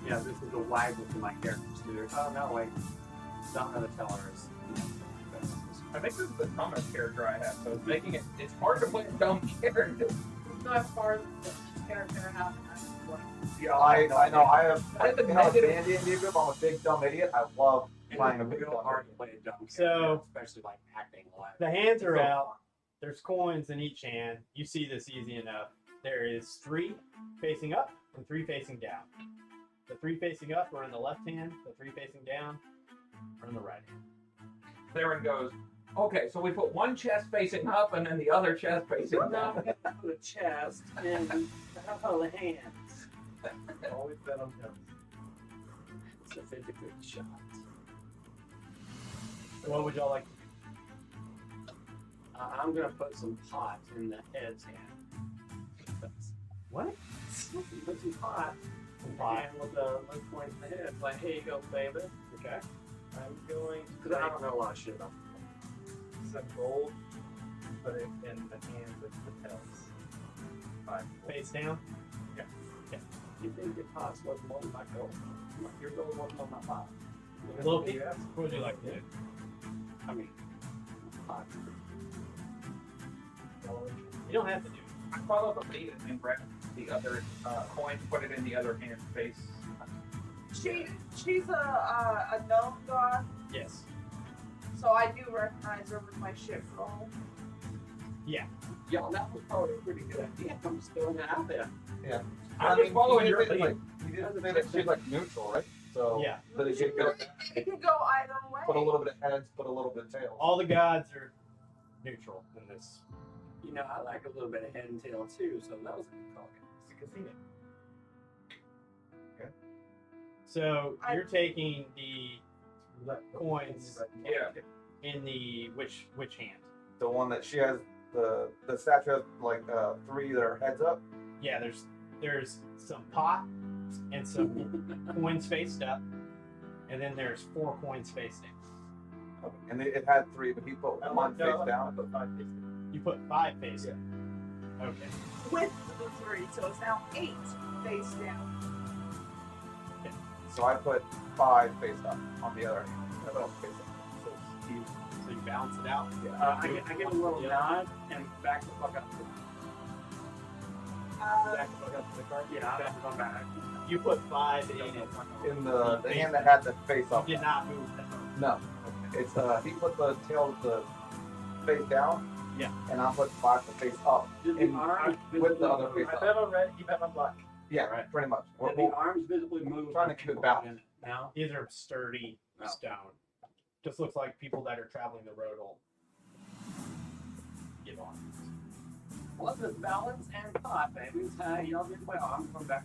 Yeah, this is a waggle to my characters too. Oh no, wait. Don't know the tellers. I think this is the dumbest character I have, so it's making it's hard to play a dumb character. It's not far the character enough. Yeah, I know. I have. I had the You know, negative- D&D group. I'm a big dumb idiot. I love playing a big real dumb hard to idiot. play a dumb So- character, especially like acting live. The hands are out. There's coins in each hand. You see this easy enough. There is 3 facing up and 3 facing down. The 3 facing up are in the left hand. The 3 facing down are in the right hand. Theron goes, okay, so we put one chest facing up and then the other chest facing Now down. I'm gonna put a chest and the hands. Always bet on them. It's a 50-50 shot. So what would y'all like? I'm gonna put some pot in the head's hand. What? Put some pot And with the low point in the head, it's like, here you go, baby. Okay. I'm going to Because I don't know a lot of shit about Some gold. Put it in the hand with the tails. 5 Face down. You think your pot's worth more than my gold? Your gold worth more than my pot. Loki, what would you like to do? I mean, pot. You don't have to do it. I follow the lead and grab the other coin, put it in the other hand face. She's a gnome god, Yes. so I do recognize her with my shit roll. Y'all, that was probably a pretty good idea. I'm just throwing it out there. I'm just following you your did say, lead. like, you did say that she's like neutral, right? So Yeah. but it could go, It can go either way. put a little bit of heads, put a little bit of tails. All the gods are neutral in this. You know, I like a little bit of head and tail too, so that was a good call. It's a casino. Okay. So you're taking the coins Yeah. in the which hand? The one that she has, the statue has like 3 that are heads up. Yeah, there's some pot and some coins faced up, and then there's 4 coins face down. Okay. And it had 3, but he put one face down. Put 5 face down. You put 5 face down. Okay. With the 3, so it's now 8 face down. So I put 5 face up on the other hand. That was face up. So you balance it out. I give a little nod and back the fuck up. Back up to the card. Yeah, I have to come back. You put 5 in. In the hand that had the face You up. did not move that. No. It's he put the tail the face down. Yeah. And I put 5 the face up. Did the In- arms with the other face I up. bet on red, you bet on black. Yeah, Right. pretty much. Did the arms visibly move? Trying to keep it balanced. Now? These are sturdy Oh. stone. Just looks like people that are traveling the road will get on. Well, this balance and pot, baby. Y'all get my arms from back.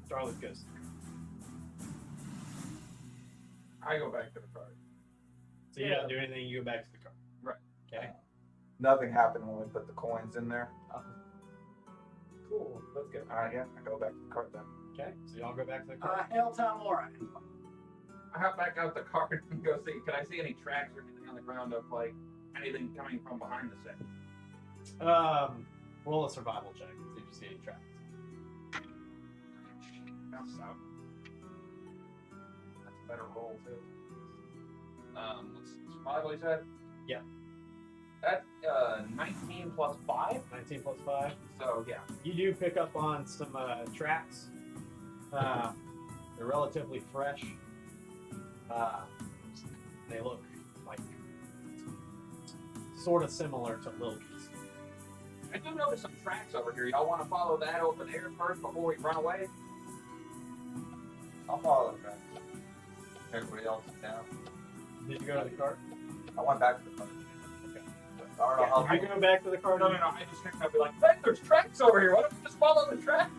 Charlotte goes. I go back to the card. So you don't do anything, you go back to the car. Right. Okay. Nothing happened when we put the coins in there. Cool. Let's go. Alright, yeah, I go back to the card then. Okay. So y'all go back to the car. Hell time, alright. I hop back out the card and go see. Can I see any tracks or anything on the ground of like anything coming from behind the set? Roll a survival check and see if you see any tracks. Down south. That's a better roll too. What's survival you said? Yeah. That's 19 plus 5. 19 plus 5. So yeah. You do pick up on some tracks. They're relatively fresh. They look like sort of similar to Lilky's. I do notice some tracks over here. Y'all want to follow that over there first before we run away? I'll follow the tracks. Everybody else is down. Did you go to the cart? I went back to the card. Okay. I don't know how Are you going back to the cart? No. I just think I'd be like, hey, there's tracks over here. Why don't we just follow the track?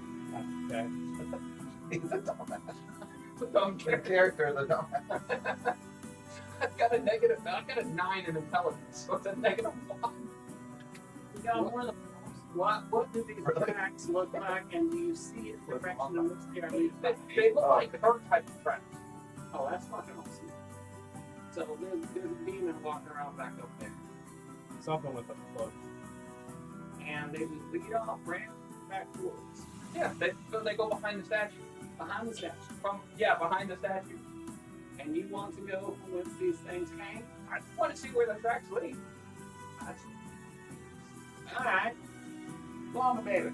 Okay. he's a dumbass. It's a dumb The character. character is a dumbass. I've got a 9 in intelligence, so it's a -1. You got more than what do these tracks look like, and do you see it direction in which they are leading? They look like her type of tracks. Oh, that's fucking awesome. So there's a demon walking around back up there. Something with the float. And they just lead off right back towards. Yeah, they go behind the statue. Behind the statue. Behind the statue. And you want to go from whence these things came? I just want to see where the tracks lead. Alright. Come on, baby.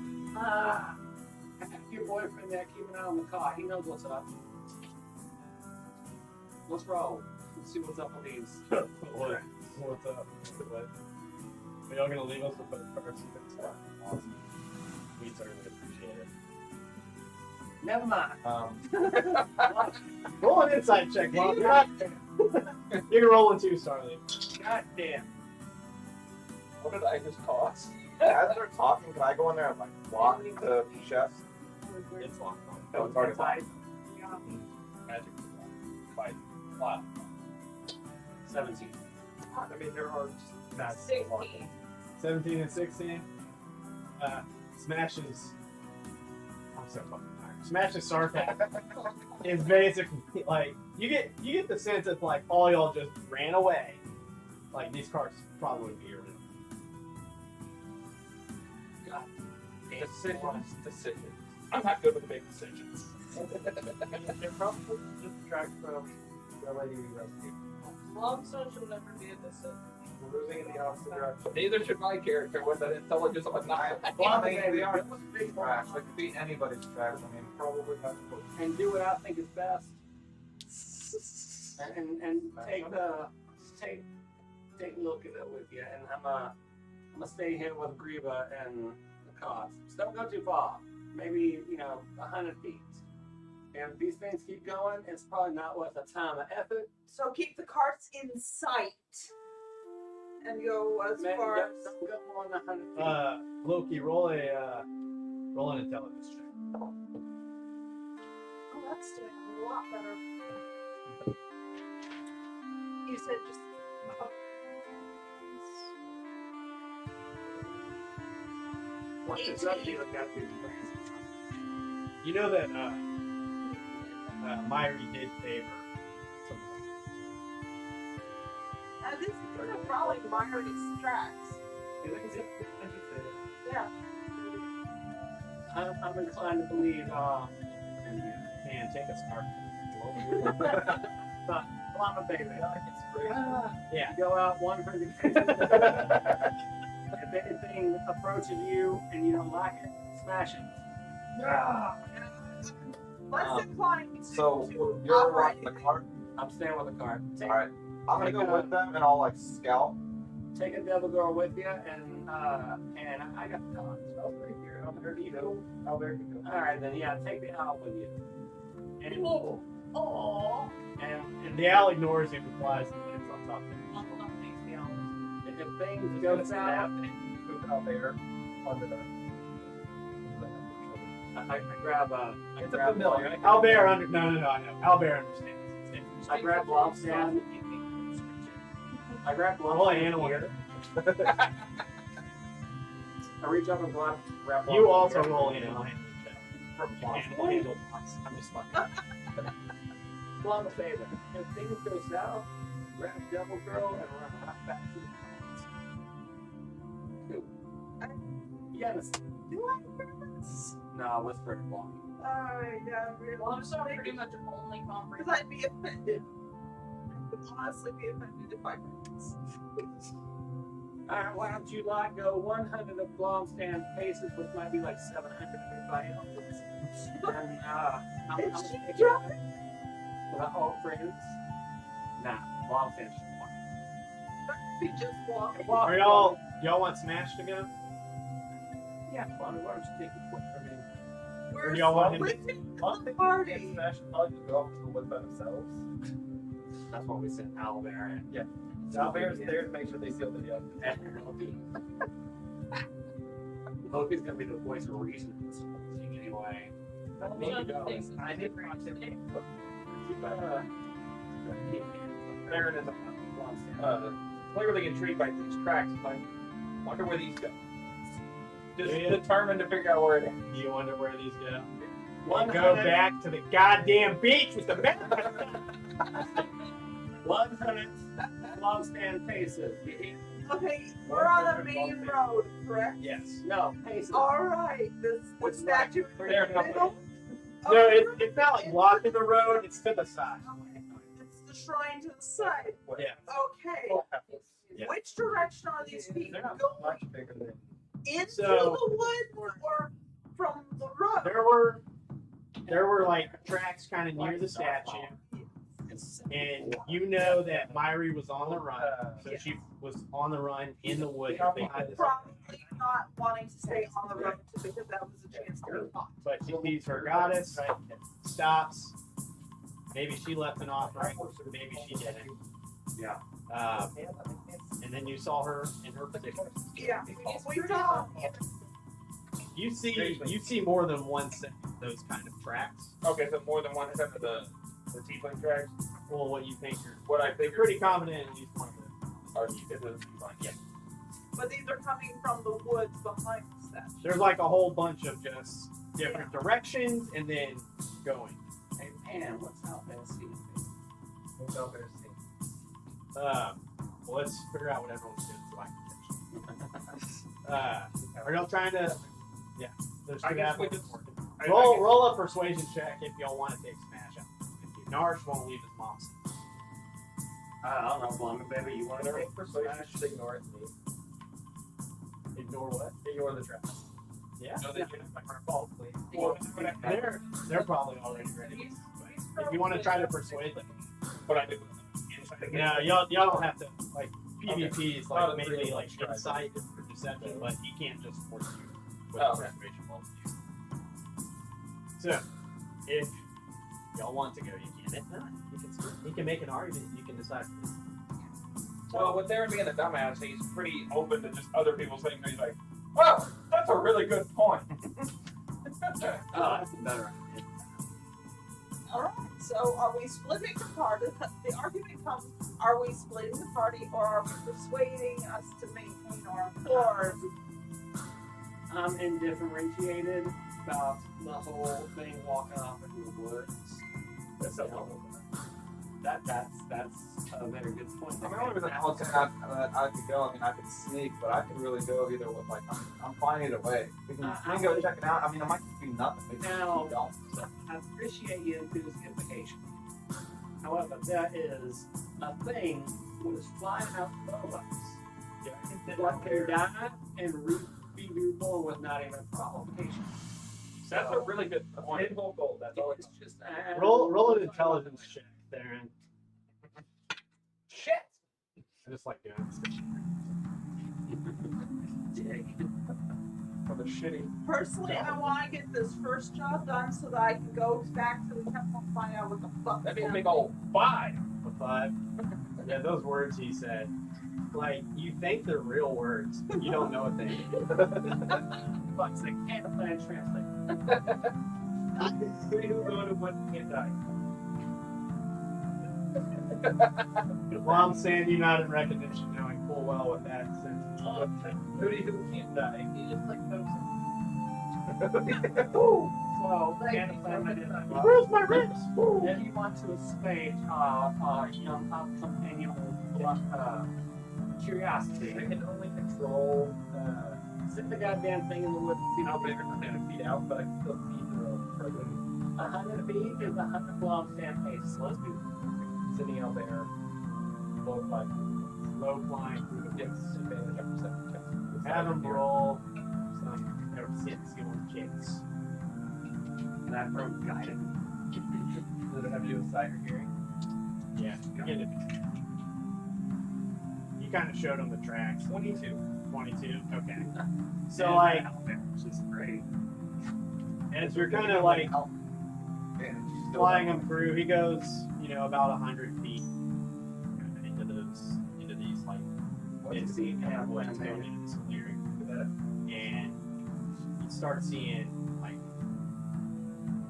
Your boyfriend there, keep an eye on the car. He knows what's up. Let's roll. Let's see what's up with these. What's up? What? Are y'all gonna leave us with the first stuff? Awesome. We certainly appreciate it. Never mind. Roll an insight check, Bob. You can roll in 2, Starling. God damn. What did I just cost? As they're talking, can I go in there and like walk the chefs? It's locked on. No, it's already locked. Magic. Fight. Wow. 17. I mean, there are not 16. 17 and 16. Smashes. I'm so fucking tired. Smash the sarcasm is basically like you get the sense that like all y'all just ran away. Like these cards probably would be your Decisions. I'm not good with big decisions. They're probably just tracked from the lady we rescued. Longstone should never be a decision. We're moving in the opposite direction. Neither should my character with an intelligence of a nine. Well, I mean, they are big tracks. They could be anybody's tracks. I mean, Probably not. And do what I think is best. And take a look at it with you. And I'm gonna stay here with Greba and the cops. Just don't go too far. Maybe 100 feet. If these things keep going, it's probably not worth the time and effort. So keep the carts in sight. And go as Man, far don't as. go more than 100 feet. Loki, roll an intelligence check. Oh, that's doing a lot better. You said just. What is up, you look at these things? You know that Myri did favor some. These are probably Myri's tracks. Yeah. I'm inclined to believe, Man, take a start. but Llama Baby. Yeah. Go out 100 feet. If anything approaches you and you don't like it, smash it. Let's decline to. so to you're operate. on the cart. I'm staying with the cart. All right. I'm gonna go with them and I'll like scout. Take a devil girl with you, and I got the dogs. I'll bring your other ego. How very good. All right, then yeah, take the owl with you. And Aww. and The owl ignores him and flies and lands on top of him. if things go south, Move out there onto the. I grab It's a familiar. Albert I know. Albert understands. I grab Lobstand. I grab Roll an Lobstand animal here. I reach up and grab You Lobstand also here. roll an animal handling check. Animal handle box. I'm just fucking. Llama favor. If things go south, grab Devil Girl and run right back to the cards. Yes. Do I remember this? No, whisper it long. Yeah, Well, I'm so pretty much only Because comprehend. I'd be offended. I would honestly be offended if I heard this. Alright, why don't you like go 100 of Blomstand paces, which might be like 700 of everybody else's. And I'm Is gonna she take drunk? it with all friends. Nah, Blomstand's just one. We just walk. Are y'all want Smash to go? Yeah, why don't you take a quick from me? We're Or y'all want him with me One to the thing party. Smash and probably just go off to the woods by themselves. That's what we sent Owlbear and Albert's there to make sure they seal the deal. Loki. Loki's gonna be the voice of reason in this anyway. I need Baron is clearly intrigued by these tracks. Like, wonder where these go. Just Yeah. determined to figure out where it is. Do you wonder where these go? One Go back to the goddamn beach with the man. 100 Blomstand paces. Okay, we're on a main road, correct? Yes. No, paces. Alright, the What's statue that? in the middle. No, it's not like blocking the road. It's to the side. Okay. It's the shrine to the side. Yeah. Okay. Yeah. Which direction are these people They're not going? much bigger than. Into So- the woods or from the road? There were like tracks kind of near the statue, and you know that Myri was on the run, so she was on the run in the woods behind the. Probably not wanting to stay on the road because that was a chance to get caught. But she sees her goddess, stops. Maybe she left an offering, maybe she didn't. Yeah. And then you saw her in her position. Yeah. We saw. You see more than one set of those kind of tracks. Okay, so more than one set of the tiefling tracks. Well, what you think you're What I think pretty confident in at least one of them. are the tiefling. Yeah. But these are coming from the woods behind the statue. There's like a whole bunch of just different directions and then going. Hey, man, what's out there? See What's out there? See. Well, let's figure out what everyone's doing so I can catch. Are y'all trying to? Yeah. There's I two guess we apples just- working. I Roll a persuasion check if y'all want to take Smash out. Narsh won't leave his mom's. I don't know, Blondie, baby. You want to Make persuasion, just ignore it. Ignore what? Ignore the traps. Yeah. know that you have my fault, please. Well, they're probably already ready. But if you want to try to persuade them, But I do. Inside the game. yeah, y'all don't have to like PvP is like Oh, mainly really? like insight or deception, but he can't just force you with Oh, okay. persuasion roll. So, if y'all want to go, you can. If not, you can make an argument. You can decide. Well, with Darren being a dumbass, he's pretty open to just other people saying things like, "Well, that's a really good point." Oh, that's better. Alright, so are we splitting the party? The argument comes, are we splitting the party or are we persuading us to maintain our accord? I'm indifferentiated about the whole thing walking off into the woods. That's so That's a very good point. I mean, the only reason I would say I could go, I mean, I could sneak, but I could really go either with, like, I'm fine either way. We can go check it out. I mean, I might do nothing. Maybe Now- we don't. So. I appreciate your enthusiasm. However, there is a thing that is flying out above us. What can die and be reborn with not even a provocation. That's a really good point. Hit whole gold. That's all it It's costs. just Roll an intelligence check, Darren. Shit. I just like doing this. For the shitty. Personally, I want to get this first job done so that I can go back to the temple and find out what the fuck. That'd be a big old 5. A 5. Yeah, those words he said. Like, you think they're real words. You don't know what they mean. Fuck's sake, can't plan translate. Who do you go to what can't die? Well, I'm saying you not in recognition, knowing full well what that sentence is. Who do you can't die? You just like those. So, Thank can't you. plan my dinner. Where's my ribs? If you want to assuage young companion curiosity, I can only control. sit the goddamn thing in the woods. You know, They're 100 feet out, but I can still feed the person 100 feet is 100 kilometers stand pace. So let's do sitting out there. Low flight. Low flying through the Gets advantage of perception checks. Have them roll some skill checks. that from guided. Does it have to do with sight or hearing? Yeah, get it. You kind of showed them the tracks. 22. 22? Okay. So, like, which is great. as you're kind of like flying him through, he goes, about 100 feet into these, like, What you it's see kind of when what's going in this clearing. And you start seeing, like,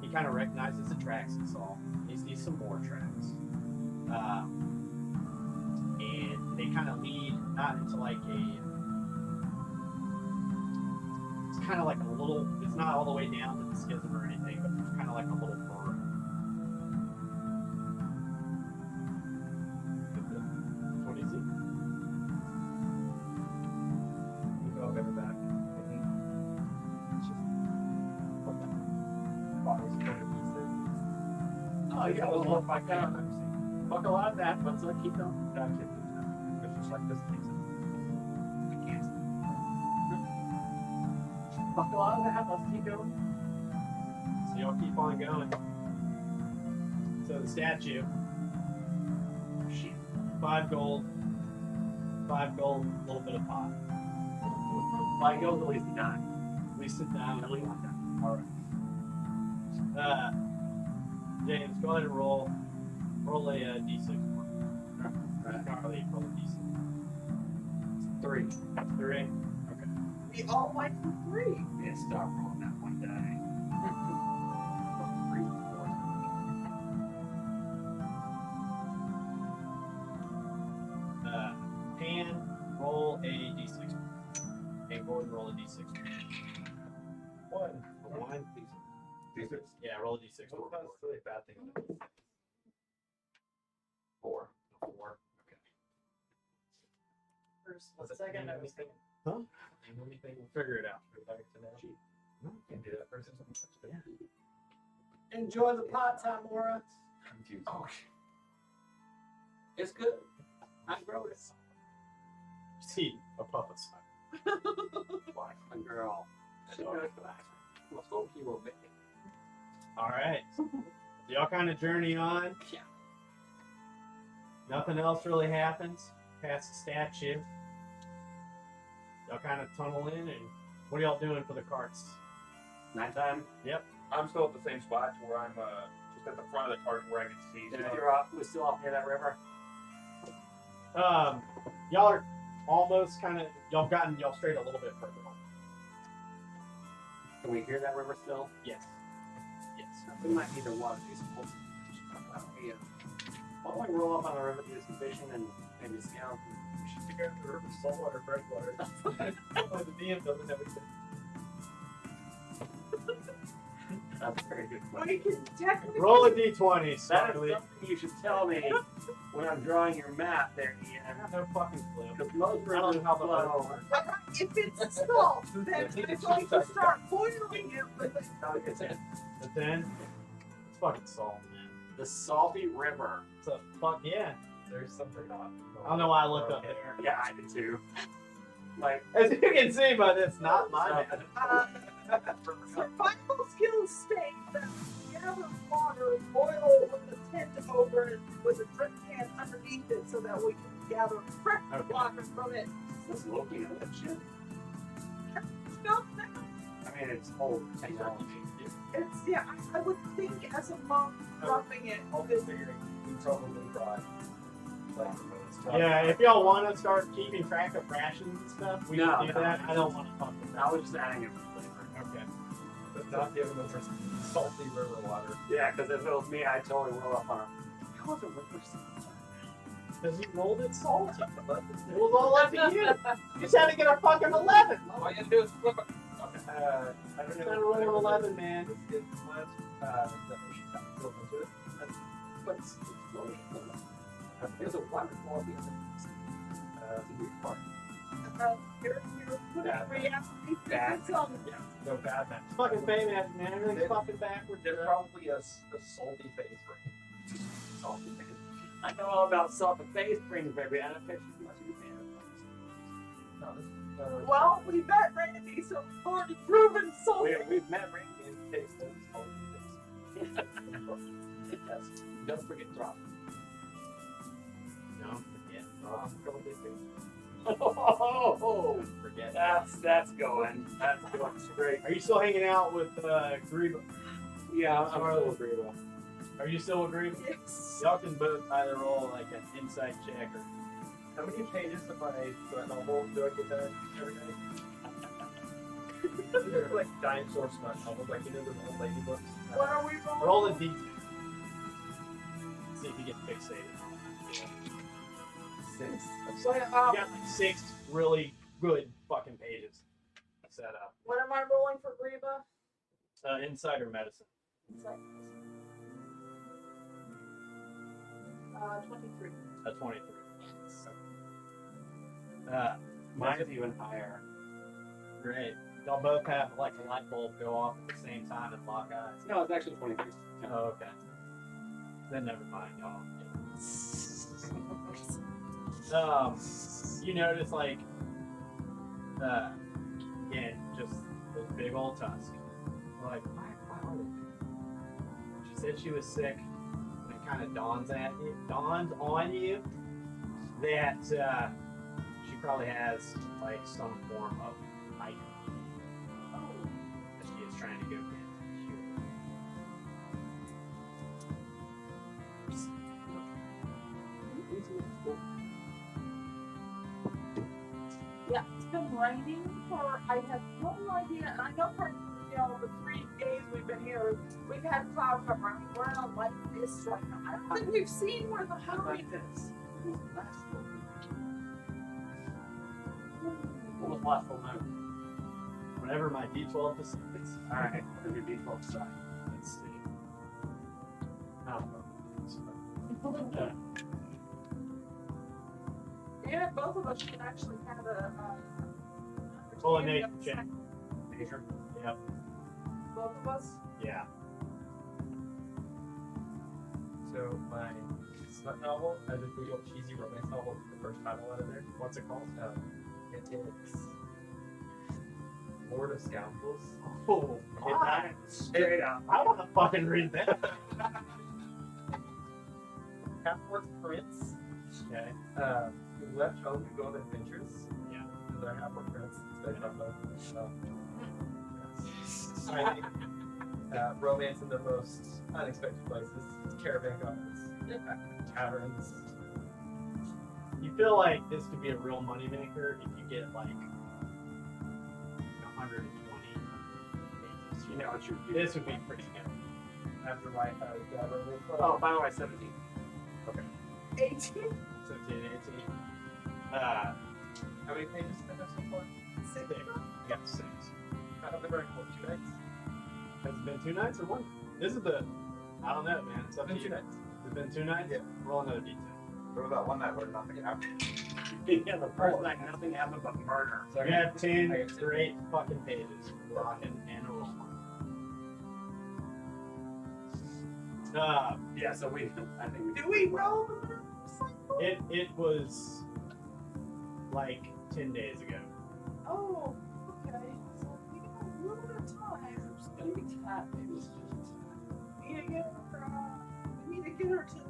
he kind of recognizes the tracks he saw. He sees some more tracks. And they kind of lead not into like it's kind of like a little, it's not all the way down to the schism or anything, but there's kind of like a little furrow. What is it? You go over back. It's just what the body's going to pieces. Oh yeah, well, look like that. Fuck a lot of that, but so keep going. It's just like this thing. I can't. Fuck a lot of that, let's keep going. So y'all keep on going. So the statue, Shit. 5 gold, a little bit of pot. Like goes at least 9. At least sit down. At least 9. All right. James, go ahead and roll a d6 for me. Carly, roll a d6. 3. 3. Okay. We all went for 3. Yeah, stop rolling that one die. 3, 4. Pan, roll a d6. And Gordon, roll a d6. 1. One. D6. Yeah, roll a d6. Well, that's really a bad thing. 4. 4. Okay. First, second, I was thinking. Huh? Anything We'll figure it out. we'd like to know? No, can do that first. Yeah. Enjoy the pot, Tamora. Confused. Oh, it's good. I wrote it. See a puff of smoke. Like a girl. Well, so he will make it. All right. Y'all kind of journey on. Yeah. Nothing else really happens past the statue. Y'all kind of tunnel in, and what are y'all doing for the carts? Nighttime. I'm still at the same spot where I'm just at the front of the cart where I can see. And you're up. We're still up near that river. Y'all are almost kind of y'all strayed a little bit further on. Can we hear that river still? Yes. Yes. We might need to water these holes. Why don't we roll up on the river, do some fishing, and maybe scout? We should figure out the river saltwater, freshwater. Oh, the DM doesn't have anything. That's a very good We question. can technically. Roll a d20, That is Smiley. something you should tell me when I'm drawing your map there, I Ian. have no fucking clue. Because most I don't rivers know how the flow. If it's salt, then it's going to start boiling everything. No, it's in But then it's fucking salt, man. the salty river. It's a fuck yeah. There's something not. I don't know why I looked up there. Yeah, I did too. Like, As you can see, but it's not my bad. Survival skills state that gather water, boil with a tent over it with a drip can underneath it so that we can gather fresh Okay. water from it. this is looking at that shit. No, I mean, it's old technology. it's, yeah, I would think as a monk roughing it, I'll be figuring we probably brought like Yeah, if y'all want to start keeping track of rations and stuff, we No, can do no. that. I don't want to fuck with that. I was just adding it for flavor. Okay. but not giving them for salty river water. Yeah, because if it was me, I'd totally roll up on it. How was the river salty? Because you rolled it salty. It was all up to you. You just had to get a fucking 11. All you gotta do is flip it. I don't You know. gotta roll an 11, man. It's last that we should have built into it. But it's slowly. There's a waterfall at the end of this. It's a weird part. you're putting Bad. reality Bad. fits on Yeah, no bad match. It's fucking Baymax, man. Everything's fucking backwards. There's probably a salty phase ring. Salty thing. I know all about salt and face springs, baby. And I bet you must be a fan of No, this Well, we met Randy, so we've already proven salty. We've met Randy. it tastes of salty things. Yes. Don't forget drop. No, forget. Couple big things. Oh, Forget. that's going. That's going straight. Are you still hanging out with Greba? Yeah, I'm still agreeable. Are you still with Greba? Yes. Y'all can both either roll like an insight check or. How many pages of my threat novel do I get done every night? They're like dinosaur smut novels, like you know those old lady books. What are we rolling? Roll a d10. See if you get fixated. 6. What, You got like 6 really good fucking pages set up. what am I rolling for Greba? Insight or medicine. 23. 23. Mine's even higher. Great. Y'all both have like a light bulb go off at the same time and lock eyes. No, it's actually 23. Oh, okay. Then never mind, y'all. You notice like, again, just those big old tusks. We're like, why are they big? She said she was sick, and it kind of dawns on you that she probably has like some form of height that she is trying to go get cured. Yeah, it's been raining for, I have no idea, and I know for, the 3 days we've been here, we've had cloud cover on the ground like this right now. I don't think we've seen where the hurricane is. Almost last full moon. Whatever my D12 decides. Alright, what are your D12 side? Let's see. Yeah, both of us should actually have a Roll a understanding nature of the check. second- Nature? Yep. Both of us. Yeah. So my smut novel, I did a real cheesy romance novel, the first title out of there. What's it called? It is Lord of Scoundrels. Oh, Alright, straight up. I want to fucking read that. Half-orc prince Okay. who left home to go on adventures. Yeah. Because they're half-orc prince. They don't know. Society. Romance in the most unexpected places. Caravan guards. Taverns. You feel like this could be a real moneymaker if you get like 120 pages. You know what you're This would be pretty good. After my romance. Oh, by the way, 17. 18. 17, 18. How many pages did I have so far? 6. You got 6. I've been very cool. 2 nights. Has it been 2 nights or 1? This is the. I don't know, man. It's up to Been 2 you. nights. It's been 2 nights? Yeah. Roll another d10. There was that one night where nothing happened. Yeah, the first night, nothing happened but murder. So You have 10 I got 10. straight fucking pages. Rocking and a rolling. Yeah, so I think Do we roll the motorcycle? It was like 10 days ago. Oh, okay. So we got a little bit of time. It's gonna be tight, baby. It's just We need to get her. We need to get her to the.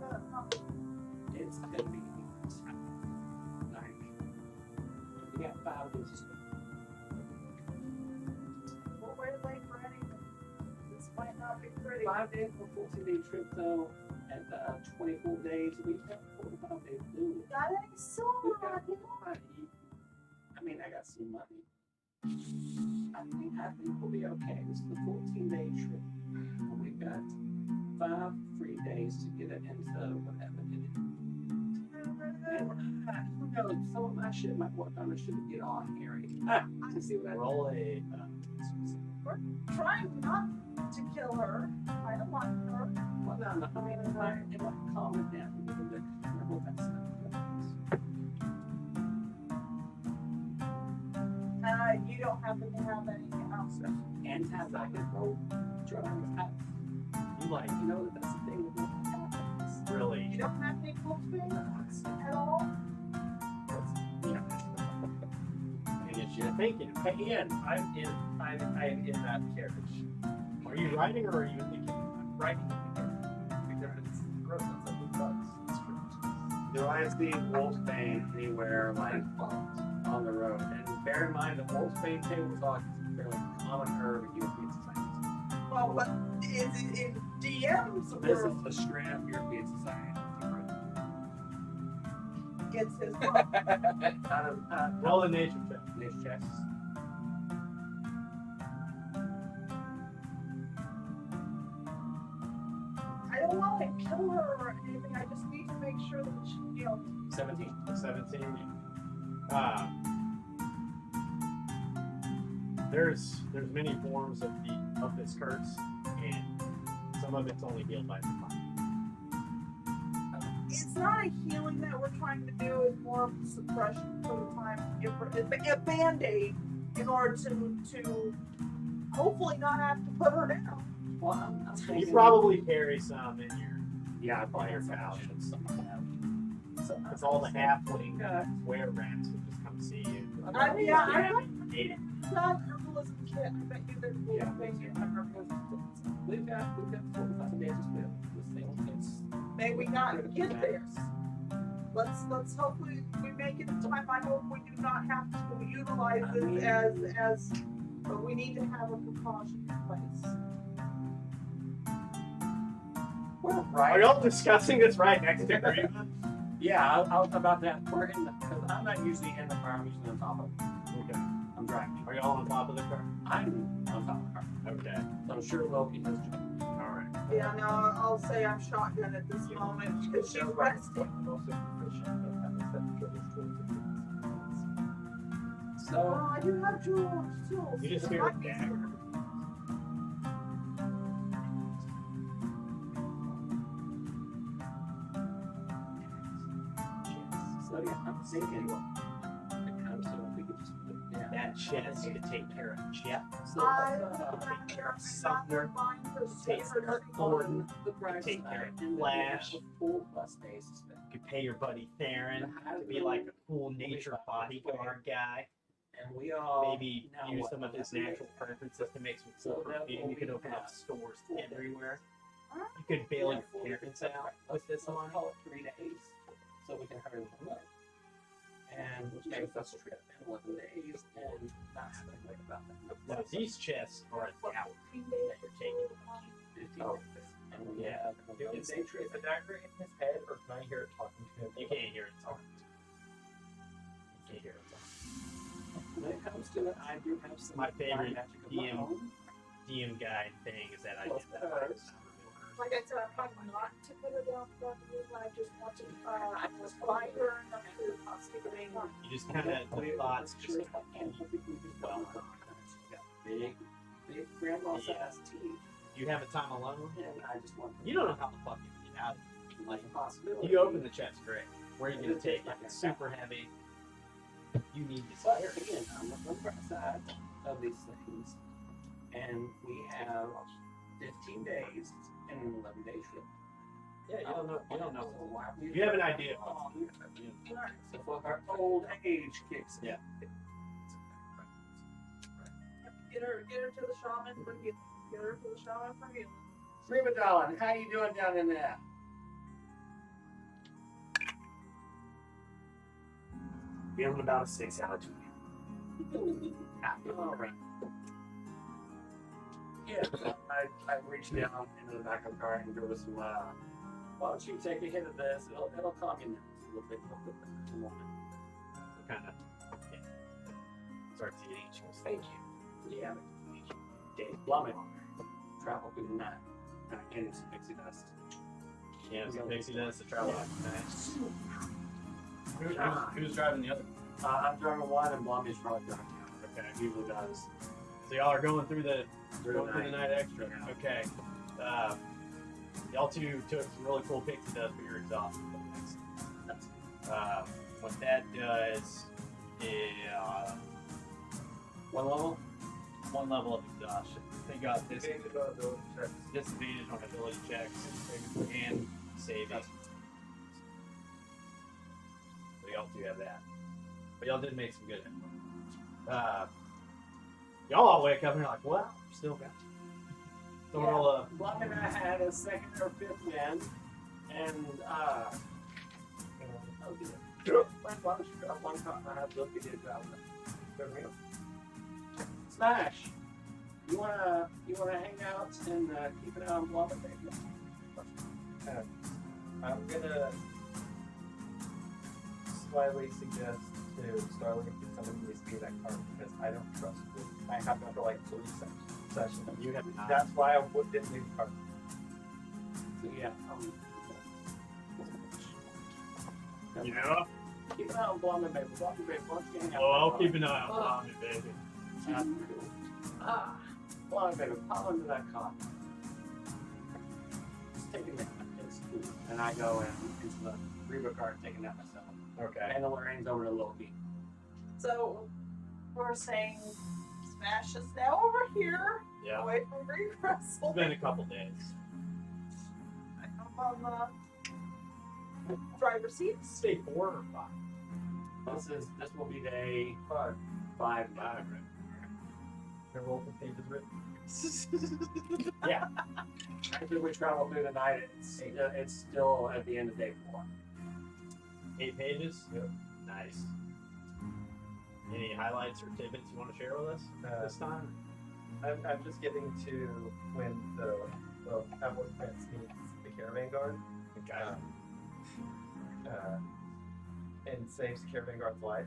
it's gonna be tight. Like, we got 5 days. We're way late for anything. This might not be pretty. 5 days for a 14-day trip, though, and 24 days. We have 45 days to do it. That ain't so We got hard. money. I mean, I got some money. I think we'll be okay. This is a 14-day trip. And we've got 5 free days to get it into whatever it is. And who knows? Some of my shit might work on. I should get on here. I see what I Roll a. We're trying not to kill her. I don't want her. Well, no, I mean, it might calm it down a little bit. I hope that's not. You don't happen to have anything else. Anti-road drugs. You like You know that's the thing with happens. really. You don't have any cool things at all? You're thinking. Hey, Ian, I'm in that carriage. Are you riding or are you thinking? I'm riding because it's gross. It's like bugs. It's fruit. Do I see wolfbane anywhere like on the road? And bear in mind that wolfbane tabletop is a fairly common herb in European societies. Well, but is it in DM's So this world? is a straight up European society. Gets his Out of Roll a nature check. nature checks. I don't want to kill her or anything. I just need to make sure that she, 17. 17. There's many forms of this curse, and some of it's only healed by the fire. it's not a healing that we're trying to do. It's more of a suppression for the time. Give her a band-aid in order to hopefully not have to put her down. Well, I'm You thinking, probably carry some in your. yeah, I probably your have pouch. something like that. So It's all the halfling were rats who just come see you. I'm not herbalism kit. I bet you there's cool Yeah, things. we've got 45 days to live. This thing is May we not get there. Let's hopefully we make it in time. I hope we do not have to utilize this as but we need to have a precaution in place. we're Are right. y'all discussing this right next to Grima? Yeah, I was about that. We're in the because I'm not usually in the car. I'm usually on top of it. Okay. I'm driving. Are y'all on top of the car? I'm on top of the car. Okay. So I'm sure Loki has jumped. All right. Yeah, no, I'll say I'm shotgun at this moment because she's resting. I'm also proficient in having set troubles towards So I do have tools. You just It hear might a be dagger. So yeah, I'm thinking it comes to if we could just put it down. That chest could take care of Jeff. So Take care of Sumner. Take care of on Gordon. the bright Take side, care of and then we Flash. have a full plus days to spend. You could pay your buddy Theron to be like a cool nature bodyguard guy. And we all Maybe now use what? some of his natural preferences to make some cool perfume. You could open up stores everywhere. You could bail your parents out with this Let's one. call it 3 days, so we can hurry them up. And we'll take this trip in 11 days, and that's the thing about that. Now, these chests are a doubt that you're taking. 15 days. And we have a 11-day trip. Is the dagger in his head, or can I hear it talking to him? You can't hear it talking. You can't hear it talking. When it comes to it, I do have some My favorite magic of my DM own. DM guide thing is that I Well, did that. first, Like I said, I'm trying not to put it down front of you. I just want to, I just fly her and I'm stick it in. You just kind of, the thoughts just well. Big grandma-sized teeth, You have a time alone. and I just want You don't know how the fuck you can get out of it. like a possibility. You open the chest, great. Where are you gonna take it? It's super heavy. You need this But air. again, I'm on the bright side of these things, and we have 15 days and an 11-day trip. Yeah, you don't know. You don't know. So why we- You have an idea. So if our old age kicks in. Yeah. Get her to the shaman for healing. Get her to the shaman for healing. Reba darling, how you doing down in there? Feeling about a 6 out of 10. All right. Yeah, I reached down into the back of the car and there was some, why don't you take a hit of this? It'll calm you down a little bit. Kind of. Yeah. Starts eating. She goes, thank you. Yeah, Dave Blummet travel through the night. And it's pixie dust. Yeah, some pixie dust to travel out tonight. Who's driving the other? I'm driving one and Blummet's probably driving the other. Okay. He usually does. So y'all are going through the Through the night extra. Yeah. Okay. Y'all two took some really cool pixie dust for your exhaust. What that does is One level? one level of exhaustion. They got disadvantage on ability checks and saving. So y'all do have that. But y'all did make some good input. Y'all all wake up and you're like, well, still got you. So we'll, Blummet and I had a second or fifth man, and why don't you grab one car? I have looked at it about Smash. You wanna hang out and keep an eye on Blummet, baby? I'm gonna slightly suggest to Starling if somebody needs to be in that car because I don't trust you. I have after like 3 sessions. you have not. That's why I didn't leave the car. So yeah. Yeah. Keep an eye on Blummet, baby. Blummet, baby. Why don't you hang out? Well, I'll keep an eye on it, baby. Blummet, baby. Pile into that car. Just take a nap. It's cool. And I go into the Reba car and take a nap myself. Okay. And the reins over to Loki. So we're saying Smash is now over here, Yeah. away from Regress. It's been a couple days. I'm on the driver's seat. Say 4 or 5. This will be day 5 now. The roll for pages written. Yeah. After we travel through the night, it's still at the end of day 4. 8 pages? Yep. Nice. Any highlights or tidbits you want to share with us this time? I'm just getting to when the Cowboy Prince meets the Caravan Guard. Okay. And saves the Caravan Guard's life.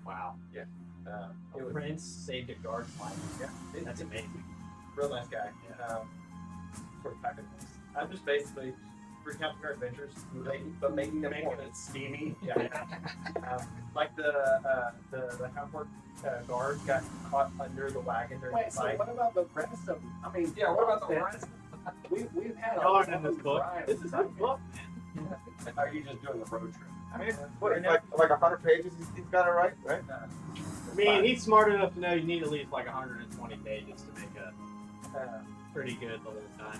Wow. It A was prince saved a guard's life. yeah, That's amazing. real nice guy. Yeah. For the pack of things. I'm just basically recounting her adventures, but making them Making more. it steamy. Yeah. Like the half-orc guard got caught under the wagon during Wait, the so fight. what about the rest of them? I mean, Yeah, what about the rest? We've had Y'all a aren't in this book. drive. This is his book. Are you just doing the road trip? I mean, what, like 100 pages he's got it right? I mean, he's smart enough to know you need at least like 120 pages to make a pretty good little time.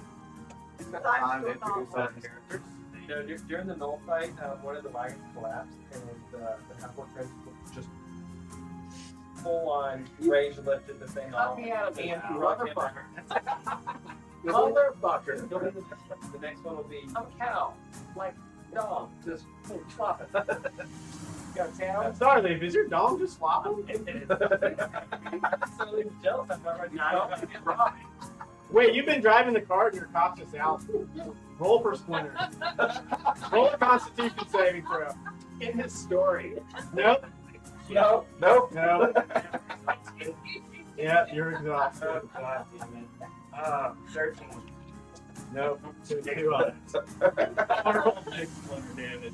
He's got time to introduce other characters. You know, during the Knoll fight, one of the wagons collapsed, and the half-orc prince just full-on rage lifted the thing Cut off. me out of the And motherfucker. Motherfucker. Motherfucker. The next one will be A cow. Like, dog. Just flop it. Got a town? Starleaf, is your dog just flopping? so jealous. I'm not ready to go. Wait, you've been driving the car and your cop's just out. Roll for Splinter. Roll a Constitution saving throw. In his story. Nope. No. Nope. No. Yeah, you're exhausted. Oh, God damn it. 13. Nope. Two on it. Roll Dick Splinter damage.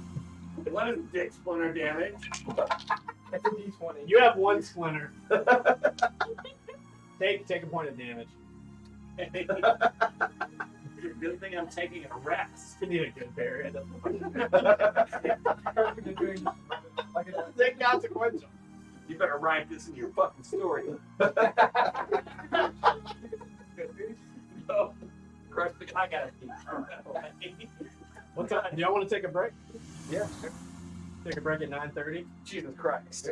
What is dick splinter damage? It's a D20. You have one splinter. Take a point of damage. Good thing I'm taking a rest. You need a good burial. Like a It's inconsequential. You better write this in your fucking story. No. Crush the I gotta keep. What time? Do y'all want to take a break? Yeah, sure. Take a break at 9:30. Jesus Christ.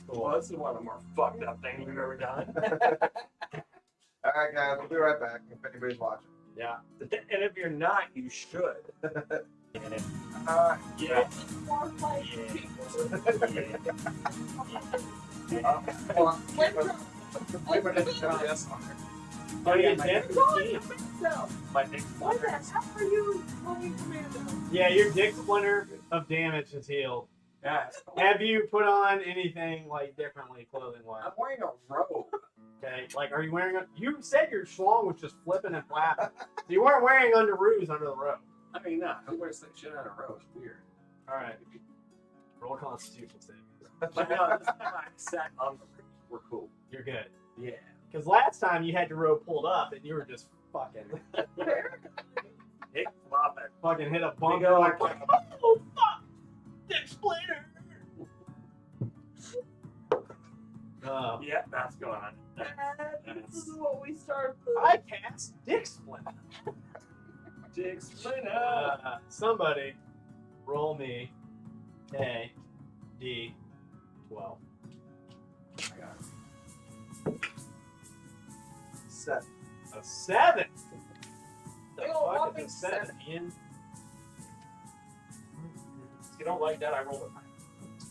Well, this is one of the more fucked up things we've ever done. All right, guys, we'll be right back if anybody's watching. Yeah. And if you're not, you should. Yeah. More like Hold on. Wait, Yes. Oh, yeah, my Dick. so, My dick why the splinter. hell are you playing Commando? Yeah, your Dick Splinter of damage is healed. Yeah. Have you put on anything like differently clothing wise? I'm wearing a robe. Okay, like are you wearing a? You said your schlong was just flipping and flapping. So you weren't wearing underoos under the robe. I mean, no, who wears that shit on a robe? It's weird. All right. Roll Constitution saving. But no, this time I sat on the robe. We're cool. You're good. Yeah. Because last time you had your robe pulled up and you were just fucking Dick flopping. fucking hit a bump. Big You're old- like, oh fuck, Dick Splinter. Yeah, that's going on. This is what we start with. I cast Dick Splinter. Dick splinter. Somebody roll me a D12. I got it. 7. A 7. The Big ol' fuck whopping is a 7, Ian? If you don't like that, I roll it.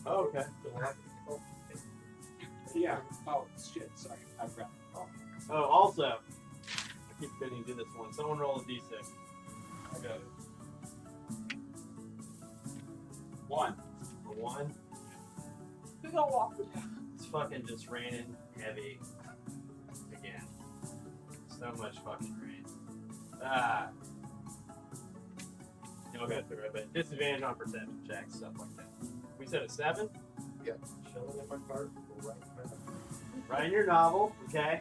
Oh, okay. Yeah. Oh, shit. Sorry. I forgot. Oh, also, I keep forgetting to do this one. Someone roll a D6. I got it. 1. A 1. Big ol' whopping. It's fucking just raining heavy again. So much fucking rain. Y'all go through it, but disadvantage on perception checks, stuff like that. We said a 7? Yeah. Chilling in my cart. Write in your novel, okay?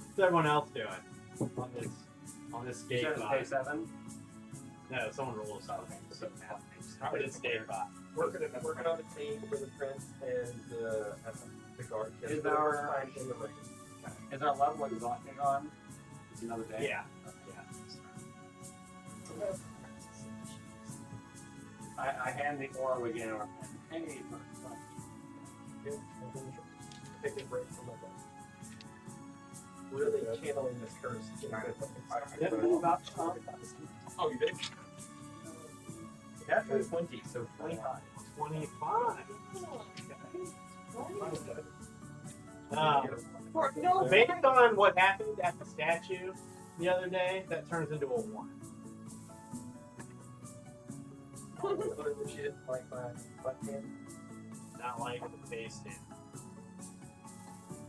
What's everyone else doing on this You gate said bot? it's K7? No, someone roll something. So how this gate bot? Working on the team for the prince and the guard. Is our- Time in the ring. Is our level exhausting on? It's another day. Yeah. I hand the orb again. Or, hey, Take a break from my life. Really channeling this curse. Oh, you did? Natural 20, so 25. 25. For no Based on what happened at the statue the other day, that turns into a 1. Literally shit like my left hand. Not like the face stand.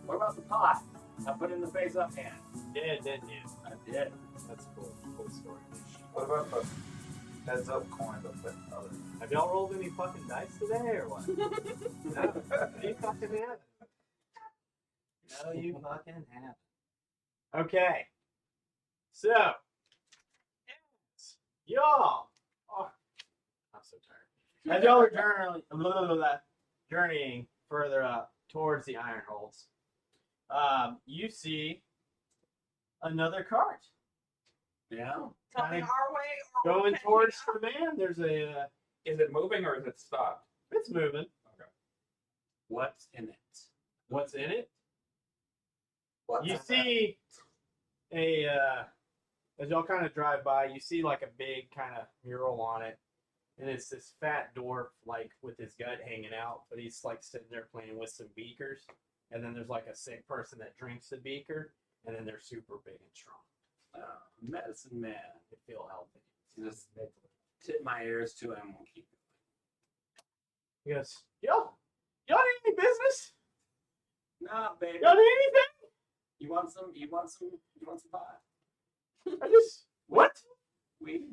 What about the pot? I put in the face up hand. You did, didn't you? I did. That's cool. Cool story. What about the Heads up, coins up with other. Have y'all rolled any fucking dice today or what? No, you fucking haven't. No, you fucking haven't. Okay. So, y'all. Oh, I'm so tired. As y'all are journeying further up towards the iron holds, you see another cart. Yeah. Coming Kinda our way or Going catching towards up? the van, there's a. Is it moving or is it stopped? It's moving. What's in it? What's in it? What's You in see a as y'all kind of drive by, you see like a big kind of mural on it, and it's this fat dwarf like with his gut hanging out, but he's like sitting there playing with some beakers, and then there's like a sick person that drinks the beaker, and then they're super big and strong. Medicine man. They feel healthy. Just tip my ears to him and keep He goes, y'all need any business? Nah, baby. Y'all need anything? You want some pot? I just what? Weed?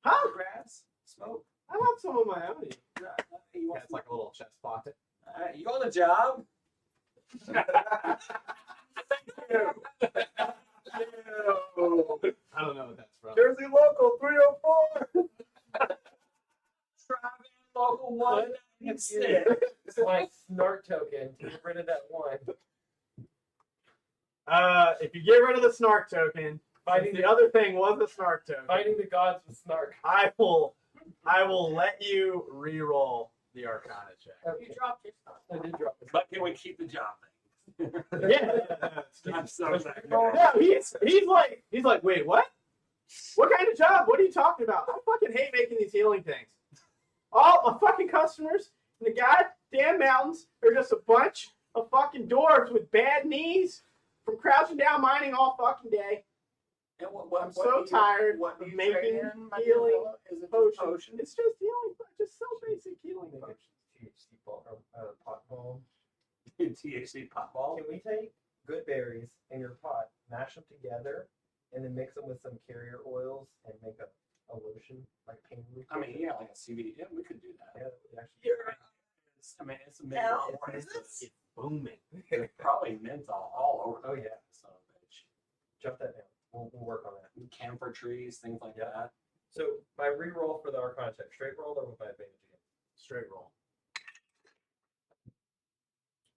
Huh? Grass? Smoke? I have some of my own. Nah, you want It's like a little chest pocket. you on the job? I don't know what that's from. Jersey Local 304. Driving local 196. It's my snark token to get rid of that one. If you get rid of the snark token, Fighting the other thing was the snark token. Fighting the gods with snark. I will let you re-roll the Arcana check. You dropped your stuff. I did drop it. But can we keep the job thing? Yeah. I'm so sorry. No, he's like, wait, what? What kind of job? What are you talking about? I fucking hate making these healing things. All my fucking customers in the goddamn mountains are just a bunch of fucking dwarves with bad knees from crouching down mining all fucking day. And I'm so tired what do of you making trade in, my healing dear fellow? Is it just Potions. potions? It's just healing, just so basic healing Make potions. a THC ball, pot ball. THC pot ball? Can we take good berries in your pot, mash them together, and then mix them with some carrier oils and make a lotion, like pain relief? I mean, yeah, like a CBD. Yeah, we could do that. Yeah, that would actually. It's a Hell, mint. what is this? It's booming. There's probably menthol all over. Oh, yeah. Son of a bitch. Jot that down. We'll work on that. Camphor trees, things like Yeah. that. So my re-roll for the Arcana check, straight roll or with my advantage again? Straight roll.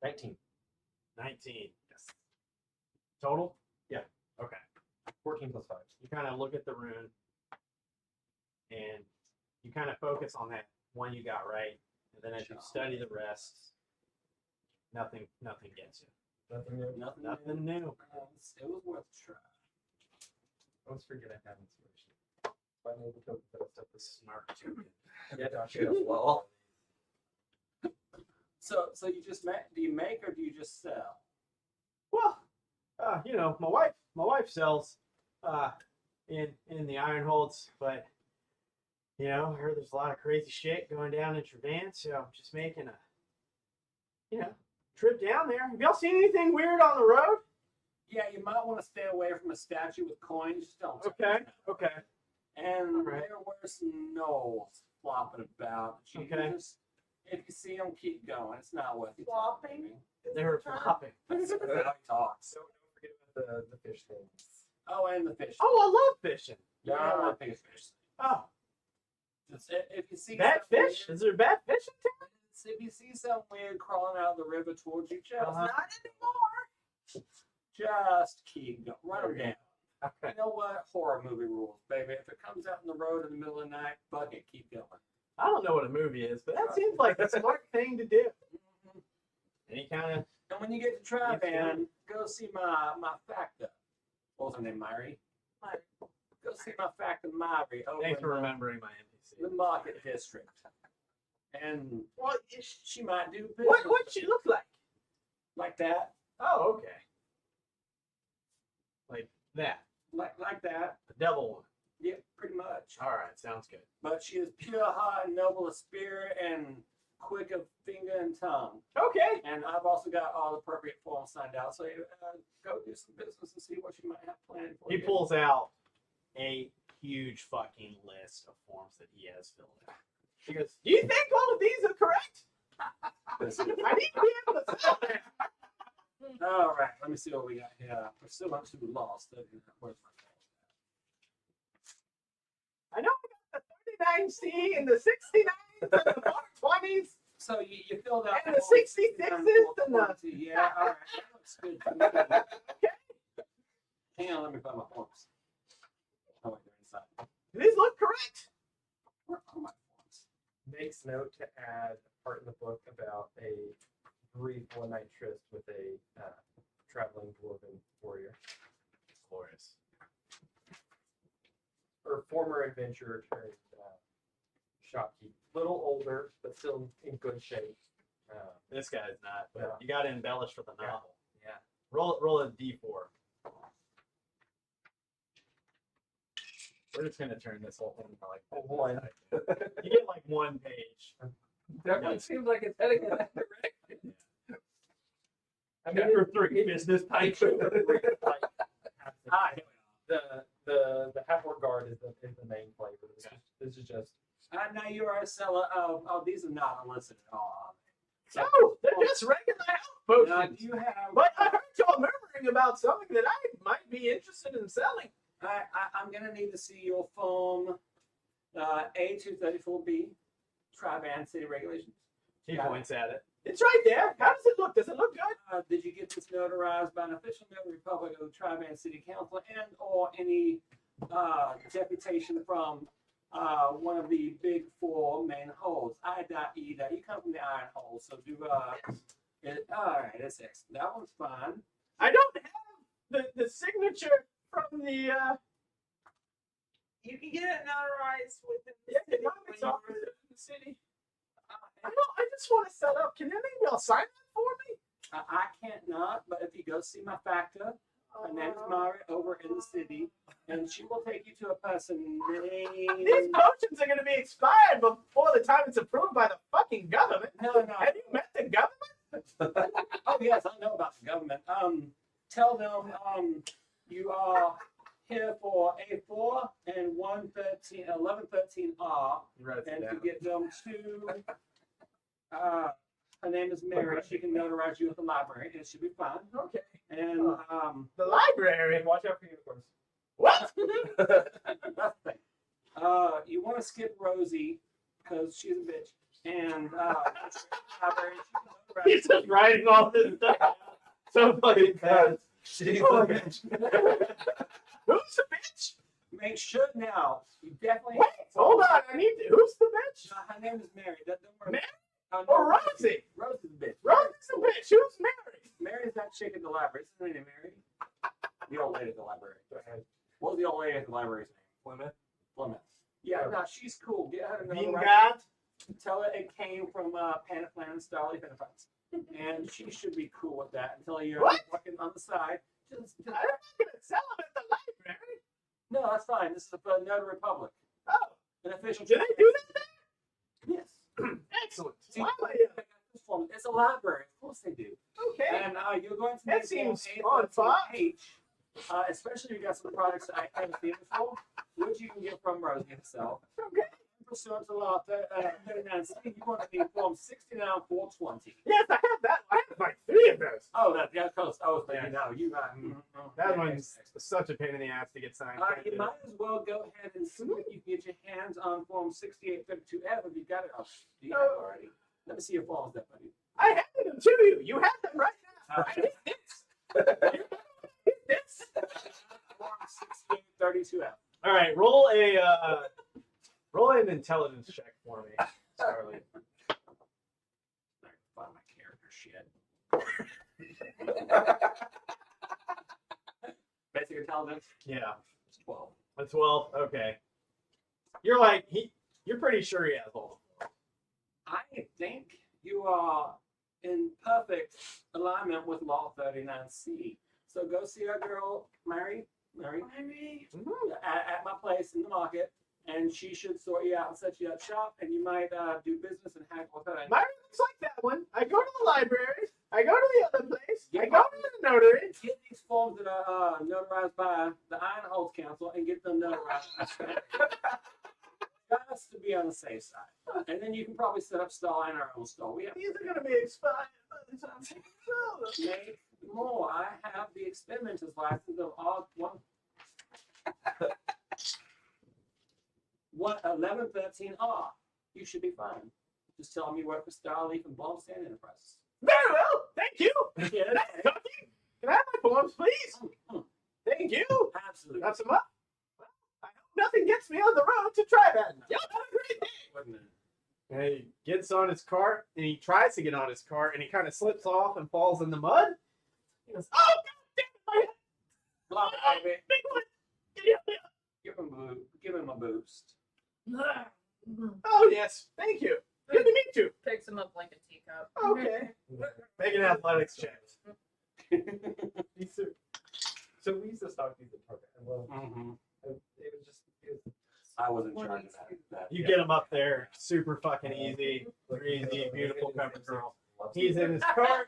19. 19. Yes. Total? Yeah. Okay. 14 plus 5. You kind of look at the rune and you kind of focus on that one you got right. And then as you study the rest, nothing gets you. Nothing new. Nothing new. It was worth a try. I always forget I have inspiration. My name token for that stuff is Snark token. yeah, Josh, as well. So you just do you make or do you just sell? Well, my wife sells in the iron holds, but I heard there's a lot of crazy shit going down in Trippin, so I'm just making a trip down there. Have y'all seen anything weird on the road? Yeah, you might want to stay away from a statue with coins. Just don't. Okay. And Alright. there were some gnolls flopping about. Okay. If you see them, keep going. It's not worth it. Flopping? They were flopping. That's how he talks. So don't forget about the fish things. Oh, and the fish. Oh, I love fishing. Yeah, I want to fish. Oh, If you see bad something fish? Is there bad fish in town? weird, if you see something weird crawling out of the river towards you, just Uh-huh. Not anymore. just keep going. Run them down. Okay. You know what? Horror movie rules, baby. If it comes out in the road in the middle of the night, fuck it, keep going. I don't know what a movie is, but that seems like a smart thing to do. Mhm. Any kind of And when you get to Trippin, go see my factor. What was her name, Myri? Myri. Go see my factor, Myri. Over Thanks in for the- remembering my the NPC. market district. And What she might do business what she look like? like that. Oh, okay. Like that. Like that. The devil one. Yeah, pretty much. All right, sounds good. But she is pure heart, noble of spirit, and quick of finger and tongue. Okay. And I've also got all the appropriate forms signed out. So go do some business and see what you might have planned for He you. pulls out a huge fucking list of forms that he has filled out. He goes, "Do you think all of these are correct? I need to be able to sell them." All right, let me see what we got here. Pursuant to law study. Where's my I know we got the 39C and the 69s and the 420s. So you filled out And the form 66s 69, and the- 420. Yeah, all right. That looks good to me. Hang on, let me find my forms. Oh, wait, they're inside. These look correct. Where are my forms? Makes note to add a part in the book about a brief one-night tryst with a traveling dwarven warrior. Glorious. Or former adventurer turned shopkeep. Little older, but still in good shape. This guy's not, but Yeah. you got to embellish for the Yeah. novel. Yeah. Roll a D4. We're just gonna turn this whole thing into like One. You get like one page. Definitely seems like it's heading in that direction. I mean, Chapter 3, business type. Ah, here we are. the half-orc guard is the main flavor. This is just Now you are a seller of. Oh, these are not unlisted at all. No, they're just regular health Now, potions. do you have? But I heard y'all murmuring about something that I might be interested in selling. I'm gonna need to see your form A234B, Tri-Band City Regulations. He Got it. points at it. It's right there. How does it look? Does it look good? Did you get this notarized by an official notary public of the Tri-Band City Council and or any deputation from one of the big four main holes? I.E. that you come from the iron hole, so do all right, that's excellent. That one's fine. I don't have the signature from the You can get it notarized within the city economics when you office in the city. I just want to set up. Can any of y'all sign that for me? I can't not, but if you go see my factor, her name's Mari over in the city, and she will take you to a person These named. potions are going to be expired before the time it's approved by the fucking government. No. Have you met the government? Oh yes, I know about the government. Tell them you are here for A4 and 1113R, and to get them to. Her name is Mary. She can notarize you at the library. It should be fine. Okay. And The library. Watch out for unicorns. What? nothing. You want to skip Rosie because she's a bitch. And library. She can He's notarize just writing all this stuff. So fucking fast. She's Oh, a bitch. Who's the bitch? Make sure now. You definitely. Wait, hold on. I need to. Who's the bitch? Her name is Mary. Don't worry. Mary? No, Or Rosie? Rosie's a bitch. Rosie's the bitch. Who's Mary? Mary's that chick at the library. Isn't her name Mary? The old lady at the library. What was the old lady at the library's name? Plymouth. Yeah, no, she's cool. Get her to notarize. Vingard? Tell her it came from Panaflan and Starleaf Enterprise. And she should be cool with that until you're What? working on the side. Just, I'm not going to sell them at the library. no, that's fine. This is a Notary Public. Oh, An official. do they do that? Yes. Excellent. See, Why am I, this form- it's a library. Of course they do. okay. And you're going to That need seems form on par. A13H, especially if you got some products that I haven't seen before, which you can get from Rosie herself. Okay. Pursuant to law 39C, you want to need form 69420. Yes, I have that. I have like 3 of those. Oh, that's close. I was thinking, no, you got. That one's such a pain in the ass to get signed. You might as well go ahead and see if you can get your hands on form 6832F if you got it. Oh, do you have it already? Let me see your forms, there, buddy. I handed them to you. You have them right now. I need this. This. Form 6832F. All right, roll an intelligence check for me, Starly. I can find my character shit. Basic intelligence, Yeah, it's 12. a 12. Okay. You're like You're pretty sure he has all of them. I think you are in perfect alignment with Law 39C. So go see our girl, Mary, at my place in the market, and she should sort you out and set you up shop, and you might do business and haggle with her. Mine looks like that one. I go to the library. I go to the other place. I go to the notary. Get these forms that are notarized by the Ironholds Council and get them notarized. Just to be on the safe side. And then you can probably set up stall in our own stall. We have These are gonna be expired by the time I sell them. make more. I have the experimenter's license of all one. 1113R. You should be fine. Just tell them you work for Starleaf and Bomb Stand Enterprises. Very well. Thank you. Yeah, Can I have my forms, please? Thank you. absolutely. Got some up? Well, I hope nothing gets me on the road to Trippin. Y'all have a great day. Wasn't it? And he gets on his cart, and he tries to get on his cart, and he kind of slips off and falls in the mud. He goes, "Oh, God damn it, Love my it, baby. big one. Give him a boost. Oh, yes. Thank you. Good to meet you. Picks him up like a teacup. Okay. Make an athletics check. So we used to stock these at Target. And well, Mm-hmm. it was I was in charge of that. You get him up there, super fucking easy, easy, beautiful cover girl. He's in his cart,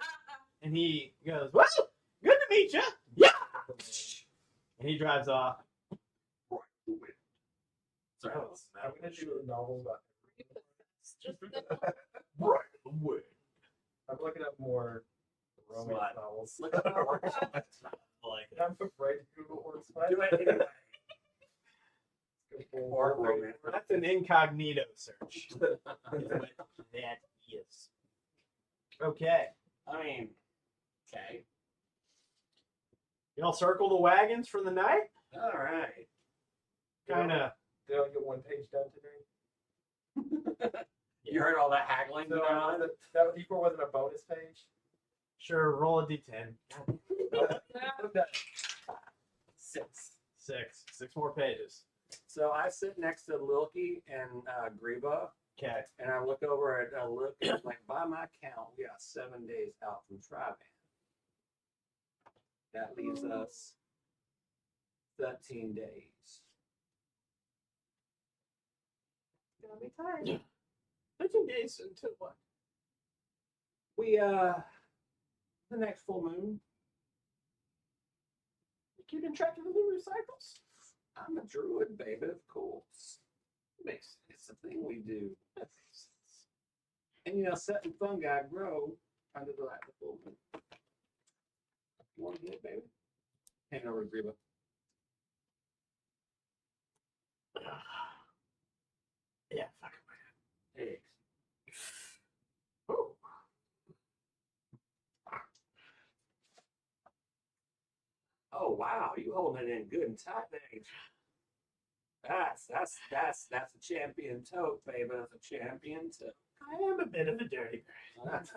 and he goes, "Well, good to meet you." Yeah. And he drives off. Sorry. I'm gonna do a novel about. Right away. I'm looking up more romance Slut. novels. Look at that work. Like, I'm afraid to Google or slut. Do it anyway. Or romance. that's an incognito search. That is. Okay. I mean, okay. Y'all circle the wagons for the night? All right. Kind of. Did I get one page done today? You heard all that haggling So going on? that D4 wasn't a bonus page. Sure, roll a d10. Six. Six more pages. So I sit next to Lilky and Greba, Okay. and I look over at look, and I'm like, by my count, we got 7 days out from Triban. That leaves us 13 days. Gonna be tired. 13 days until what? We the next full moon. You keeping track of the lunar cycles? I'm a druid, baby, of course. Makes sense. It's a thing we do. That makes sense. And you know, certain fungi grow under the light of the full moon. You want to get it, baby? Hand over to Greba. Yeah, fuck it. Hey. Ooh. Oh wow, you holding it in good and tight there. That's a champion tote, baby. That's a champion tote. I am a bit of a dirty bird.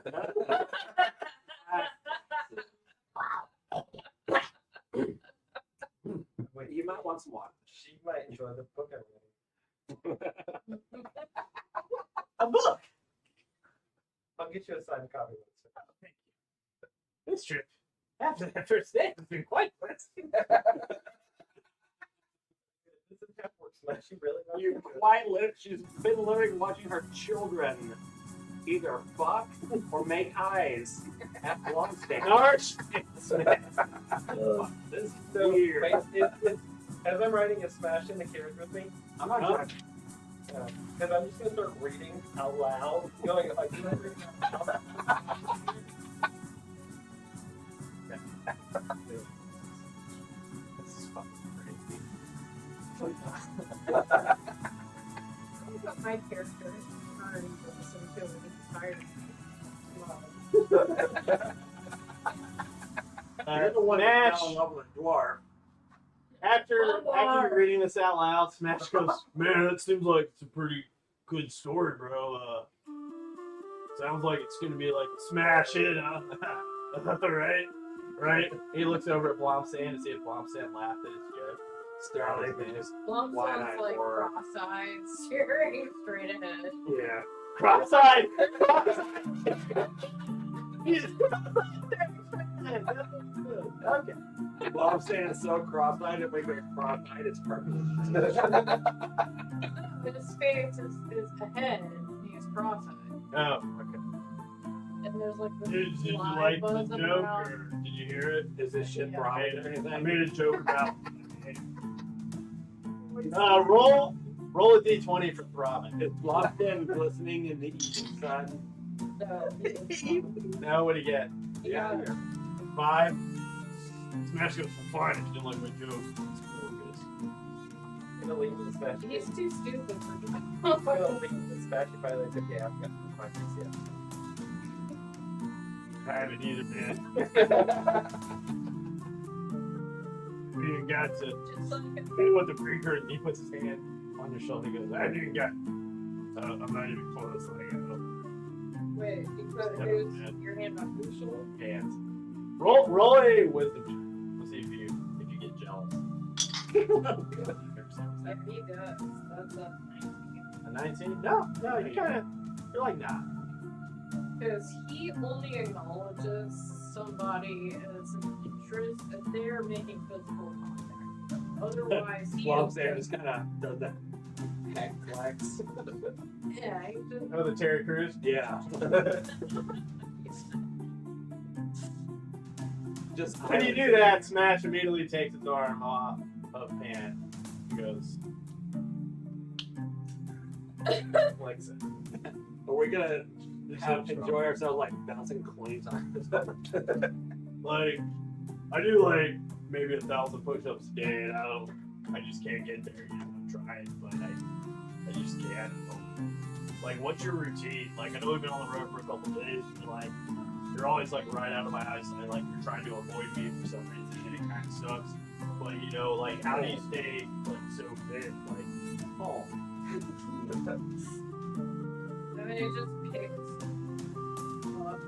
Wait, You might want some water. she might enjoy the book I'm reading. A book. I'll get you a signed copy. Thank you. This trip, after that first day, has been quite pleasant. This is how it works. Like, she really wants You to do it. quite live. She's been living watching her children either fuck or make eyes at Blomstein. Arch. This is So, weird. as I'm writing a smash in the character with me, I'm not trying. because I'm just gonna start reading out loud, going like, you know, reading out loud. This is fucking crazy. My character turned so really tired. You're the one that Smash. fell in love with a dwarf. After One you're reading this out loud, Smash goes, "Man, that seems like it's a pretty good story, bro. Sounds like it's gonna be like smash it, huh? right? Right?" He looks over at Blomstein to see if Blomstein laughed at his joke. Starlight and just Lump Wide-eyed sounds like horror. cross-eyed, staring straight ahead. yeah. Cross-eyed. He's okay. Well, I'm saying it's so cross-eyed. If we go cross-eyed, it's purple. His face is ahead, and he's cross-eyed. Oh, okay. And there's like this Did you fly like the buzzing joke, around. or did you hear it? Is this shit Yeah. private or I anything? made a joke about. Roll a d20 for throbbing. It's locked in, glistening in the evening sun. Now what do you get? Yeah. 5. Smash goes for fine if you didn't like my joke. It's cool, I guess. Gonna leave with the smash. He's too stupid for Gonna leave with the smash. If I like, okay, I've got some questions yet. I haven't either, man. We even got to. Just like He went to break her, and he puts his hand on your shoulder. He goes, I didn't get. I'm not even close. Like, wait, you put Never who's mind. your hand on whose shoulder? hands. Roll a wisdom check. We'll see if you get jealous. Yeah, he does. That's a 19. A 19? No, you kind of. You're like, nah. Because he only acknowledges somebody as an interest if they're making physical contact. Otherwise, he Well, is there just kind of does that heck flex. yeah, he just Oh, the Terry Crews? Yeah. Just When you do that, Smash immediately takes its arm off of Pan. He goes, like that. Are we gonna Have enjoy ourselves like bouncing coins on this? Like, I do like maybe 1,000 push-ups a day, and I just can't get there. You know, I'm trying, but I just can't. Like, what's your routine? Like, I know we've been on the road for a couple days, and you're always like right out of my eyesight. Like, you're trying to avoid me for some reason, and it kind of sucks. But you know, like, how do you stay like so fit? Like, Oh. I mean, he just picks up.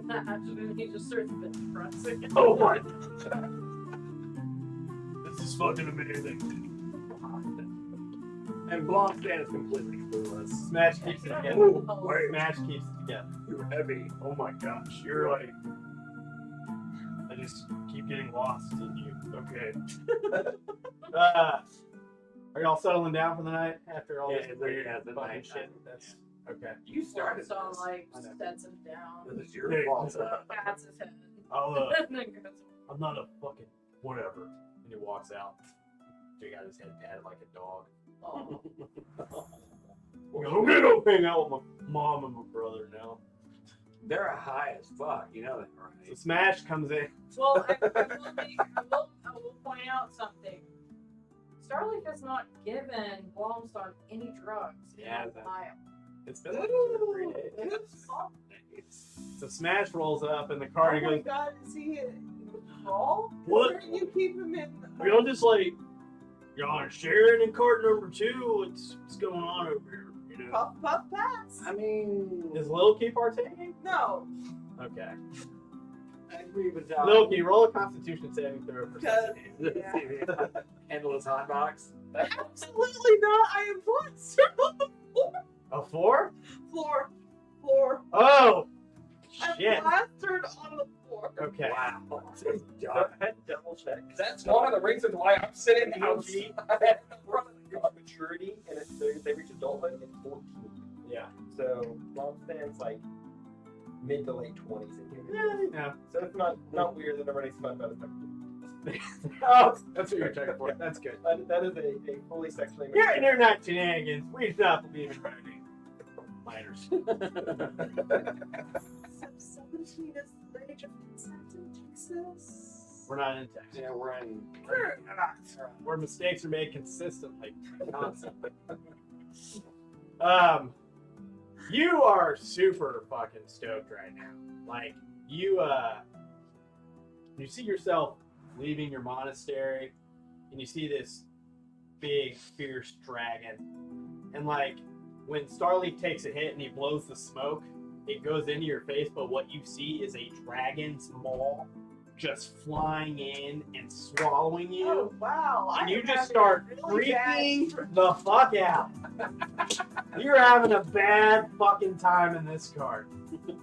And he just starts bench pressing. oh my! This is fucking amazing. And Blomstan is completely clueless. Smash keeps it together. Oh, Smash keeps it together. You're heavy. Oh my gosh, you're like. I just keep getting lost in you. Okay. Are y'all settling down for the night after all this Yeah, weird yeah, the fucking night. shit? That's okay. You started so this. like I know. sets him down, This is your Hey. fault. pats his head, I'll and then goes. I'm not a fucking whatever. And he walks out. He got his head patted like a dog. Oh. He goes, I'm gonna go hang out with my mom and my brother now. They're high as fuck, you know that, So right? Smash comes in. Well, I will point out something. Starleaf has not given Blomstar any drugs. He Yeah, has that- Lyle. It's been like 2 or 3 days. So Smash rolls up in the car and he goes, God, is he raw? What? Why didn't you keep him in? Are y'all just like, y'all are sharing in cart number 2? What's going on over here? You know? Puff, puff, pass. I mean, Is Lilky partaking? No, Okay. I agree with Lilky, roll a Constitution saving throw for because that. Handle his hot box. absolutely not. I am blessed. A 4? Floor. Oh! I'm Shit. plastered on the floor. Okay. Wow. Double check. That's one of the reasons why I'm sitting outside. Maturity, and they reach adulthood at 14. Yeah. So Mom stands like mid to late 20s in here. Yeah, you know. So it's not weird that everybody's fun about it. Oh, that's what you're checking for. That's good. That is a fully sexually You're mature. they're not shenanigans. We do not believe in writing. Minors. 17 is the age of consent in Texas. We're not in Texas. Yeah, we're in. We're not. Where mistakes are made consistently. Constantly. You are super fucking stoked right now. Like, you see yourself leaving your monastery, and you see this big, fierce dragon. And, like, when Starleaf takes a hit and he blows the smoke, it goes into your face, but what you see is a dragon's maw just flying in and swallowing you. Oh, wow. And I you am just having start a really bad freaking the fuck out. You're having a bad fucking time in this cart.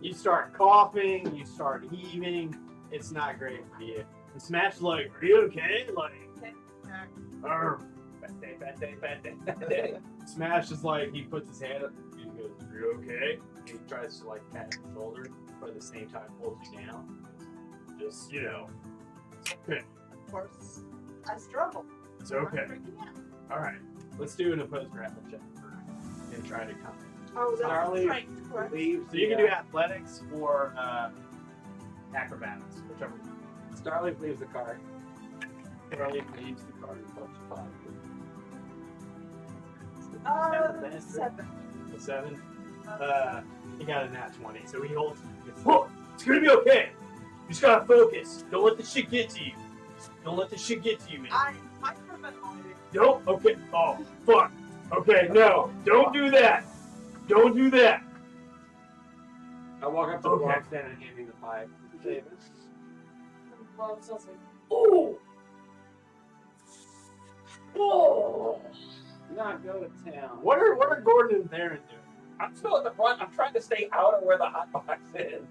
You start coughing, you start heaving. It's not great for you. And Smash's like, are you okay? Like, Smash is like, he puts his hand up, he goes, "Are you okay?" And he tries to like pat your shoulder, but at the same time pulls you down. Just it's okay. Of course, I struggle. It's okay. I'm freaking out. All right, let's do an opposed grapple check and try to come. Oh, that's Charlie, strength, correct? Leaves So you can do athletics or acrobatics, whichever. Starleaf leaves the card. Charlie leaves the card and puts 5. 7. A 7. He got a nat 20, so he holds. Look, it's gonna be okay. You just gotta focus. Don't let the shit get to you. Don't let the shit get to you, man. I'm hyperventilating. Don't. Okay. Oh, fuck. Okay, no. Don't do that. Don't do that. I walk up to the Okay. wall stand and hand him the pipe. Well, it sounds like Oh. Oh. Not go to town. What are Gordon and Theron doing? I'm still at the front. I'm trying to stay out of where the hot box is.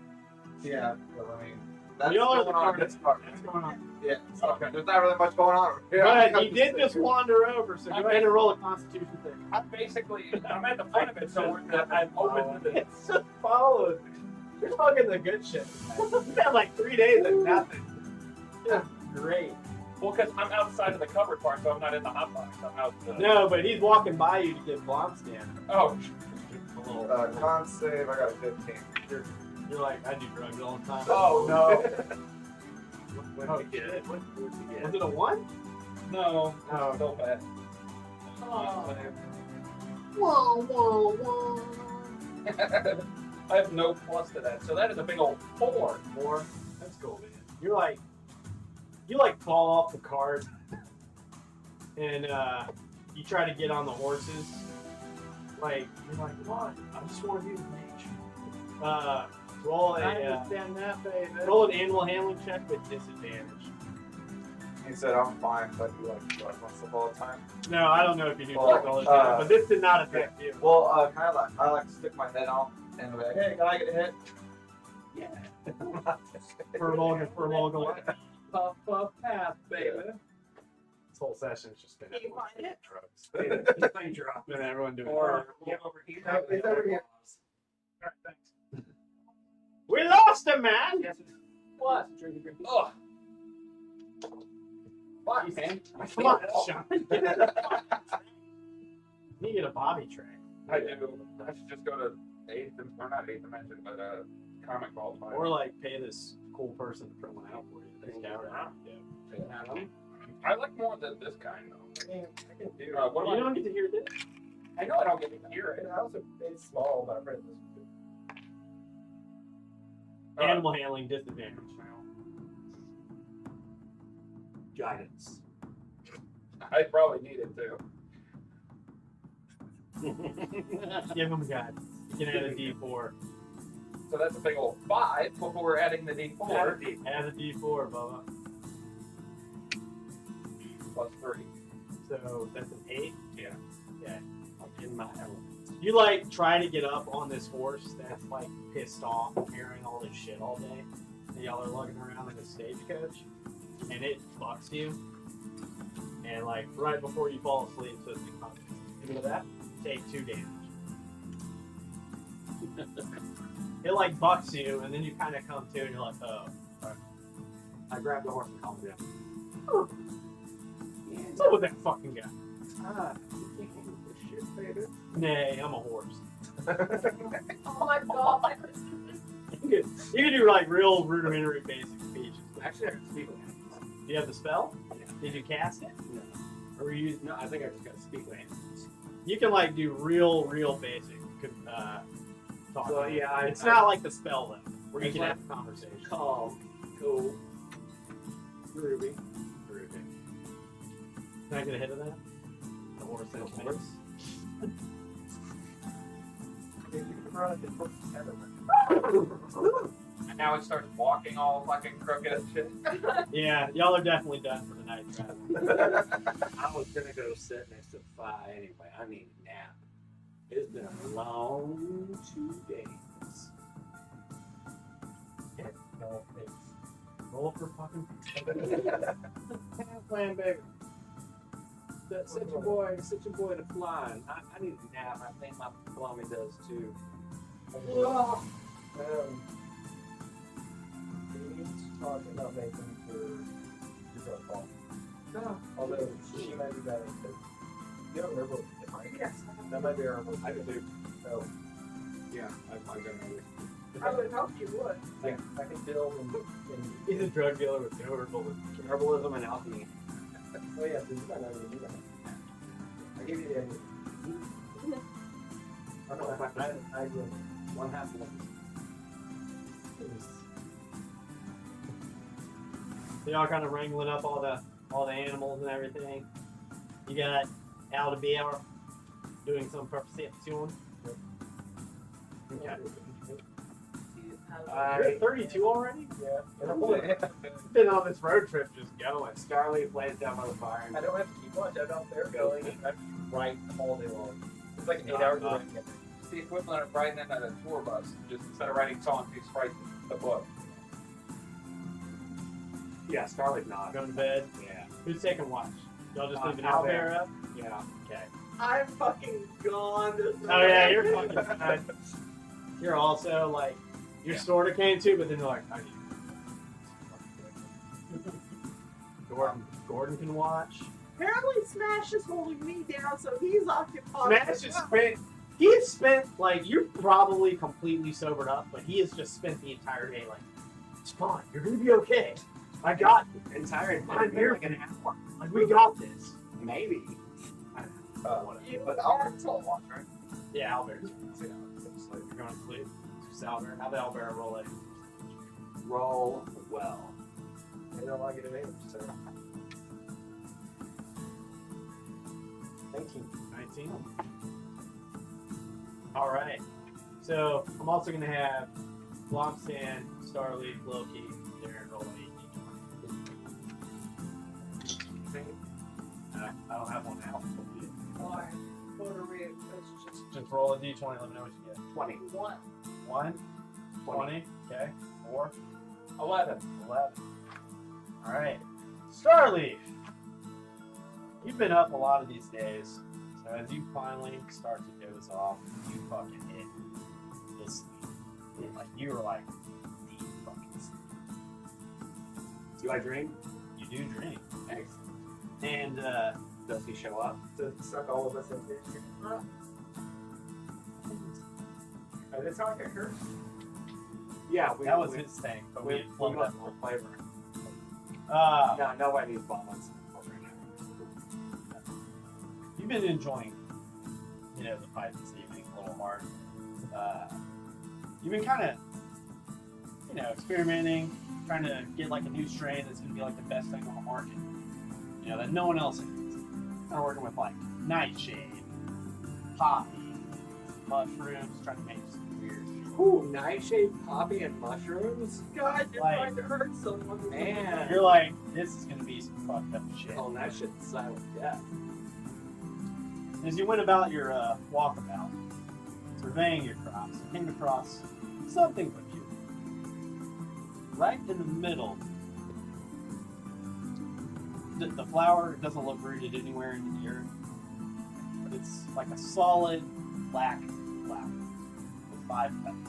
Yeah, well, I mean, that's Y'all are going the on. targets. What's going on? Yeah, okay. There's not really much going on. But you did just wander over, so go ahead and roll a Constitution thing. I'm at the front of it, so I'm open to the. It's just followed. You're fucking the good shit. You had like 3 days of nothing. Yeah, great. Well, because I'm outside of the covered part, so I'm not in the hot box. I'm out. No, but he's walking by you to get bomb scan. Oh, A little. Con save, I got a 15. You're like, I do drugs all the time. oh no. Oh, What'd you get? What'd you Was get? it a 1? No. Oh. So bad. Oh. Whoa, whoa, whoa. I have no plus to that, so that is a big old 4. 4? That's cool, man. You fall off the cart and you try to get on the horses. Like, you're like, what? I just want to be with nature. Roll I a understand that, baby. roll an animal handling check with disadvantage. He said, I'm fine, but you like myself all the time. No, I don't know if you do Well, drugs all the time, but this did not affect you. Well, I like to stick my head out and be like, hey, can I get a hit? Yeah. For a Volga. Puff, puff, pass, baby. This whole session's just been Can you find it? drugs. He's playing drop. And everyone doing Or drugs. over here. It's over here. Alright, thanks. We lost him, man! Yes. What? Drink. Ugh. Fuck, man. Come on, Sean. You get a bobby tray. I do. I should just go to 8th, or not 8th dimension, but comic vault. Or like pay this cool person to print one out for you. They scour it out. Yeah. I like more than this kind, though. I mean, I can do What You am don't get to hear this. I know I don't get to hear it. it. I also, it's small, but I printed this. Animal handling disadvantage. Guidance. I probably need it too. Give him guidance. You can add a D4. So that's a big old 5 before adding the D4. Add a D4, Bubba. Plus 3. So that's an 8. Yeah. Yeah. I'm in my element. You like try to get up on this horse that's like pissed off hearing all this shit all day. And y'all are lugging around in a stagecoach, and it fucks you. And like right before you fall asleep, so it's into that, take 2 damage. It like bucks you, and then you kind of come to, and you're like, oh. Right. I grab the horse and calm down. What's up with that fucking guy? You can't handle this shit, baby. Nay, I'm a horse. oh my god. You can do like real rudimentary basic speech. Actually, I can speak language. Do you have the spell? Yeah. Did you cast it? No. Or were you? No, I think I just got to speak language. You can like do real basic talk. So, yeah, it's not like the spell level where you it's can like- have a conversation. Calm, cool, groovy. Can I get a hit of that? The horse that Of course. And now it starts walking all fucking crooked and shit. Yeah, y'all are definitely done for the night, Travis. I was gonna go sit next to Phi anyway. I need a nap. It's been a long 2 days. No, it's Roll for fucking. plan, baby. Set your boy to flying. I need a nap. I think my Palami does too. We need to talk about making for your girl call. Although she might be better. You don't remember what you Yes. That might be our most. I can do. So, Yeah, I'm gonna do. I would hope you would. I can build and He's a drug dealer with herbalism and alchemy. oh yeah, so you might not even do that. I give you the idea. I will. One half one. So y'all kind of wrangling up all the animals and everything. You got Al to be out doing some perception. Okay. You're at 32 already? Yeah. And I'm Been on this road trip just going. Starleaf lays down by the fire. I don't have to keep watch. I'm out there going. I have to write all day long. It's like 8 hours of writing. It's the equivalent of writing in a tour bus. Just instead of writing songs, you just write the book. Yeah, Starleaf nods. Going to bed. Yeah. Who's taking watch? Y'all just leaving Al Albert up? Yeah. Okay. I'm fucking gone. Oh yeah, you're fucking fine. You're also like, you're Yeah. sort of came too, but then you're like, I need Gordon can watch. Apparently Smash is holding me down, so he's occupied. Smash has spent. He has spent like you're probably completely sobered up, but he has just spent the entire day like, it's fine. You're gonna be okay. I got you. Entire I'm here. like an hour. Like we got this. Maybe. You But are still watch, right? Yeah, Albert's you're going to sleep. So Albert, how the Albert roll it? Roll well. I don't like it in English, so. 19. 19. All right. So I'm also going to have Blomstan, Starleaf, Loki, there roll 18. I don't have one now. Why? What are we? Just roll a d20. Let me know what you get. 20. What? 1, 20. Okay. 4, 11. 11. All right. Starleaf. You've been up a lot of these days, so as you finally start to doze off, you fucking hit this sleep. Like you were like deep fucking sleep. Do I drink? You do drink. Excellent. And Does he show up? To suck all of us in here. Are they talking her? Yeah, that was his thing, but we We had plugged got that more one. flavor. Uh, No, nobody needs bombs right now. You've been enjoying, the fight this evening a little hard. You've been kind of, experimenting, trying to get like a new strain that's going to be like the best thing on the market. That no one else is. Kind of working with like nightshade, poppy, mushrooms, trying to make some weird shit. Ooh, nightshade, poppy, and mushrooms? God, you're Like- trying to hurt someone. Man. You're like, this is going to be some fucked up shit. Oh, that shit's silent death. As you went about your walkabout, surveying your crops, you came across something peculiar. Right in the middle, the flower doesn't look rooted anywhere in the earth, but it's like a solid black flower with 5 petals.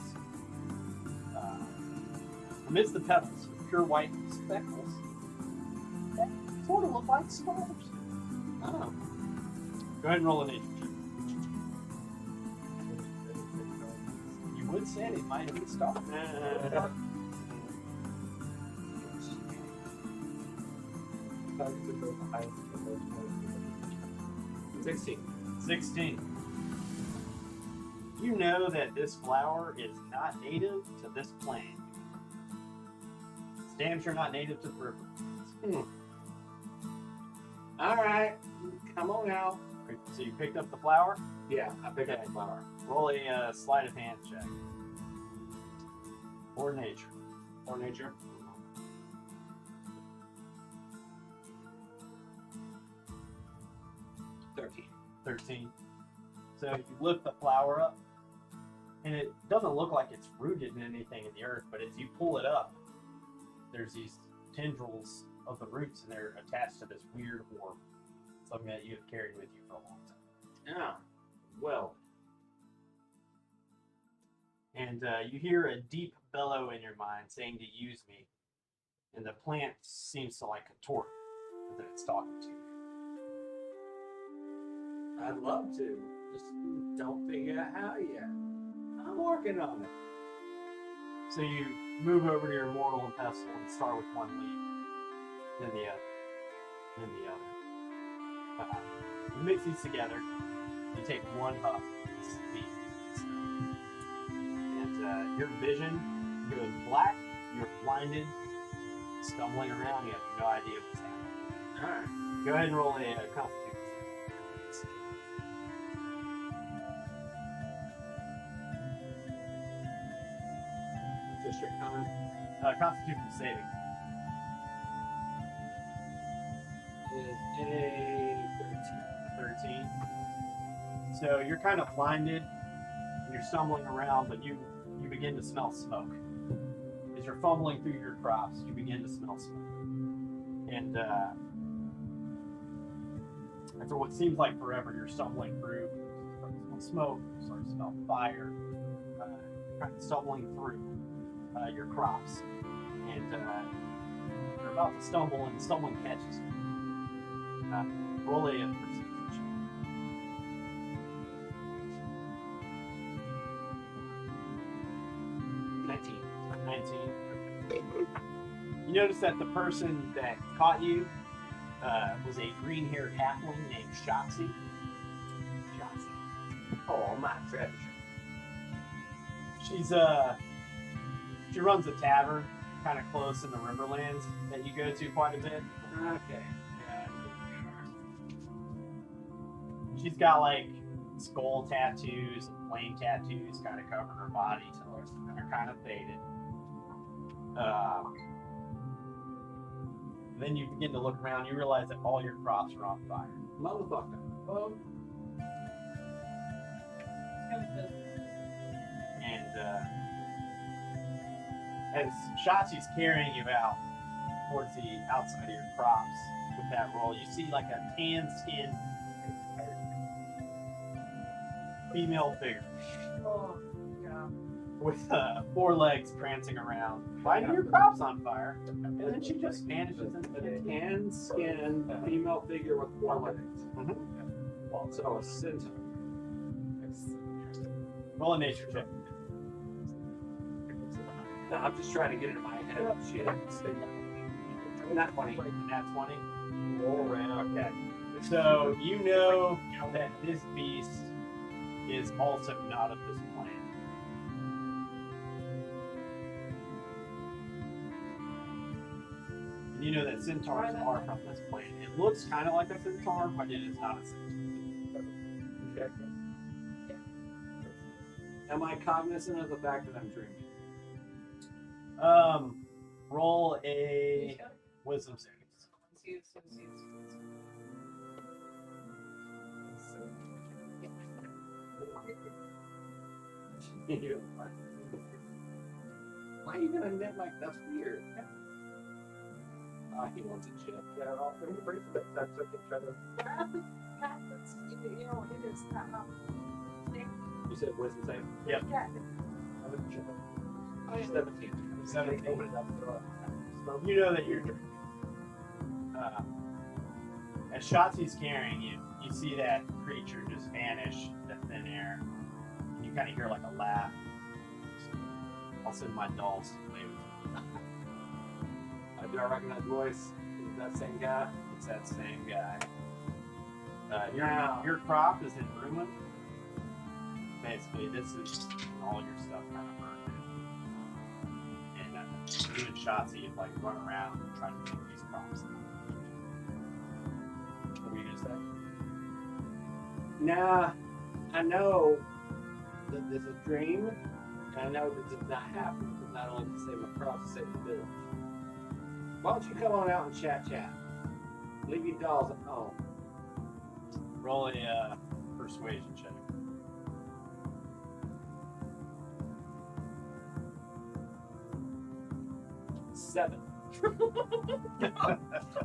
Amidst the petals, pure white speckles that sort of look like stars. Oh. Go ahead and roll a nature check. You would say it might be a star. 16. You know that this flower is not native to this plane. It's damn sure not native to the river. Alright. Come on now. So you picked up the flower? Yeah, I picked up the flower. Roll a sleight of hand check. Or nature. Or nature. 13. So you lift the flower up, and it doesn't look like it's rooted in anything in the earth, but as you pull it up, there's these tendrils of the roots, and they're attached to this weird orb. It's something that you have carried with you for a long time. Yeah. Well. And you hear a deep bellow in your mind saying to use me. And the plant seems to like contort that it's talking to you. I'd love to. Just don't figure out how yet. I'm working on it. So you move over to your mortal and pestle and start with one leaf, then the other, then the other. You mix these together. You take one puff of this leaf, and your vision goes black. You're blinded, stumbling around. You have no idea what's happening. All right. Go ahead and roll a Constitution. Just your con. Constitution saving. Is a 13. So you're kind of blinded, and you're stumbling around, but you begin to smell smoke. As you're fumbling through your crops, you begin to smell smoke. And after what seems like forever, you're stumbling through, you start to smell smoke, you start to smell fire, you're kind of stumbling through your crops. And you're about to stumble, and someone catches you. Roll a perception. 19. You notice that the person that caught you was a green-haired halfling named Shotzi. oh my treasure. She runs a tavern kind of close in the Riverlands that you go to quite a bit. Okay. She's got like skull tattoos and flame tattoos kind of covering her body, and they're kind of faded. Then you begin to look around. You realize that all your crops are on fire. Motherfucker. And as Shotzi's carrying you out towards the outside of your crops with that roll, you see like a tan-skinned female figure Oh, yeah. with 4 legs prancing around, lighting your crops on fire, and then she just vanishes into A the tan-skinned female figure with 4 legs. So a centaur. roll a nature check. No, I'm just trying to get it in my head. Shit. Not 20. Nat 20. Roll around. Okay. So you know that this beast is also not of this planet. And you know that centaurs are from this planet. It looks kind of like a centaur, but it is not a centaur. Am I cognizant of the fact that I'm dreaming? Roll a wisdom saving. Why are you gonna nip like that's weird? He wants a chip. Yeah, I'll bring some that's okay. Try to. You know, it is that. You said wisdom save? Yep. Yeah. 17. 17. Open it up. You know that you're drinking. As Shotzi's carrying you, you see that creature just vanish into thin air. And you kind of hear like a laugh. I'll send my dolls to play with you. Do I recognize the voice? Is it that same guy? It's that same guy. Your crop is in ruin. Basically, this is all your stuff kind of burned in. And you and Shotzi have like run around and trying to make these crops. What were you gonna say? Nah, I know that this is a dream, and I know that this did not happen, but not only to save my crops, to save the village. Why don't you come on out and chat? Leave your dolls at home. Roll a persuasion check. Seven.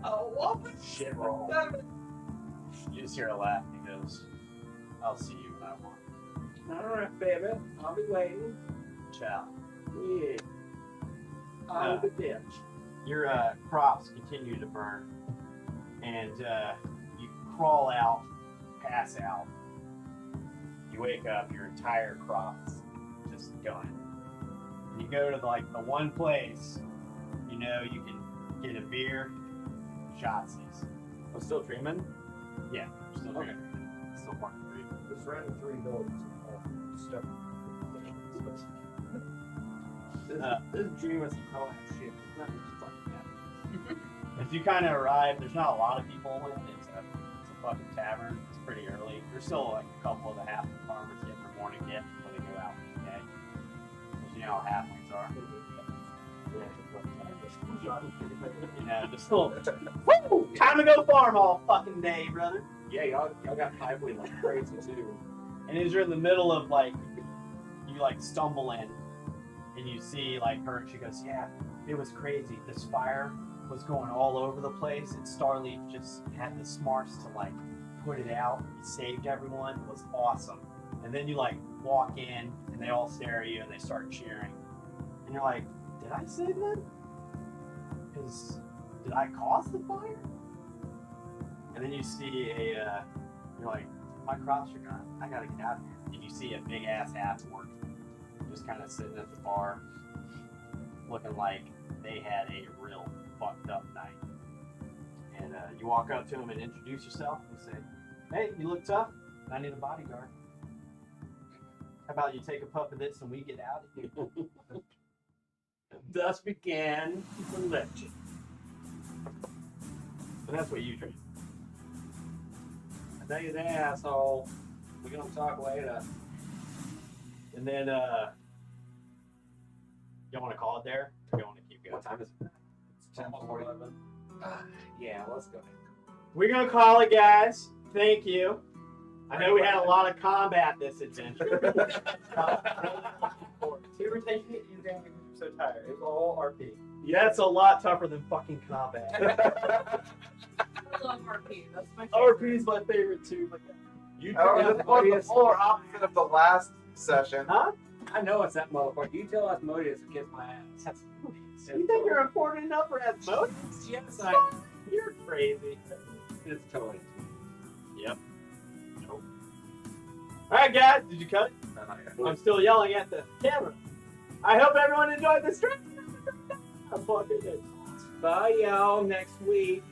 Oh, what? Shit roll. You just hear a laugh. He goes, "I'll see you when I want." Alright, baby. I'll be waiting. Ciao. Yeah. Out of the ditch. Your crops continue to burn, and you crawl out, pass out. You wake up, your entire crop's just gone. And you go to like the one place you know you can get a beer, Shotsies. I'm still dreaming. Yeah, still Okay. drinking. Still fucking free. Just ran 3 buildings. Stuff. This dream is some hell shit. It's not just like that. If you kind of arrive, there's not a lot of people in it. It's a fucking tavern. It's pretty early. There's still like a couple of the halfling farmers getting their morning dip before they go out for the day. Because you know how halflings are. You know, just still, woo! Time to go farm all fucking day, brother. Yeah, y'all got lively like crazy too. And as you're in the middle of like, you like stumble in, and you see like her, and she goes, "Yeah, it was crazy. This fire was going all over the place, and Starleaf just had the smarts to like put it out. He saved everyone. It was awesome." And then you like walk in, and they all stare at you, and they start cheering, and you're like, "Did I save them? Did I cause the fire?" And then you see you're like, "My crops are gone. I gotta get out of here." And you see a big ass half-orc just kind of sitting at the bar, looking like they had a real fucked up night. And you walk up to him and introduce yourself and say, "Hey, you look tough. I need a bodyguard. How about you take a puff of this and we get out of here?" Thus began the legend. So that's what you drink. I tell you that, asshole. We're gonna talk later. And then you want to call it there? Or you want to keep going? What time is it? It's 10:11. Yeah, let's go. We're gonna call it, guys. Thank you. I know we had a lot of combat this adventure. You were taking it easy because you're so tired. It was all RP. Yeah, it's a lot tougher than fucking combat. I love RP. That's my favorite. RP is my favorite too. But You Oh, tell this was the Modius, polar opposite of the last session. huh? I know it's that motherfucker. You tell us Modius to kiss my ass. That's you think you're important enough for Asmodeus? Yes, You're crazy. it's totally. Yep. Nope. All right, guys. Did you cut it? I'm still yelling at the camera. I hope everyone enjoyed the stream. I'm fucking it. Bye, y'all. Next week.